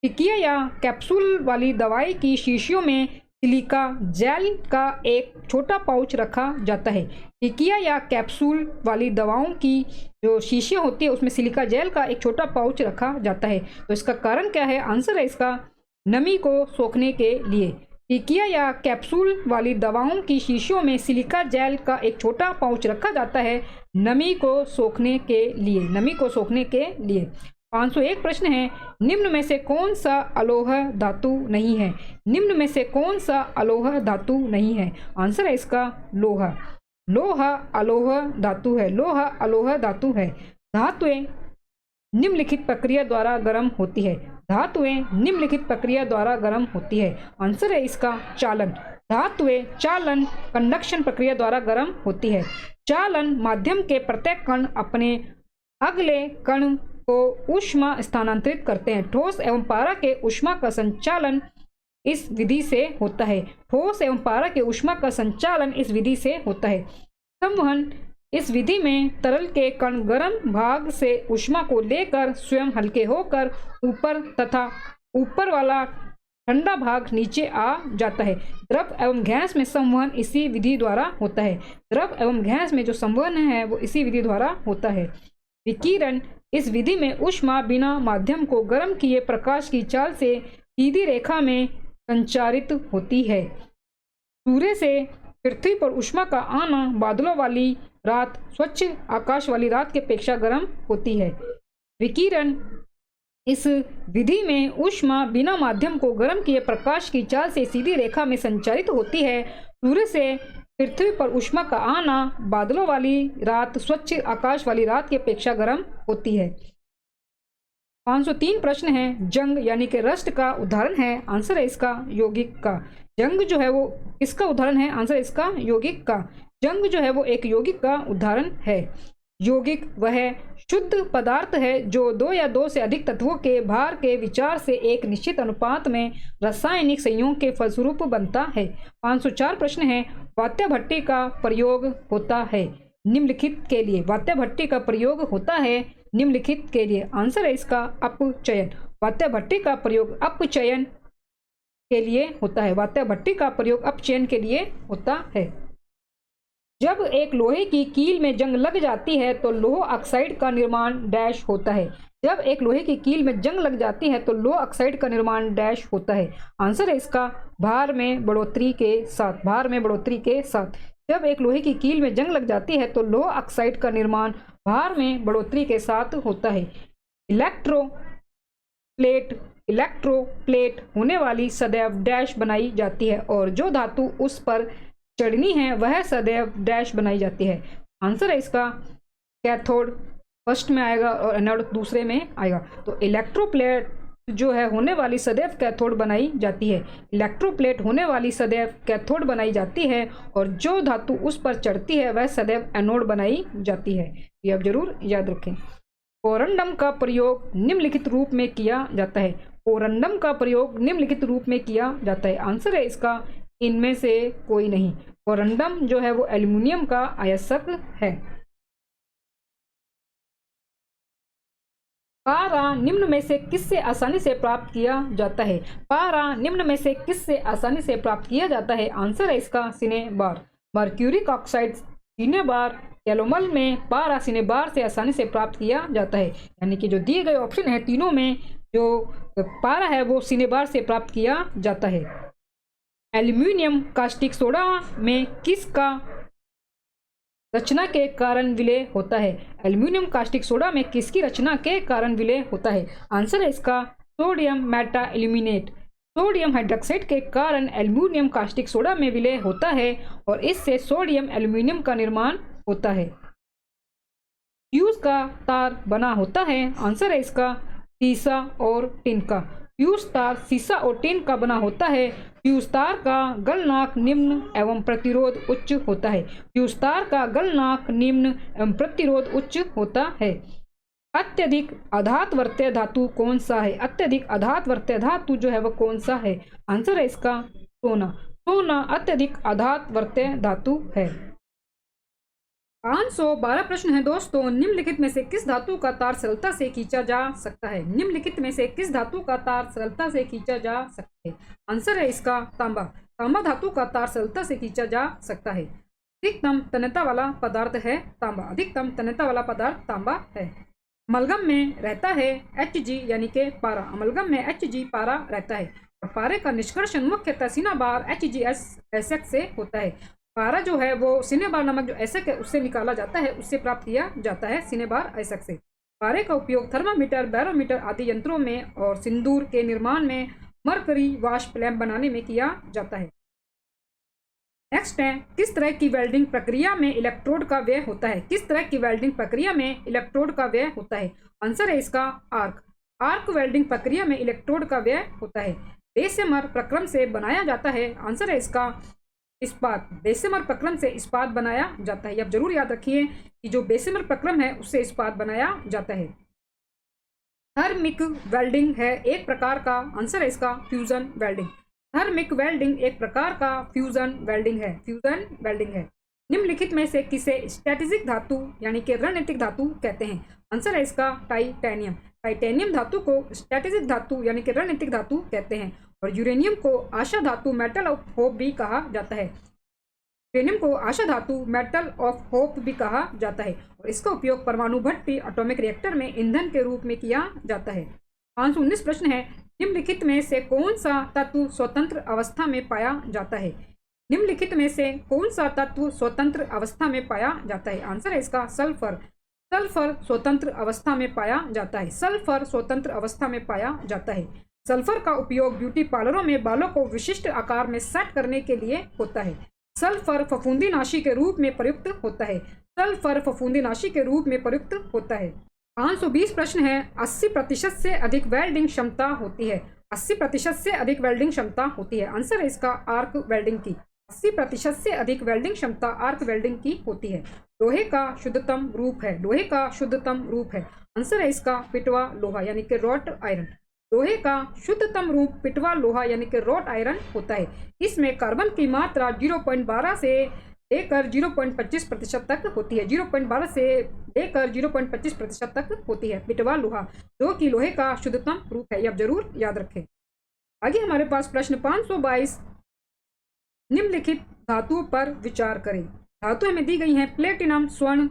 टिकिया या कैप्सूल वाली दवाई की शीशियों में सिलिका जेल का एक छोटा पाउच रखा जाता है। टिकिया या कैप्सूल वाली दवाओं की जो शीशियाँ होती है उसमें सिलिका जेल का एक छोटा पाउच रखा जाता है। तो इसका कारण क्या है? आंसर है इसका नमी को सोखने के लिए। टिकिया या कैप्सूल वाली दवाओं की शीशियों में सिलिका जेल का एक छोटा पाउच रखा जाता है नमी को सोखने के लिए। नमी को सोखने के लिए। 501 प्रश्न है, निम्न में से कौन सा अलोह धातु नहीं है? निम्न में से कौन सा अलोह धातु नहीं है? आंसर है इसका लोहा। लोहा अलोह धातु है। लोहा अलोह धातु है। धातुएं निम्नलिखित प्रक्रिया द्वारा गर्म होती है। धातुएं निम्नलिखित प्रक्रिया द्वारा गर्म होती है। आंसर है इसका चालन। धातुएं चालन कंडक्शन प्रक्रिया द्वारा गर्म होती है। चालन माध्यम के प्रत्येक कण अपने अगले कण को ऊष्मा स्थानांतरित करते हैं। ठोस एवं पारा के ऊष्मा का संचालन इस विधि से होता है। ठोस एवं पारा के ऊष्मा का संचालन इस विधि से होता है। संवहन इस विधि में तरल के कण गर्म भाग से ऊष्मा को लेकर स्वयं हल्के होकर ऊपर तथा ऊपर वाला ठंडा भाग नीचे आ जाता है। द्रव एवं गैस में संवहन इसी विधि द्वारा होता है। द्रव एवं गैस में जो संवहन है वो इसी विधि द्वारा होता है। विकिरण इस विधि में ऊष्मा बिना माध्यम को गर्म किए प्रकाश की चाल से सीधी रेखा में संचारित होती है। सूर्य से पृथ्वी पर ऊष्मा का आना बादलों वाली रात स्वच्छ आकाश वाली रात की अपेक्षा गर्म होती है। विकिरण इस विधि में ऊष्मा बिना माध्यम को गर्म किए प्रकाश की चाल से सीधी रेखा में संचारित होती है। सूर्य से पृथ्वी पर ऊष्मा का आना बादलों वाली रात स्वच्छ आकाश वाली रात की अपेक्षा गर्म होती है। 503 प्रश्न है, जंग यानी कि रस्ट का उदाहरण है। आंसर है इसका यौगिक का। जंग जो है वो किसका उदाहरण है? आंसर इसका यौगिक का। जंग जो है वो एक यौगिक का उदाहरण है। यौगिक वह शुद्ध पदार्थ है जो 2 या 2 से अधिक तत्वों के भार के विचार से एक निश्चित अनुपात में रासायनिक संयोग के फलस्वरूप बनता है। 504 प्रश्न है, वात्या भट्टी का प्रयोग होता है निम्नलिखित के लिए। वात्या भट्टी का प्रयोग होता है निम्नलिखित के लिए। आंसर है इसका अपचयन। वात्या भट्टी का प्रयोग अपचयन के लिए होता है। वात्या भट्टी का प्रयोग अपचयन के लिए होता है। जब एक लोहे की कील में जंग लग जाती है तो लोह ऑक्साइड का निर्माण डैश होता है। जब एक लोहे की कील में जंग लग जाती है तो लोह ऑक्साइड का निर्माण डैश होता है। आंसर है इसका भार में बढ़ोतरी के साथ। भार में बढ़ोतरी के साथ। जब एक लोहे की कील में जंग लग जाती है तो लोह ऑक्साइड का निर्माण भार में बढ़ोतरी के साथ होता है। इलेक्ट्रोप्लेट होने वाली सदैव डैश बनाई जाती है और जो धातु उस पर चढ़नी है वह सदैव डैश बनाई जाती है। आंसर है इसका कैथोड फर्स्ट में आएगा और एनोड दूसरे में आएगा। तो इलेक्ट्रोप्लेट जो है होने वाली सदैव कैथोड बनाई जाती है। इलेक्ट्रोप्लेट होने वाली सदैव कैथोड बनाई जाती है और जो धातु उस पर चढ़ती है वह सदैव एनोड बनाई जाती है। ये आप जरूर याद रखें। कोरंडम का प्रयोग निम्नलिखित रूप में किया जाता है। कोरंडम का प्रयोग निम्नलिखित रूप में किया जाता है। आंसर है इसका इनमें से कोई नहीं। कोरंडम जो है वो एल्युमिनियम का अयस्क है। पारा निम्न में से किससे आसानी से प्राप्त किया जाता है। पारा निम्न में से किससे आसानी से प्राप्त किया जाता है। आंसर है इसका cinnabar. Mercuric oxide cinnabar calomel में पारा सिनेबार से आसानी से प्राप्त किया जाता है। यानी कि जो दिए गए ऑप्शन है तीनों में जो पारा है वो सिनेबार से प्राप्त किया जाता है। एल्यूमिनियम कास्टिक सोडा में किसका रचना के कारण विलय होता है। एल्यूमिनियम कास्टिक सोडा में किसकी रचना के कारण विलय होता है। आंसर है इसका sodium Meta aluminate. Sodium hydroxide के कारण एल्यूमिनियम कास्टिक सोडा में विलय होता है और इससे सोडियम एल्यूमिनियम का निर्माण होता है। फ्यूज का तार बना होता है। आंसर है इसका सीसा और टिन का। फ्यूज तार सीसा और टिन का बना होता है। फ्यूज तार का गलनांक निम्न एवं प्रतिरोध उच्च होता है। फ्यूज तार का गलनांक निम्न एवं प्रतिरोध उच्च होता है। अत्यधिक आधातवर्तीय धातु कौन सा है। अत्यधिक आधातवर्तीय धातु जो है वह कौन सा है। आंसर है इसका सोना। सोना अत्यधिक आधातवर्तीय धातु है। 512 प्रश्न है दोस्तों। निम्नलिखित में से किस धातु का तार सरलता से खींचा जा सकता है। निम्नलिखित में से किस धातु का तार सरलता से खींचा जा सकता है। आंसर है इसका तांबा। तांबा धातु का तार सरलता से खींचा जा सकता है। अधिकतम तन्यता वाला पदार्थ है तांबा। अधिकतम तन्यता वाला पदार्थ तांबा है। अमलगम में रहता है Hg यानी कि पारा। अमलगम में Hg पारा रहता है और पारे का निष्कर्षण मुख्यतः सिनेबार HgSX से होता है। पारा जो है वो सिनेबार नामक जो एसक है उससे निकाला जाता है, उससे प्राप्त किया जाता है सिनेबार एसक से। पारे का उपयोग थर्मामीटर, बैरोमीटर आदि यंत्रों में और सिंदूर के निर्माण में मरकरी वाष्प लैंप बनाने में किया जाता है। नेक्स्ट है, किस तरह की वेल्डिंग प्रक्रिया में इलेक्ट्रोड का व्यय होता है। किस तरह की वेल्डिंग प्रक्रिया में इलेक्ट्रोड का व्यय होता है। आंसर है इसका आर्क। आर्क वेल्डिंग प्रक्रिया में इलेक्ट्रोड का व्यय होता है। बेसेमर प्रक्रम से बनाया जाता है। आंसर है इसका इस्पात। बेसेमर प्रक्रम से इस्पात बनाया जाता है। आप जरूर याद रखिए कि जो बेसेमर प्रक्रम है उससे इस्पात बनाया जाता है। थर्मिक वेल्डिंग है एक प्रकार का। आंसर है इसका फ्यूजन वेल्डिंग। थर्मिक वेल्डिंग एक प्रकार का फ्यूजन वेल्डिंग है। फ्यूजन वेल्डिंग है। निम्नलिखित में से किसे स्ट्रेटेजिक धातु यानी कि रणनीतिक धातु कहते हैं। आंसर है इसका टाइटेनियम। टाइटेनियम धातु को स्ट्रेटेजिक धातु यानी कि रणनीतिक धातु कहते हैं और यूरेनियम को आशा धातु मेटल ऑफ होप भी कहा जाता है। यूरेनियम को आशा धातु मेटल ऑफ होप भी कहा जाता है और इसका उपयोग परमाणु भट्टी एटॉमिक रिएक्टर में ईंधन के रूप में किया जाता है। 519 प्रश्न है, निम्नलिखित में से कौन सा तत्व स्वतंत्र अवस्था में पाया जाता है। निम्नलिखित में से कौन सा तत्व स्वतंत्र अवस्था में पाया जाता है। आंसर है इसका सल्फर। सल्फर स्वतंत्र अवस्था में पाया जाता है। सल्फर स्वतंत्र अवस्था में पाया जाता है। सल्फर का उपयोग ब्यूटी पार्लरों में बालों को विशिष्ट आकार में सेट करने के लिए होता है। सल्फर फफूंदीनाशी के रूप में प्रयुक्त होता है। सल्फर फफूंदीनाशी के रूप में प्रयुक्त होता है। 520 प्रश्न है, 80% से अधिक वेल्डिंग क्षमता होती है। 80% से अधिक वेल्डिंग क्षमता होती है। आंसर है इसका आर्क वेल्डिंग की। 80% से अधिक वेल्डिंग क्षमता आर्क वेल्डिंग की होती है। लोहे का शुद्धतम रूप है। लोहे का शुद्धतम रूप है। आंसर है इसका पिटवा लोहा यानी कि रॉट आयरन। लोहे का शुद्धतम रूप पिटवा लोहा यानी कि रॉट आयरन होता है। इसमें कार्बन की मात्रा 0.12 से लेकर 0.25% तक होती है। 0.12 से लेकर 0.25% तक होती है पिटवा लोहा, जो कि लोहे का शुद्धतम रूप है। ये आप जरूर याद रखें। आगे हमारे पास प्रश्न 522, निम्नलिखित धातुओं पर विचार करें। धातु हमें दी गई हैं प्लेटिनम, स्वर्ण,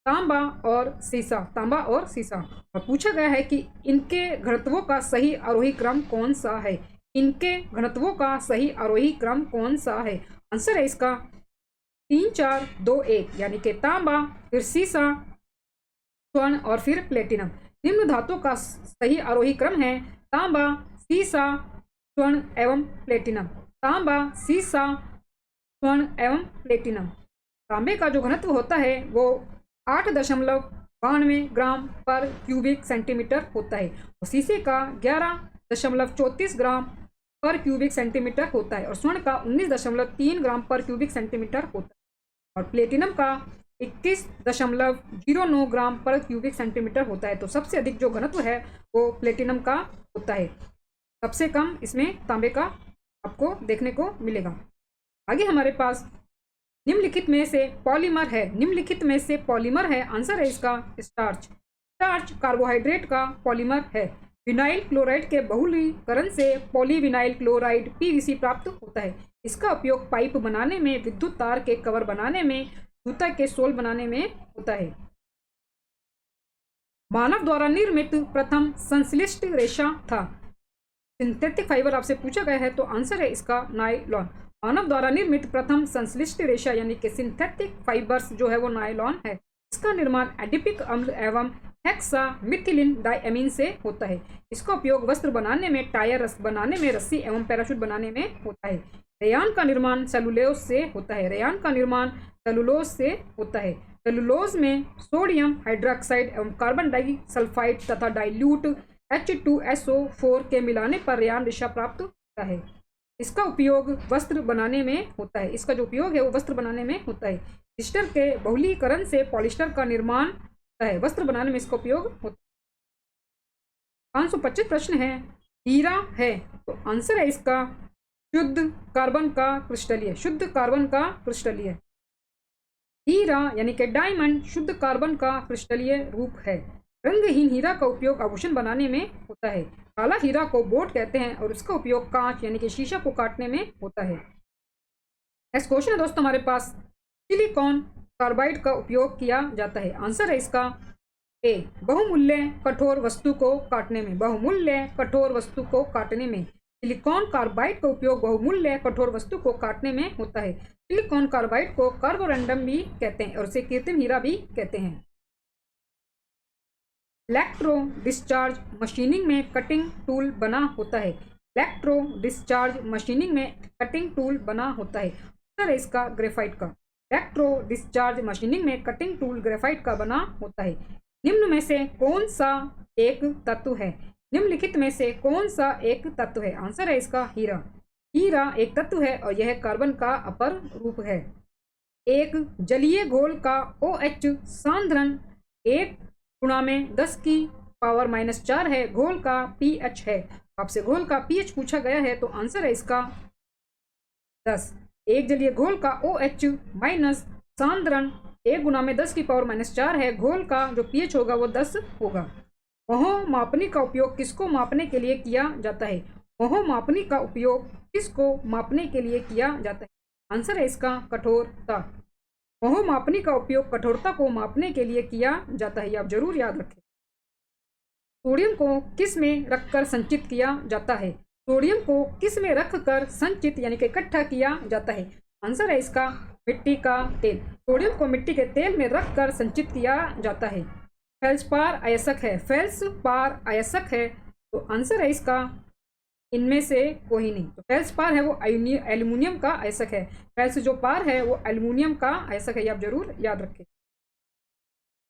तांबा और सीसा, तांबा और सीसा। और पूछा गया है कि इनके घनत्वों का सही आरोही क्रम कौन सा है, इनके घनत्वों का सही आरोही क्रम कौन सा है। आंसर है इसका 3 4 2 1, यानी कि तांबा, फिर सीसा, स्वर्ण और फिर प्लेटिनम। निम्न धातुओं का सही आरोही क्रम है तांबा, सीसा, स्वर्ण एवं प्लेटिनम। तांबा, सीसा, स्वर्ण एवं प्लेटिनम। तांबे का जो घनत्व होता है वो 8.92 ग्राम पर क्यूबिक सेंटीमीटर होता है, और शीशे का 11.34 ग्राम पर क्यूबिक सेंटीमीटर होता है, और स्वर्ण का 19.3 ग्राम पर क्यूबिक सेंटीमीटर होता है, और प्लेटिनम का 21.09 ग्राम पर क्यूबिक सेंटीमीटर होता है। तो सबसे अधिक जो घनत्व है वो प्लेटिनम का होता है, सबसे कम इसमें तांबे का आपको देखने को मिलेगा। आगे हमारे पास निम्नलिखित में से पॉलीमर है, निम्नलिखित में से पॉलीमर है। आंसर है इसका स्टार्च। स्टार्च कार्बोहाइड्रेट का पॉलीमर है। विनाइल क्लोराइड के बहुलीकरण से पॉलीविनाइल क्लोराइड पीवीसी प्राप्त होता है। इसका उपयोग पाइप बनाने में, विद्युत तार के कवर बनाने में, जूता के सोल बनाने में होता है। मानव द्वारा निर्मित प्रथम संश्लिष्ट रेशा था। सिंथेटिक फाइबर आपसे पूछा गया है तो आंसर है इसका नायलॉन। मानव द्वारा निर्मित प्रथम संश्लिष्ट रेशा यानी कि सिंथेटिक फाइबर्स जो है वो नायलॉन है। इसका निर्माण एडिपिक अम्ल एवं हेक्सा मिथिलिन डायमीन से होता है। इसका उपयोग वस्त्र बनाने में, टायर बनाने में, रस्सी एवं पैराशूट बनाने में होता है। रेयान का निर्माण सेलुलोज से होता है। रेयान का निर्माण सेलुलोज से होता है। सेलुलोज में सोडियम हाइड्रोक्साइड एवं कार्बन डाइसल्फाइड तथा डाइल्यूट H2SO4 के मिलाने पर रेयान रेशा प्राप्त होता है। इसका उपयोग वस्त्र बनाने में होता है। इसका जो उपयोग है वो वस्त्र बनाने में होता है। पॉलिस्टर के बहुलीकरण से पॉलिस्टर का निर्माण होता है। वस्त्र बनाने में इसका उपयोग होता है। 525 प्रश्न है, हीरा है तो आंसर है इसका शुद्ध कार्बन का क्रिस्टलीय, शुद्ध कार्बन का क्रिस्टलीय। हीरा यानी कि डायमंड शुद्ध कार्बन का क्रिस्टलीय रूप है। रंगहीन हीरा का उपयोग आभूषण बनाने में होता है। काला हीरा को बोट कहते हैं और उसका उपयोग कांच यानी कि शीशा को काटने में होता है। नेक्स्ट क्वेश्चन है दोस्तों हमारे पास, सिलिकॉन कार्बाइड का उपयोग किया जाता है। आंसर है इसका ए, बहुमूल्य कठोर वस्तु को काटने में, बहुमूल्य कठोर वस्तु को काटने में। सिलिकॉन कार्बाइड का उपयोग बहुमूल्य कठोर वस्तु को काटने में होता है। सिलिकॉन कार्बाइड को कार्बोरंडम भी कहते हैं और उसे कृत्रिम हीरा भी कहते हैं। इलेक्ट्रो डिस्चार्ज मशीनिंग में कटिंग टूल बना होता है। इलेक्ट्रो डिस्चार्ज मशीनिंग में कटिंग टूल बना होता है। आंसर है इसका ग्रेफाइट का। इलेक्ट्रो डिस्चार्ज मशीनिंग में कटिंग टूल ग्रेफाइट का बना होता है। निम्न में से कौन सा एक तत्व है, निम्नलिखित में से कौन सा एक तत्व है। आंसर है इसका हीरा। हीरा एक तत्व है और यह कार्बन का अपर रूप है। एक जलीय घोल का OH सांद्रण 1×10⁻⁴ है। घोल का pH है। आपसे घोल का pH पूछा गया है तो आंसर है इसका 10। एक जलीय घोल का OH माइनस सांद्रण 1×10⁻⁴ है। घोल का जो pH होगा वो 10 होगा। मोह मापनी का उपयोग किसको मापने के लिए किया जाता है। मोह मापनी का उपयोग किसको मापने के लिए किया जाता है। आंसर है इसका कठोरता। मोह मापनी का उपयोग कठोरता को मापने के लिए किया जाता है, आप जरूर याद रखें। सोडियम को किस में रखकर संचित किया जाता है। सोडियम को किस में रखकर संचित यानी कि इकट्ठा किया जाता है। आंसर है इसका मिट्टी का तेल। सोडियम को मिट्टी के तेल में रखकर संचित किया जाता है। फेल्सपार अयस्क है, फेल्सपार अयस्क है तो आंसर है इसका इनमें से कोई नहीं। तो फेल्सपार है वो एल्यूमिनियम का अयस्क है। फेल्स जो पार है वो एल्यूमिनियम का अयस्क है, आप जरूर याद रखें।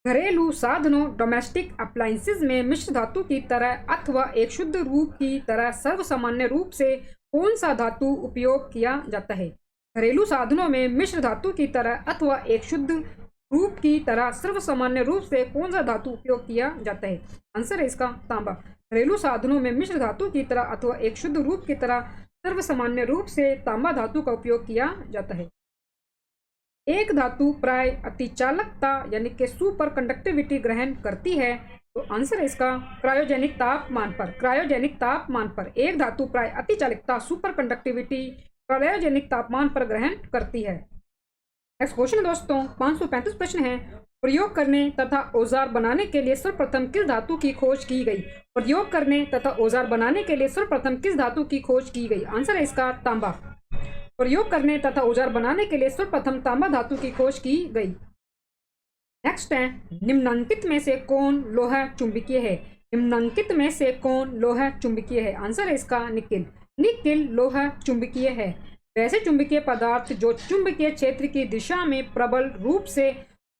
घरेलू साधनों डोमेस्टिक अप्लायंसेस में मिश्र धातु की तरह अथवा एक शुद्ध रूप की तरह सर्वसामान्य रूप से कौन सा धातु उपयोग किया जाता है। घरेलू साधनों में मिश्र धातु की तरह अथवा एक शुद्ध रूप की तरह सर्वसामान्य रूप से कौन सा धातु उपयोग किया जाता है। आंसर है इसका तांबा। घरेलू साधनों में मिश्र धातु की तरह अथवा एक शुद्ध रूप की तरह सर्वसामान्य रूप से तांबा धातु का उपयोग किया जाता है। एक धातु प्राय अतिचालकता यानी कि सुपर कंडक्टिविटी ग्रहण करती है तो आंसर है इसका क्रायोजेनिक तापमान पर। क्रायोजेनिक तापमान पर एक धातु प्राय अतिचालकता सुपर कंडक्टिविटी क्रायोजेनिक तापमान पर ग्रहण करती है। नेक्स्ट क्वेश्चन दोस्तों 535 प्रश्न है, प्रयोग करने तथा औजार बनाने के लिए सर्वप्रथम किस धातु की खोज की गई? प्रयोग करने तथा औजार बनाने के लिए सर्वप्रथम किस धातु की खोज की गई? आंसर है इसका तांबा। प्रयोग करने तथा औजार बनाने के लिए सर्वप्रथम तांबा धातु की खोज की गई। नेक्स्ट है, निम्नांकित में से कौन लोहा चुंबकीय है? निम्नांकित में से कौन लोहा चुंबकीय है? आंसर है इसका निकिल। निकिल लोहा चुंबकीय है। वैसे चुंबकीय पदार्थ जो चुंबकीय क्षेत्र की दिशा में प्रबल रूप से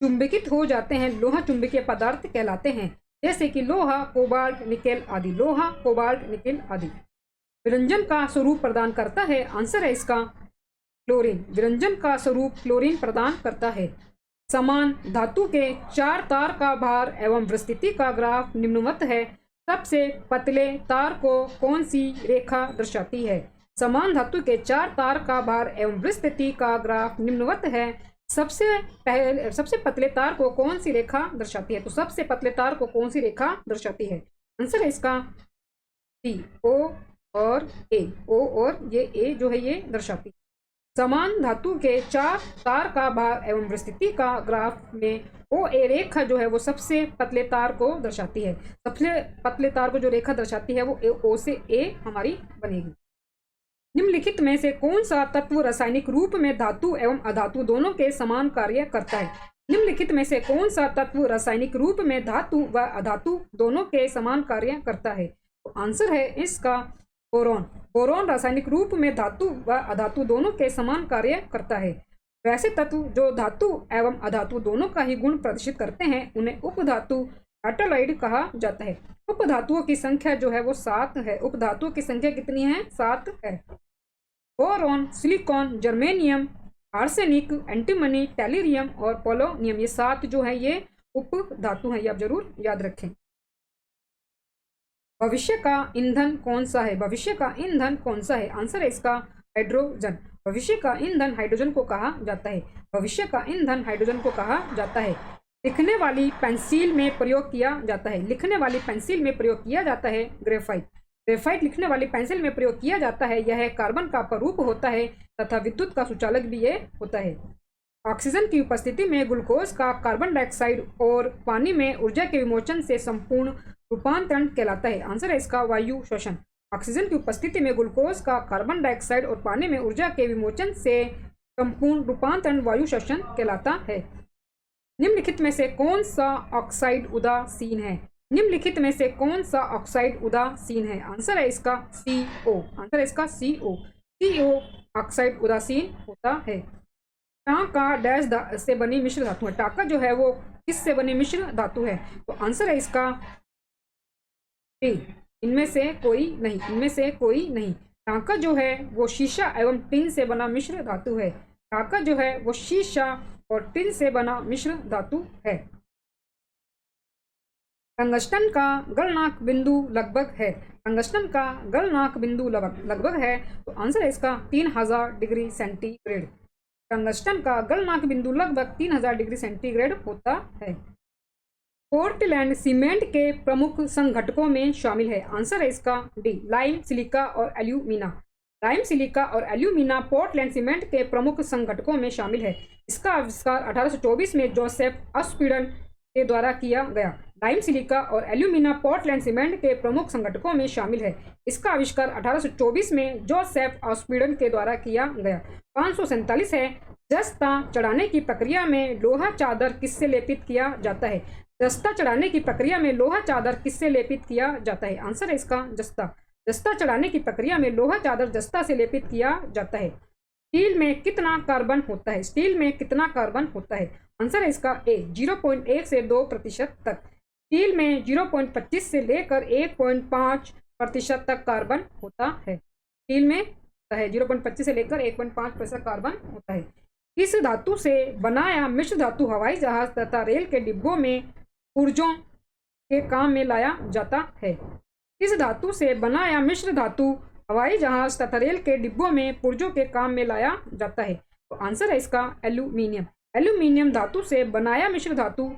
चुंबकित हो जाते हैं लोहा चुंबकीय पदार्थ कहलाते हैं, जैसे कि लोहा, कोबाल्ट, निकेल आदि। लोहा, कोबाल्ट, निकेल आदि। विरंजन का स्वरूप प्रदान करता है? आंसर है इसका क्लोरीन। विरंजन का स्वरूप क्लोरीन प्रदान करता है। समान धातु के 4 तार का भार एवं विस्तृति का ग्राफ निम्नवत है। सबसे पतले तार को कौन सी रेखा दर्शाती है? समान धातु के 4 तार का भार एवं विस्तृति का ग्राफ निम्नवत है। सबसे पतले तार को कौन सी रेखा दर्शाती है? तो सबसे पतले तार को कौन सी रेखा दर्शाती है? आंसर है इसका सी, ओ और ए। ओ और ये ए जो है ये दर्शाती है। समान धातु के 4 तार का भार एवं विस्तृति का ग्राफ में ओ ए रेखा जो है वो सबसे पतले तार को दर्शाती है। सबसे पतले तार को जो रेखा दर्शाती है वो ओ से ए हमारी बनेगी। निम्नलिखित में से कौन सा तत्व रासायनिक रूप में धातु एवं अधातु दोनों के समान कार्य करता है? निम्नलिखित में से कौन सा तत्व रासायनिक रूप में धातु व अधातु दोनों के समान कार्य करता है? तो आंसर है इसका बोरॉन। बोरॉन रासायनिक रूप में धातु व अधातु दोनों के समान कार्य करता है। वैसे तत्व जो धातु एवं अधातु दोनों का ही गुण प्रदर्शित करते हैं उन्हें उपधातु मेटालॉइड कहा जाता है। उपधातुओं की संख्या जो है वो 7 है। उपधातुओं की संख्या कितनी है? 7 है। Boron, silicon, germanium, arsenic, antimony, tellurium और पोलोनियम, ये 7 जो है ये उपधातु हैं। ये आप जरूर याद रखें। भविष्य का ईंधन कौन सा है? भविष्य का ईंधन कौन सा है? आंसर है इसका हाइड्रोजन। भविष्य का ईंधन हाइड्रोजन को कहा जाता है। भविष्य का ईंधन हाइड्रोजन को कहा जाता है। लिखने वाली पेंसिल में प्रयोग किया जाता है। लिखने वाली पेंसिल में प्रयोग किया जाता है ग्रेफाइट। ग्रेफाइट लिखने वाली पेंसिल में प्रयोग किया जाता है। यह कार्बन का अपरूप होता है तथा विद्युत का सुचालक भी ये होता है। ऑक्सीजन की उपस्थिति में ग्लूकोज का कार्बन डाइऑक्साइड और पानी में ऊर्जा के विमोचन से संपूर्ण रूपांतरण कहलाता है। आंसर है इसका वायु शोषण। ऑक्सीजन की उपस्थिति में ग्लूकोज का कार्बन डाइऑक्साइड और पानी में ऊर्जा के विमोचन से संपूर्ण रूपांतरण वायु शोषण कहलाता है। निम्नलिखित में से कौन सा ऑक्साइड उदासीन है? निम्नलिखित में से कौन सा ऑक्साइड उदासीन है? आंसर है इसका CO। आंसर है इसका CO। CO ऑक्साइड उदासीन होता है। टाका डैश से बनी मिश्र धातु है। टाका जो है वो किससे बनी मिश्र धातु है? तो आंसर है इसका टी। इनमें से कोई नहीं। इनमें से कोई नहीं। टाका जो है वो शीशा एवं टिन से बना मिश्र धातु है। टाका जो है वो शीशा और टिन से बना मिश्र धातु है। टंगस्टन का गलनांक बिंदु लगभग है। टंगस्टन का गलनांक बिंदु लगभग है। तो आंसर है इसका 3000 डिग्री सेंटीग्रेड। टंगस्टन का गलनांक बिंदु लगभग 3000 डिग्री सेंटीग्रेड होता है। पोर्टलैंड सीमेंट के प्रमुख संघटकों में शामिल है। आंसर है इसका डी, लाइम, सिलिका और एल्यूमिना। लाइम, सिलिका और एल्यूमिना पोर्टलैंड सीमेंट के प्रमुख संघटकों में शामिल है। इसका आविष्कार 1824 में जोसेफ अस्पिडन के द्वारा किया गया। लाइम, सिलिका और एल्यूमिना पोर्टलैंड सीमेंट के प्रमुख संघटकों में शामिल है। इसका आविष्कार 1824 में जोसेफ अस्पिडन के द्वारा किया गया। 547 है, जस्ता चढ़ाने की प्रक्रिया में लोहा चादर किससे लेपित किया जाता है? जस्ता चढ़ाने की प्रक्रिया में लोहा चादर किससे लेपित किया जाता है? आंसर है इसका जस्ता। जस्ता चढ़ाने की प्रक्रिया में लोहा चादर जस्ता से लेपित किया जाता है। स्टील में कितना कार्बन होता है? स्टील में कितना कार्बन होता है? आंसर है इसका ए, 0.1 से 2% तक। स्टील में 0.25 से लेकर 1.5% तक कार्बन होता है। स्टील में 0.25 से लेकर 1.5% कार्बन होता है। इस धातु से बनाया मिश्र धातु हवाई जहाज तथा रेल के डिब्बों में पुर्जों के काम में लाया जाता है। इस धातु से बनाया मिश्र धातु हवाई जहाज तथा रेल के डिब्बों में पुर्जों के काम में लाया जाता है। तो आंसर है इसका एल्यूमिनियम। एल्यूमिनियम धातु से बनाया मिश्र धातु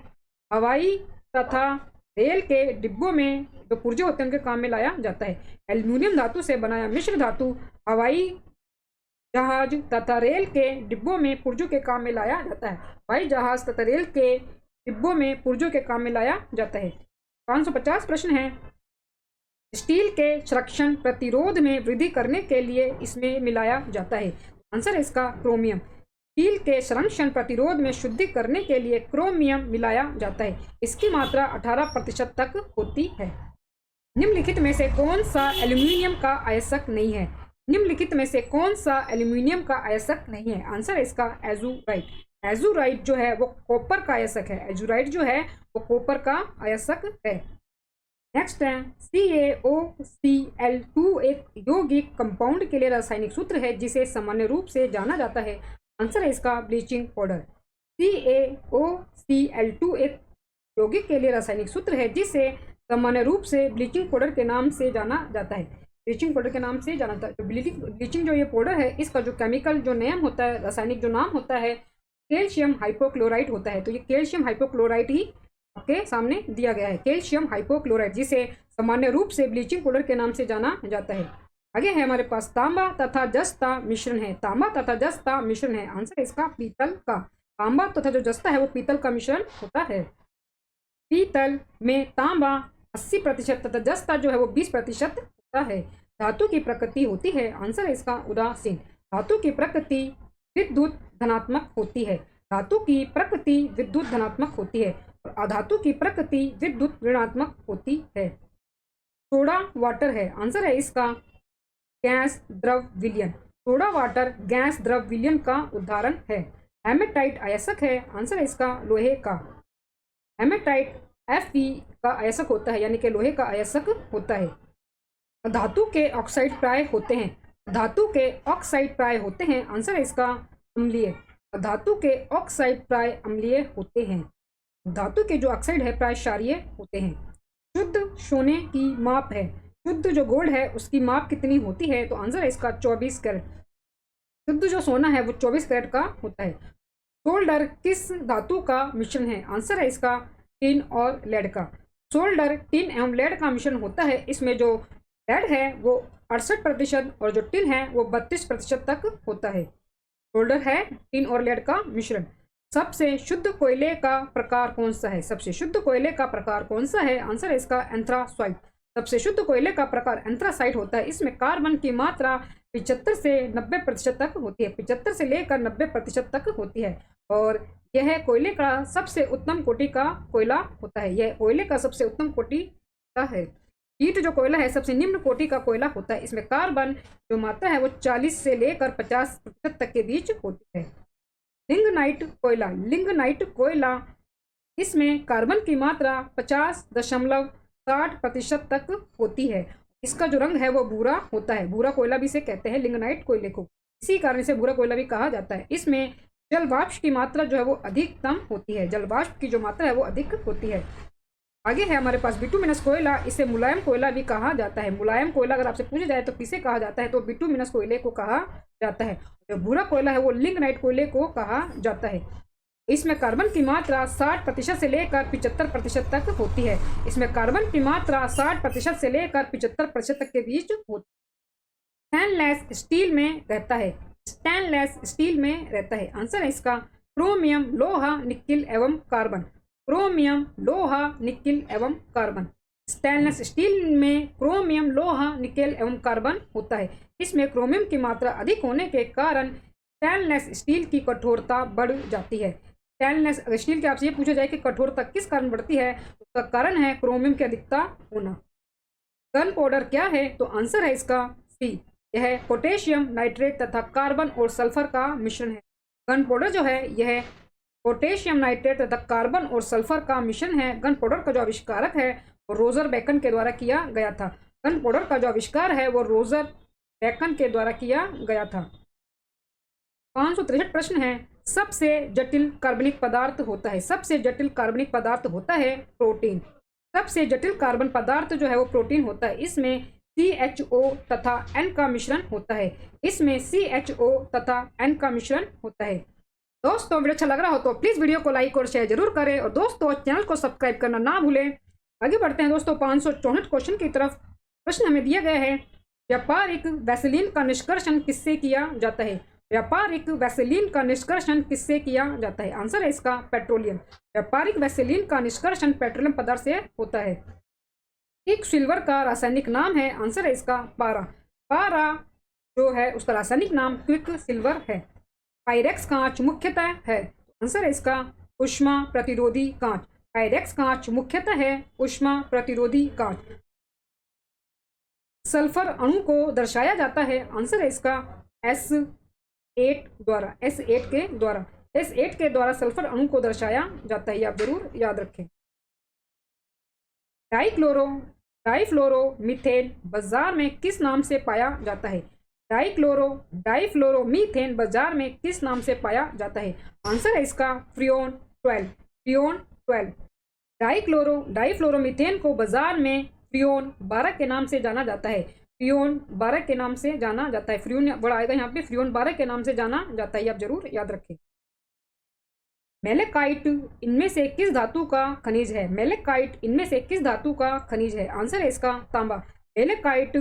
हवाई तथा रेल के डिब्बों में जो पुर्जे होते हैं उनके काम में लाया जाता है। एल्यूमिनियम धातु से बनाया मिश्र धातु हवाई जहाज तथा रेल के डिब्बों में पुर्जों के काम में लाया जाता है। हवाई जहाज तथा रेल के डिब्बों में पुर्जों के काम में लाया जाता है। 550 प्रश्न है, स्टील के संरक्षण प्रतिरोध में वृद्धि करने के लिए इसमें मिलाया जाता है। आंसर है इसका क्रोमियम। स्टील के संरक्षण प्रतिरोध में शुद्धि करने के लिए क्रोमियम मिलाया जाता है। इसकी मात्रा 18% तक होती है। निम्नलिखित में से कौन सा एल्यूमिनियम का अयस्क नहीं है? निम्नलिखित में से कौन सा एल्यूमिनियम का अयस्क नहीं है? आंसर है इसका एजुराइट। एजुराइट जो है वो कॉपर का अयस्क है। एजुराइट जो है वो कॉपर का अयस्क है। नेक्स्ट है, CaOCl2 एक यौगिक कंपाउंड के लिए रासायनिक सूत्र है जिसे सामान्य रूप से जाना जाता है। आंसर है इसका ब्लीचिंग पाउडर। CaOCl2 एक यौगिक के लिए रासायनिक सूत्र है जिसे सामान्य रूप से ब्लीचिंग पाउडर के नाम से जाना जाता है। ब्लीचिंग पाउडर के नाम से जाना जाता है। ब्लीचिंग जो ये पाउडर है इसका जो केमिकल जो नेम होता है, रासायनिक जो नाम होता है, कैल्शियम हाइपोक्लोराइट होता है। तो ये कैल्शियम हाइपोक्लोराइट ही आपके सामने दिया गया है, कैल्शियम हाइपोक्लोराइट, जिसे सामान्य रूप से ब्लीचिंग पाउडर के नाम से जाना जाता है। आगे है हमारे पास तांबा तथा जस्ता मिश्रण है। तांबा तथा जस्ता मिश्रण है। आंसर है इसका पीतल का। तांबा तथा जो जस्ता है वो पीतल का मिश्रण होता है। पीतल में तांबा 80% तथा जस्ता जो है वो 20% होता है। धातु की प्रकृति होती है। आंसर है इसका उदासीन। धातु की प्रकृति विद्युत धनात्मक होती है। धातु की प्रकृति विद्युत धनात्मक होती है और अधातु की प्रकृति विद्युत ऋणात्मक होती है। सोडा वाटर है। आंसर है इसका गैस द्रव विलयन। सोडा वाटर गैस द्रव विलयन का उदाहरण है। हेमेटाइट अयस्क है। आंसर है इसका लोहे का। हेमेटाइट Fe का अयस्क होता है, यानी कि लोहे का अयस्क होता है। धातु के ऑक्साइड प्राय होते हैं। धातु के ऑक्साइड प्राय होते हैं। आंसर है इसका अम्लीय। धातु के ऑक्साइड प्राय अम्लीय होते हैं। धातु के जो ऑक्साइड है प्राय क्षारीय होते हैं। शुद्ध सोने की माप है। शुद्ध जो गोल्ड है उसकी माप कितनी होती है? तो आंसर है इसका 24 कैरेट। शुद्ध जो सोना है वो 24 कैरेट का होता है। सोल्डर किस धातु का मिश्रण है? आंसर है इसका टिन और लेड का। सोल्डर टिन एवं लेड का मिश्रण होता है। इसमें जो लेड है वो 68% और जो टिन है वो 32% तक होता है। सोल्डर है टिन और लेड का मिश्रण। सबसे शुद्ध कोयले का प्रकार कौन सा है? सबसे शुद्ध कोयले का प्रकार कौन सा है? आंसर है इसका एंथ्रासाइट। सबसे शुद्ध कोयले का प्रकार एंथ्रासाइट होता है। इसमें कार्बन की मात्रा 75 से 90% तक होती है। 75 से लेकर 90% तक होती है और यह कोयले का सबसे उत्तम कोटि का कोयला होता है। यह कोयले का सबसे उत्तम कोटि का है। ईंट जो कोयला है सबसे निम्न कोटि का कोयला होता है। इसमें कार्बन जो मात्रा है वो 40 से लेकर 50% तक के बीच होती है। लिग्नाइट कोयला। लिग्नाइट कोयला, इसमें कार्बन की मात्रा 50.60% तक होती है। इसका जो रंग है वो भूरा होता है। भूरा कोयला भी इसे कहते हैं, लिग्नाइट कोयले को। इसी कारण से भूरा कोयला भी कहा जाता है। इसमें जल वाष्प की मात्रा जो है वो अधिकतम होती है। जल वाष्प की जो मात्रा है वो अधिक होती है। आगे है हमारे पास बिटुमिनस कोयला। इसे मुलायम कोयला भी कहा जाता है। मुलायम कोयला अगर आपसे पूछा जाए तो किसे कहा जाता है? तो बिटुमिनस कोयले को कहा जाता है। जो भूरा कोयला है वो लिग्नाइट कोयले को कहा जाता है। इसमें कार्बन की मात्रा 60% से लेकर 75% तक होती है। इसमें कार्बन की मात्रा 60% से लेकर 75% तक के बीच होती है। स्टेनलेस स्टील में रहता है। स्टेनलेस स्टील में रहता है। आंसर है इसका क्रोमियम, लोहा, निकिल एवं कार्बन। क्रोमियम, लोहा, निकिल एवं कार्बन। स्टेनलेस स्टील में क्रोमियम, लोहा, निकेल एवं कार्बन होता है। इसमें क्रोमियम की मात्रा अधिक होने के कारण स्टेनलेस स्टील की कठोरता बढ़ जाती है। स्टेनलेस स्टील के आपसे ये पूछा जाए कि कठोरता किस कारण बढ़ती है, उसका कारण है क्रोमियम की अधिकता होना। गन पाउडर क्या है? तो आंसर है इसका सी। यह पोटेशियम नाइट्रेट तथा कार्बन और सल्फर का मिश्रण है। गन पाउडर जो है यह पोटेशियम नाइट्रेट तथा कार्बन और सल्फर का मिश्रण है। गन पाउडर का जो आविष्कारक है वो रोजर बेकन के द्वारा किया गया था। गन पाउडर का जो आविष्कार है वो रोजर बेकन के द्वारा किया गया था। 563 प्रश्न है, सबसे जटिल कार्बनिक पदार्थ होता है। सबसे जटिल कार्बनिक पदार्थ होता है प्रोटीन। सबसे जटिल कार्बन पदार्थ जो है वो प्रोटीन होता है। इसमें CHO तथा N का मिश्रण होता है। इसमें CHO तथा N का मिश्रण होता है। दोस्तों वीडियो अच्छा लग रहा हो तो प्लीज वीडियो को लाइक और शेयर जरूर करें और दोस्तों चैनल को सब्सक्राइब करना ना भूलें। आगे बढ़ते हैं दोस्तों 564 क्वेश्चन की तरफ। प्रश्न हमें दिया गया है, व्यापारिक वैसलीन का निष्कर्षण किससे किया जाता है? व्यापारिक वैसेलीन का निष्कर्षण किससे किया जाता है? आंसर है इसका पेट्रोलियम। व्यापारिक वैसेलीन का निष्कर्षण पेट्रोलियम पदार्थ से होता है। क्विक सिल्वर का रासायनिक नाम है? आंसर है इसका पारा। पारा जो है उसका रासायनिक नाम क्विक सिल्वर है। पायरेक्स कांच मुख्यतः है? आंसर है इसका ऊष्मा प्रतिरोधी कांच। पायरेक्स कांच मुख्यतः है ऊष्मा प्रतिरोधी कांच। सल्फर अणु को दर्शाया जाता है? आंसर है इसका S8 द्वारा। S8 के द्वारा। S8 के द्वारा सल्फर अणु को दर्शाया जाता है, ये आप जरूर याद रखें। डाइफ्लोरो मीथेन बाजार में किस नाम से पाया जाता है? डाइफ्लोरो मीथेन बाजार में किस नाम से पाया जाता है? आंसर है इसका फ्रियोन 12। डाइफ्लोरो मीथेन को बाजार में फ्रियोन 12 के नाम से जाना जाता है। फ्रियोन 12 के नाम से जाना जाता है। फ्रियोन बड़ा आएगा यहाँ पे, फ्रियोन 12 के नाम से जाना जाता है, आप जरूर याद रखें। मेलेकाइट इनमें से किस धातु का खनिज है? मेलेकाइट इनमें से किस धातु का खनिज है? आंसर है इसका तांबा। मेलेकाइट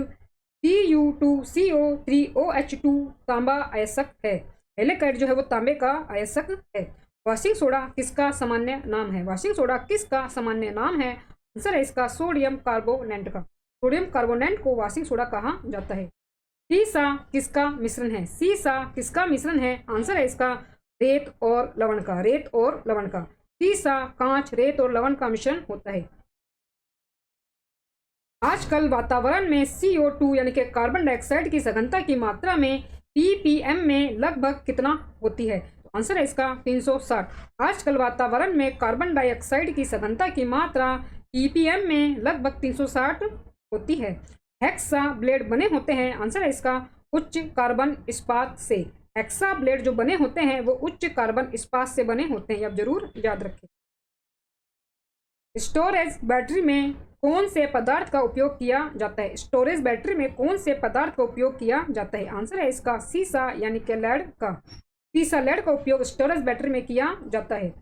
Cu2CO3OH2 तांबा अयस्क है। मेलेकाइट जो है वो तांबे का अयस्क है। वाशिंग सोडा किसका सामान्य नाम है? वाशिंग सोडा किसका सामान्य नाम है? आंसर है इसका सोडियम कार्बोनेट का। सोडियम कार्बोनेट को वाशिंग सोडा कहा जाता है। सीसा किसका मिश्रण है? सीसा किसका मिश्रण है? आंसर है इसका रेत और लवण का। रेत और लवण का। सीसा कांच, रेत और लवण का मिश्रण होता है। आजकल वातावरण में CO2 यानी कि कार्बन डाइऑक्साइड की सघनता की मात्रा में ppm में लगभग कितना होती है? तो आंसर है इसका 360। आजकल वातावरण में कार्बन डाइऑक्साइड की सघनता की मात्रा ppm में लगभग 360 होती है। हेक्सा ब्लेड बने होते हैं? आंसर है इसका उच्च कार्बन इस्पात से। हेक्सा ब्लेड जो बने होते हैं वो उच्च कार्बन इस्पात से बने होते हैं, आप जरूर याद रखें। स्टोरेज बैटरी में कौन से पदार्थ का उपयोग किया जाता है? स्टोरेज बैटरी में कौन से पदार्थ का उपयोग किया जाता है? आंसर है इसका सीसा यानी कि लेड का। सीसा लेड का उपयोग स्टोरेज बैटरी में किया जाता है।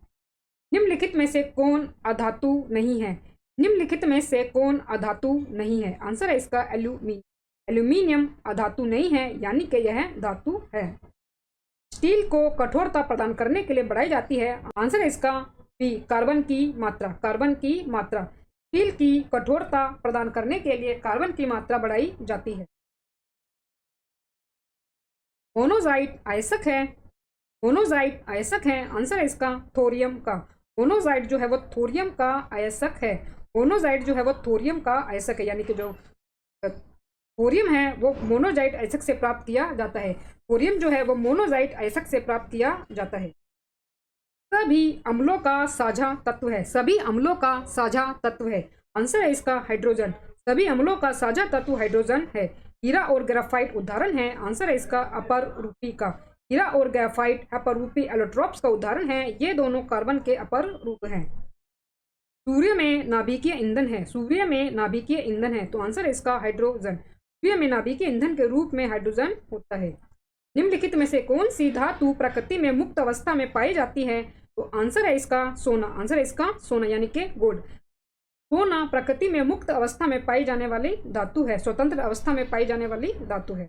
निम्नलिखित में से कौन अधातु नहीं है? निम्नलिखित में से कौन अधातु नहीं है? आंसर है इसका एल्यूमिनियम अधातु नहीं है, यानी कि यह धातु है। स्टील को कठोरता प्रदान करने के लिए बढ़ाई जाती है? आंसर है इसका बी कार्बन की मात्रा। कार्बन की मात्रा। स्टील की कठोरता प्रदान करने के लिए कार्बन की मात्रा बढ़ाई जाती है। मोनोजाइट अयस्क है? मोनोजाइट अयस्क है? आंसर है इसका थोरियम का। मोनोजाइट जो है वो थोरियम का अयस्क है। मोनोजाइट जो है वो थोरियम का अयस्क है, यानी कि जो थोरियम है वो मोनोजाइट अयस्क से प्राप्त किया जाता है। थोरियम जो है वो मोनोजाइट अयस्क से प्राप्त किया जाता है। सभी अम्लों का साझा तत्व है? सभी अम्लों का साझा तत्व है? आंसर है इसका हाइड्रोजन। सभी अम्लों का साझा तत्व हाइड्रोजन है। हीरा और ग्रेफाइट उदाहरण है? आंसर है इसका अपरूपी का। हीरा और ग्रेफाइट अपरूपी एलोट्रोप्स का उदाहरण है। ये दोनों कार्बन के अपर रूप हैं। सूर्य में नाभिकीय ईंधन है? सूर्य में नाभिकीय ईंधन है, तो आंसर है इसका हाइड्रोजन। सूर्य में नाभिकीय ईंधन के रूप में हाइड्रोजन होता है। निम्नलिखित में से कौन सी धातु प्रकृति में मुक्त अवस्था में पाई जाती है? तो आंसर है इसका सोना। आंसर है इसका सोना यानी कि गोल्ड। सोना प्रकृति में मुक्त अवस्था में पाई जाने वाली धातु है, स्वतंत्र अवस्था में पाई जाने वाली धातु है।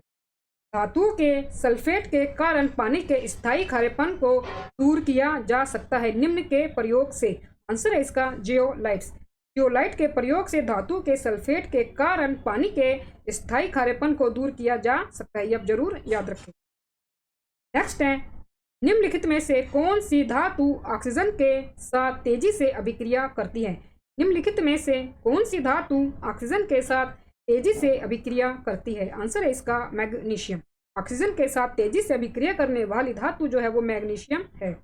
धातुओं के सल्फेट के कारण पानी के स्थायी खारेपन को दूर किया जा सकता है निम्न के प्रयोग से? आंसर है इसका जियोलाइट्स। जियोलाइट के प्रयोग से धातु के सल्फेट के कारण पानी के स्थायी खारेपन को दूर किया जा सकता है, ये आप जरूर याद रखें। नेक्स्ट है, निम्नलिखित में से कौन सी धातु ऑक्सीजन के साथ तेजी से अभिक्रिया करती है? निम्नलिखित में से कौन सी धातु ऑक्सीजन के साथ तेजी से अभिक्रिया करती है? आंसर है इसका मैग्नीशियम। ऑक्सीजन के साथ तेजी से अभिक्रिया करने वाली धातु जो है वो मैग्नीशियम है।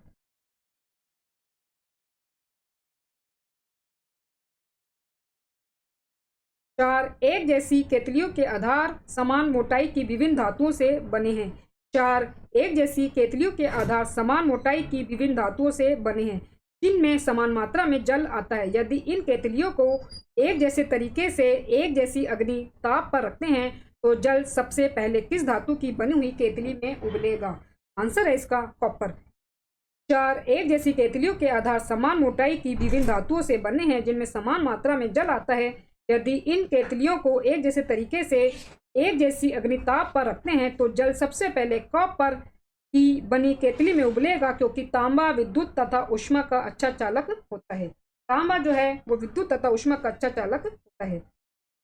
चार एक जैसी केतलियों के आधार समान मोटाई की विभिन्न धातुओं से बने हैं। चार एक जैसी केतलियों के आधार समान मोटाई की विभिन्न धातुओं से बने हैं जिनमें समान मात्रा में जल आता है। यदि इन केतलियों को एक जैसे तरीके से एक जैसी अग्नि ताप पर रखते हैं तो जल सबसे पहले किस धातु की बनी हुई केतली में उबलेगा? आंसर है इसका कॉपर। चार एक जैसी केतलियों के आधार समान मोटाई की विभिन्न धातुओं से बने हैं जिनमें समान मात्रा में जल आता है। यदि इन केतलियों को एक जैसे तरीके से एक जैसी अग्निताप पर रखते हैं तो जल सबसे पहले कॉपर की बनी केतली में उबलेगा, क्योंकि तांबा विद्युत तथा ऊष्मा का अच्छा चालक होता है। तांबा जो है वो विद्युत तथा ऊष्मा का अच्छा चालक होता है।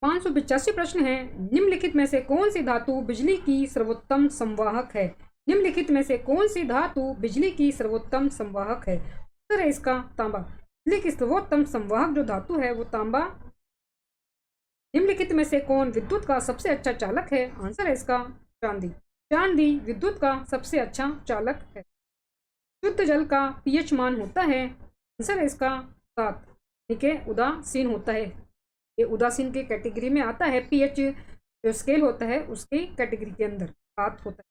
585 प्रश्न है, निम्नलिखित में से कौन सी धातु बिजली की सर्वोत्तम संवाहक है? निम्नलिखित में से कौन सी धातु बिजली की सर्वोत्तम संवाहक है? उत्तर है इसका तांबा। बिजली की सर्वोत्तम संवाहक जो धातु है वो तांबा। निम्नलिखित में से कौन विद्युत का सबसे अच्छा चालक है? आंसर है इसका चांदी। चांदी विद्युत का सबसे अच्छा चालक है। शुद्ध जल का पीएच मान होता है? आंसर है इसका 7, ठीक है, उदासीन होता है। ये उदासीन की कैटेगरी में आता है। पीएच जो स्केल होता है उसकी कैटेगरी के अंदर 7 होता है।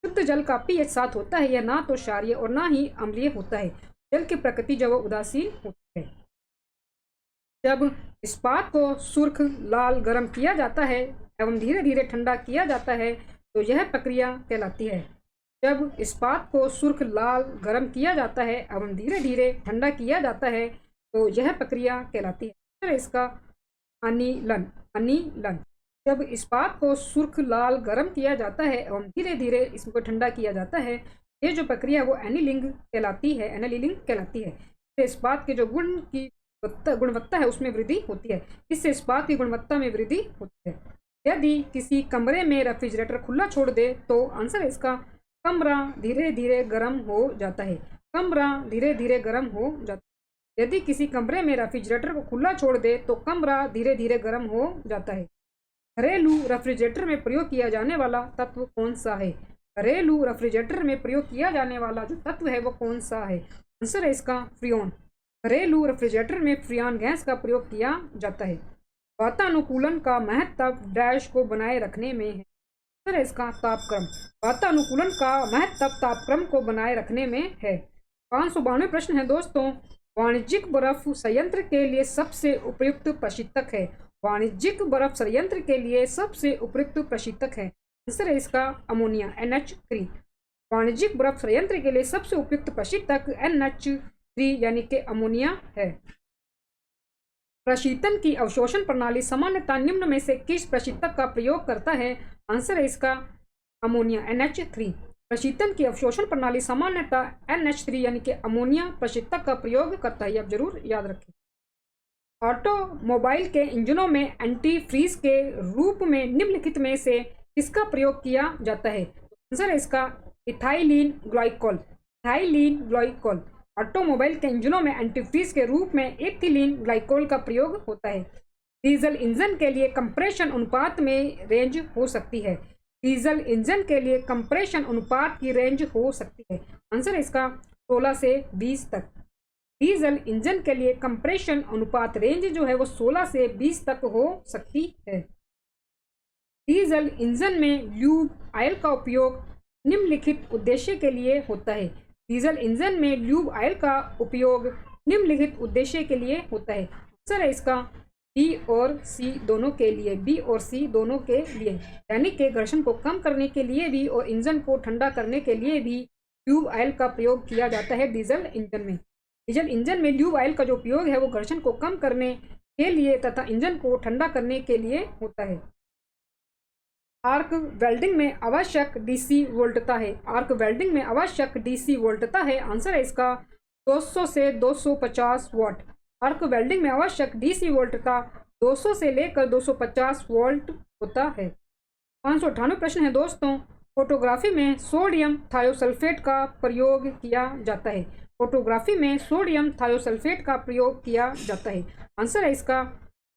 शुद्ध जल का पीएच 7 होता है। यह ना तो क्षारीय और ना ही अम्लीय होता है। जल की प्रकृति जब उदासीन होती है। जब इस्पात को सुर्ख लाल गर्म किया जाता है एवं धीरे धीरे ठंडा किया जाता है तो यह प्रक्रिया कहलाती है। जब इस्पात को सुर्ख लाल गर्म किया जाता है एवं धीरे धीरे ठंडा किया जाता है तो यह प्रक्रिया कहलाती है। इसका अनिलन। अनिलन। जब इस्पात को सुर्ख लाल गर्म किया जाता है एवं धीरे धीरे इसको ठंडा किया जाता है, ये जो प्रक्रिया वो एनीलिंग कहलाती है। एनीलिंग कहलाती है। इस्पात के जो गुणवत्ता है उसमें वृद्धि होती है। इससे इस्पात की गुणवत्ता में वृद्धि होती है। यदि किसी कमरे में रेफ्रिजरेटर खुला छोड़ दे तो आंसर है इसका कमरा धीरे धीरे गर्म हो जाता है। कमरा धीरे धीरे गर्म हो जाता है। यदि किसी कमरे में रेफ्रिजरेटर को खुला छोड़ दे तो कमरा धीरे धीरे गर्म हो जाता है। घरेलू रेफ्रिजरेटर में प्रयोग किया जाने वाला तत्व कौन सा है? घरेलू रेफ्रिजरेटर में प्रयोग किया जाने वाला जो तत्व है वो कौन सा है? आंसर है इसका फ्रियोन। घरेलू रेफ्रिजरेटर में फ्रियान गैस का प्रयोग किया जाता है। वातानुकूलन का महत्व डैश को बनाए रखने में है। आंसर है इसका तापक्रम। वातानुकूलन का महत्व तापक्रम को बनाए रखने में है। 592 प्रश्न है दोस्तों, वाणिज्यिक बर्फ संयंत्र के लिए सबसे उपयुक्त प्रशीतक है। वाणिज्यिक बर्फ संयंत्र के लिए सबसे उपयुक्त प्रशीतक है। आंसर है इसका अमोनिया NH3। वाणिज्यिक बर्फ संयंत्र के लिए सबसे उपयुक्त प्रशीतक NH3 यानी कि अमोनिया है। प्रशीतन की अवशोषण प्रणाली सामान्यतः निम्न में से किस प्रशीतक का प्रयोग करता है? आंसर है इसका अमोनिया NH3। प्रशीतन की अवशोषण प्रणाली सामान्यतः NH3 यानी कि अमोनिया प्रशीतक का प्रयोग करता है। आप जरूर याद रखें। ऑटोमोबाइल के इंजनों में एंटी फ्रीज के रूप में निम्नलिखित में से किसका प्रयोग किया जाता है? आंसर है इसका ethylene glycol. Ethylene glycol. Automobile के इंजनों में एंटीफ्रीज के रूप में एथिलीन ग्लाइकोल का प्रयोग होता है। डीजल इंजन के लिए कंप्रेशन अनुपात में रेंज हो सकती है। डीजल इंजन के लिए कंप्रेशन अनुपात की रेंज हो सकती है। आंसर इसका 16 से 20 तक। डीजल इंजन के लिए कंप्रेशन अनुपात रेंज जो है वो 16 से 20 तक हो सकती है। डीजल इंजन में ल्यूब ऑयल का उपयोग निम्नलिखित उद्देश्य के लिए होता है। डीजल इंजन में ल्यूब ऑयल का उपयोग निम्नलिखित उद्देश्य के लिए होता है। आंसर है इसका बी और सी दोनों के लिए। बी और सी दोनों के लिए, यानी कि घर्षण को कम करने के लिए भी और इंजन को ठंडा करने के लिए भी ल्यूब ऑयल का प्रयोग किया जाता है डीजल इंजन में। डीजल इंजन में ल्यूब ऑयल का जो उपयोग है वो घर्षण को कम करने के लिए तथा इंजन को ठंडा करने के लिए होता है। आर्क वेल्डिंग में आवश्यक डीसी वोल्टता है। आर्क वेल्डिंग में आवश्यक डीसी वोल्टता है। आंसर है इसका 200 से 250 वोल्ट। आर्क वेल्डिंग में आवश्यक डीसी वोल्टता 200 से लेकर 250 वोल्ट होता है। 598 प्रश्न है दोस्तों, फोटोग्राफी में सोडियम थायोसल्फेट का प्रयोग किया जाता है। फोटोग्राफी में सोडियम थायोसल्फेट का प्रयोग किया जाता है। आंसर है इसका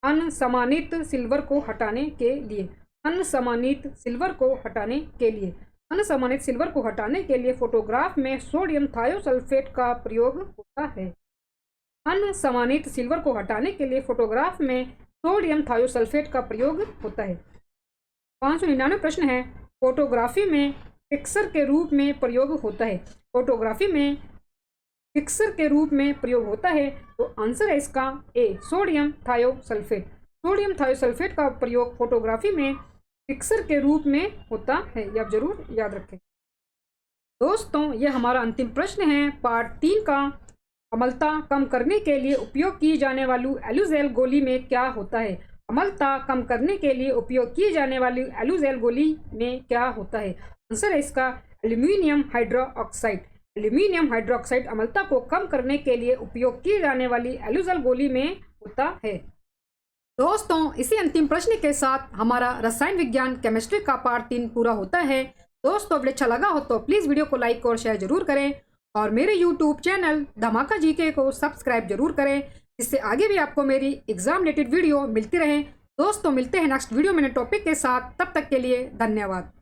अनसमानित सिल्वर को हटाने के लिए। अनसमानित सिल्वर को हटाने के लिए। अनसमानित सिल्वर को हटाने के लिए फोटोग्राफ में सोडियम थायोसल्फेट का प्रयोग होता है। अनसमानित सिल्वर को हटाने के लिए फोटोग्राफ में सोडियम थायोसल्फेट का प्रयोग होता है। 599 प्रश्न है, फोटोग्राफी में फिक्सर के रूप में प्रयोग होता है। फोटोग्राफी में फिक्सर के रूप में प्रयोग होता है तो आंसर है इसका ए सोडियम थायोसल्फेट। सोडियम थायोसल्फेट का प्रयोग फोटोग्राफी में फिक्सर के रूप में होता है। ये आप जरूर याद रखें। दोस्तों ये हमारा अंतिम प्रश्न है पार्ट 3 का। अम्लता कम करने के लिए उपयोग की जाने वाली एलुजेल गोली में क्या होता है? अम्लता कम करने के लिए उपयोग की जाने वाली एलुजेल गोली में क्या होता है? आंसर है इसका एल्यूमिनियम हाइड्रोक्साइड। एल्यूमिनियम हाइड्रोक्साइड अम्लता को कम करने के लिए उपयोग की जाने वाली एलुजल गोली में होता है। दोस्तों, इसी अंतिम प्रश्न के साथ हमारा रसायन विज्ञान केमिस्ट्री का पार्ट 3 पूरा होता है। दोस्तों, वीडियो अच्छा लगा हो तो प्लीज़ वीडियो को लाइक और शेयर जरूर करें और मेरे यूट्यूब चैनल धमाका जीके को सब्सक्राइब जरूर करें, जिससे आगे भी आपको मेरी एग्जाम रिलेटेड वीडियो मिलती रहे। दोस्तों, मिलते हैं नेक्स्ट वीडियो में नए टॉपिक के साथ। तब तक के लिए धन्यवाद।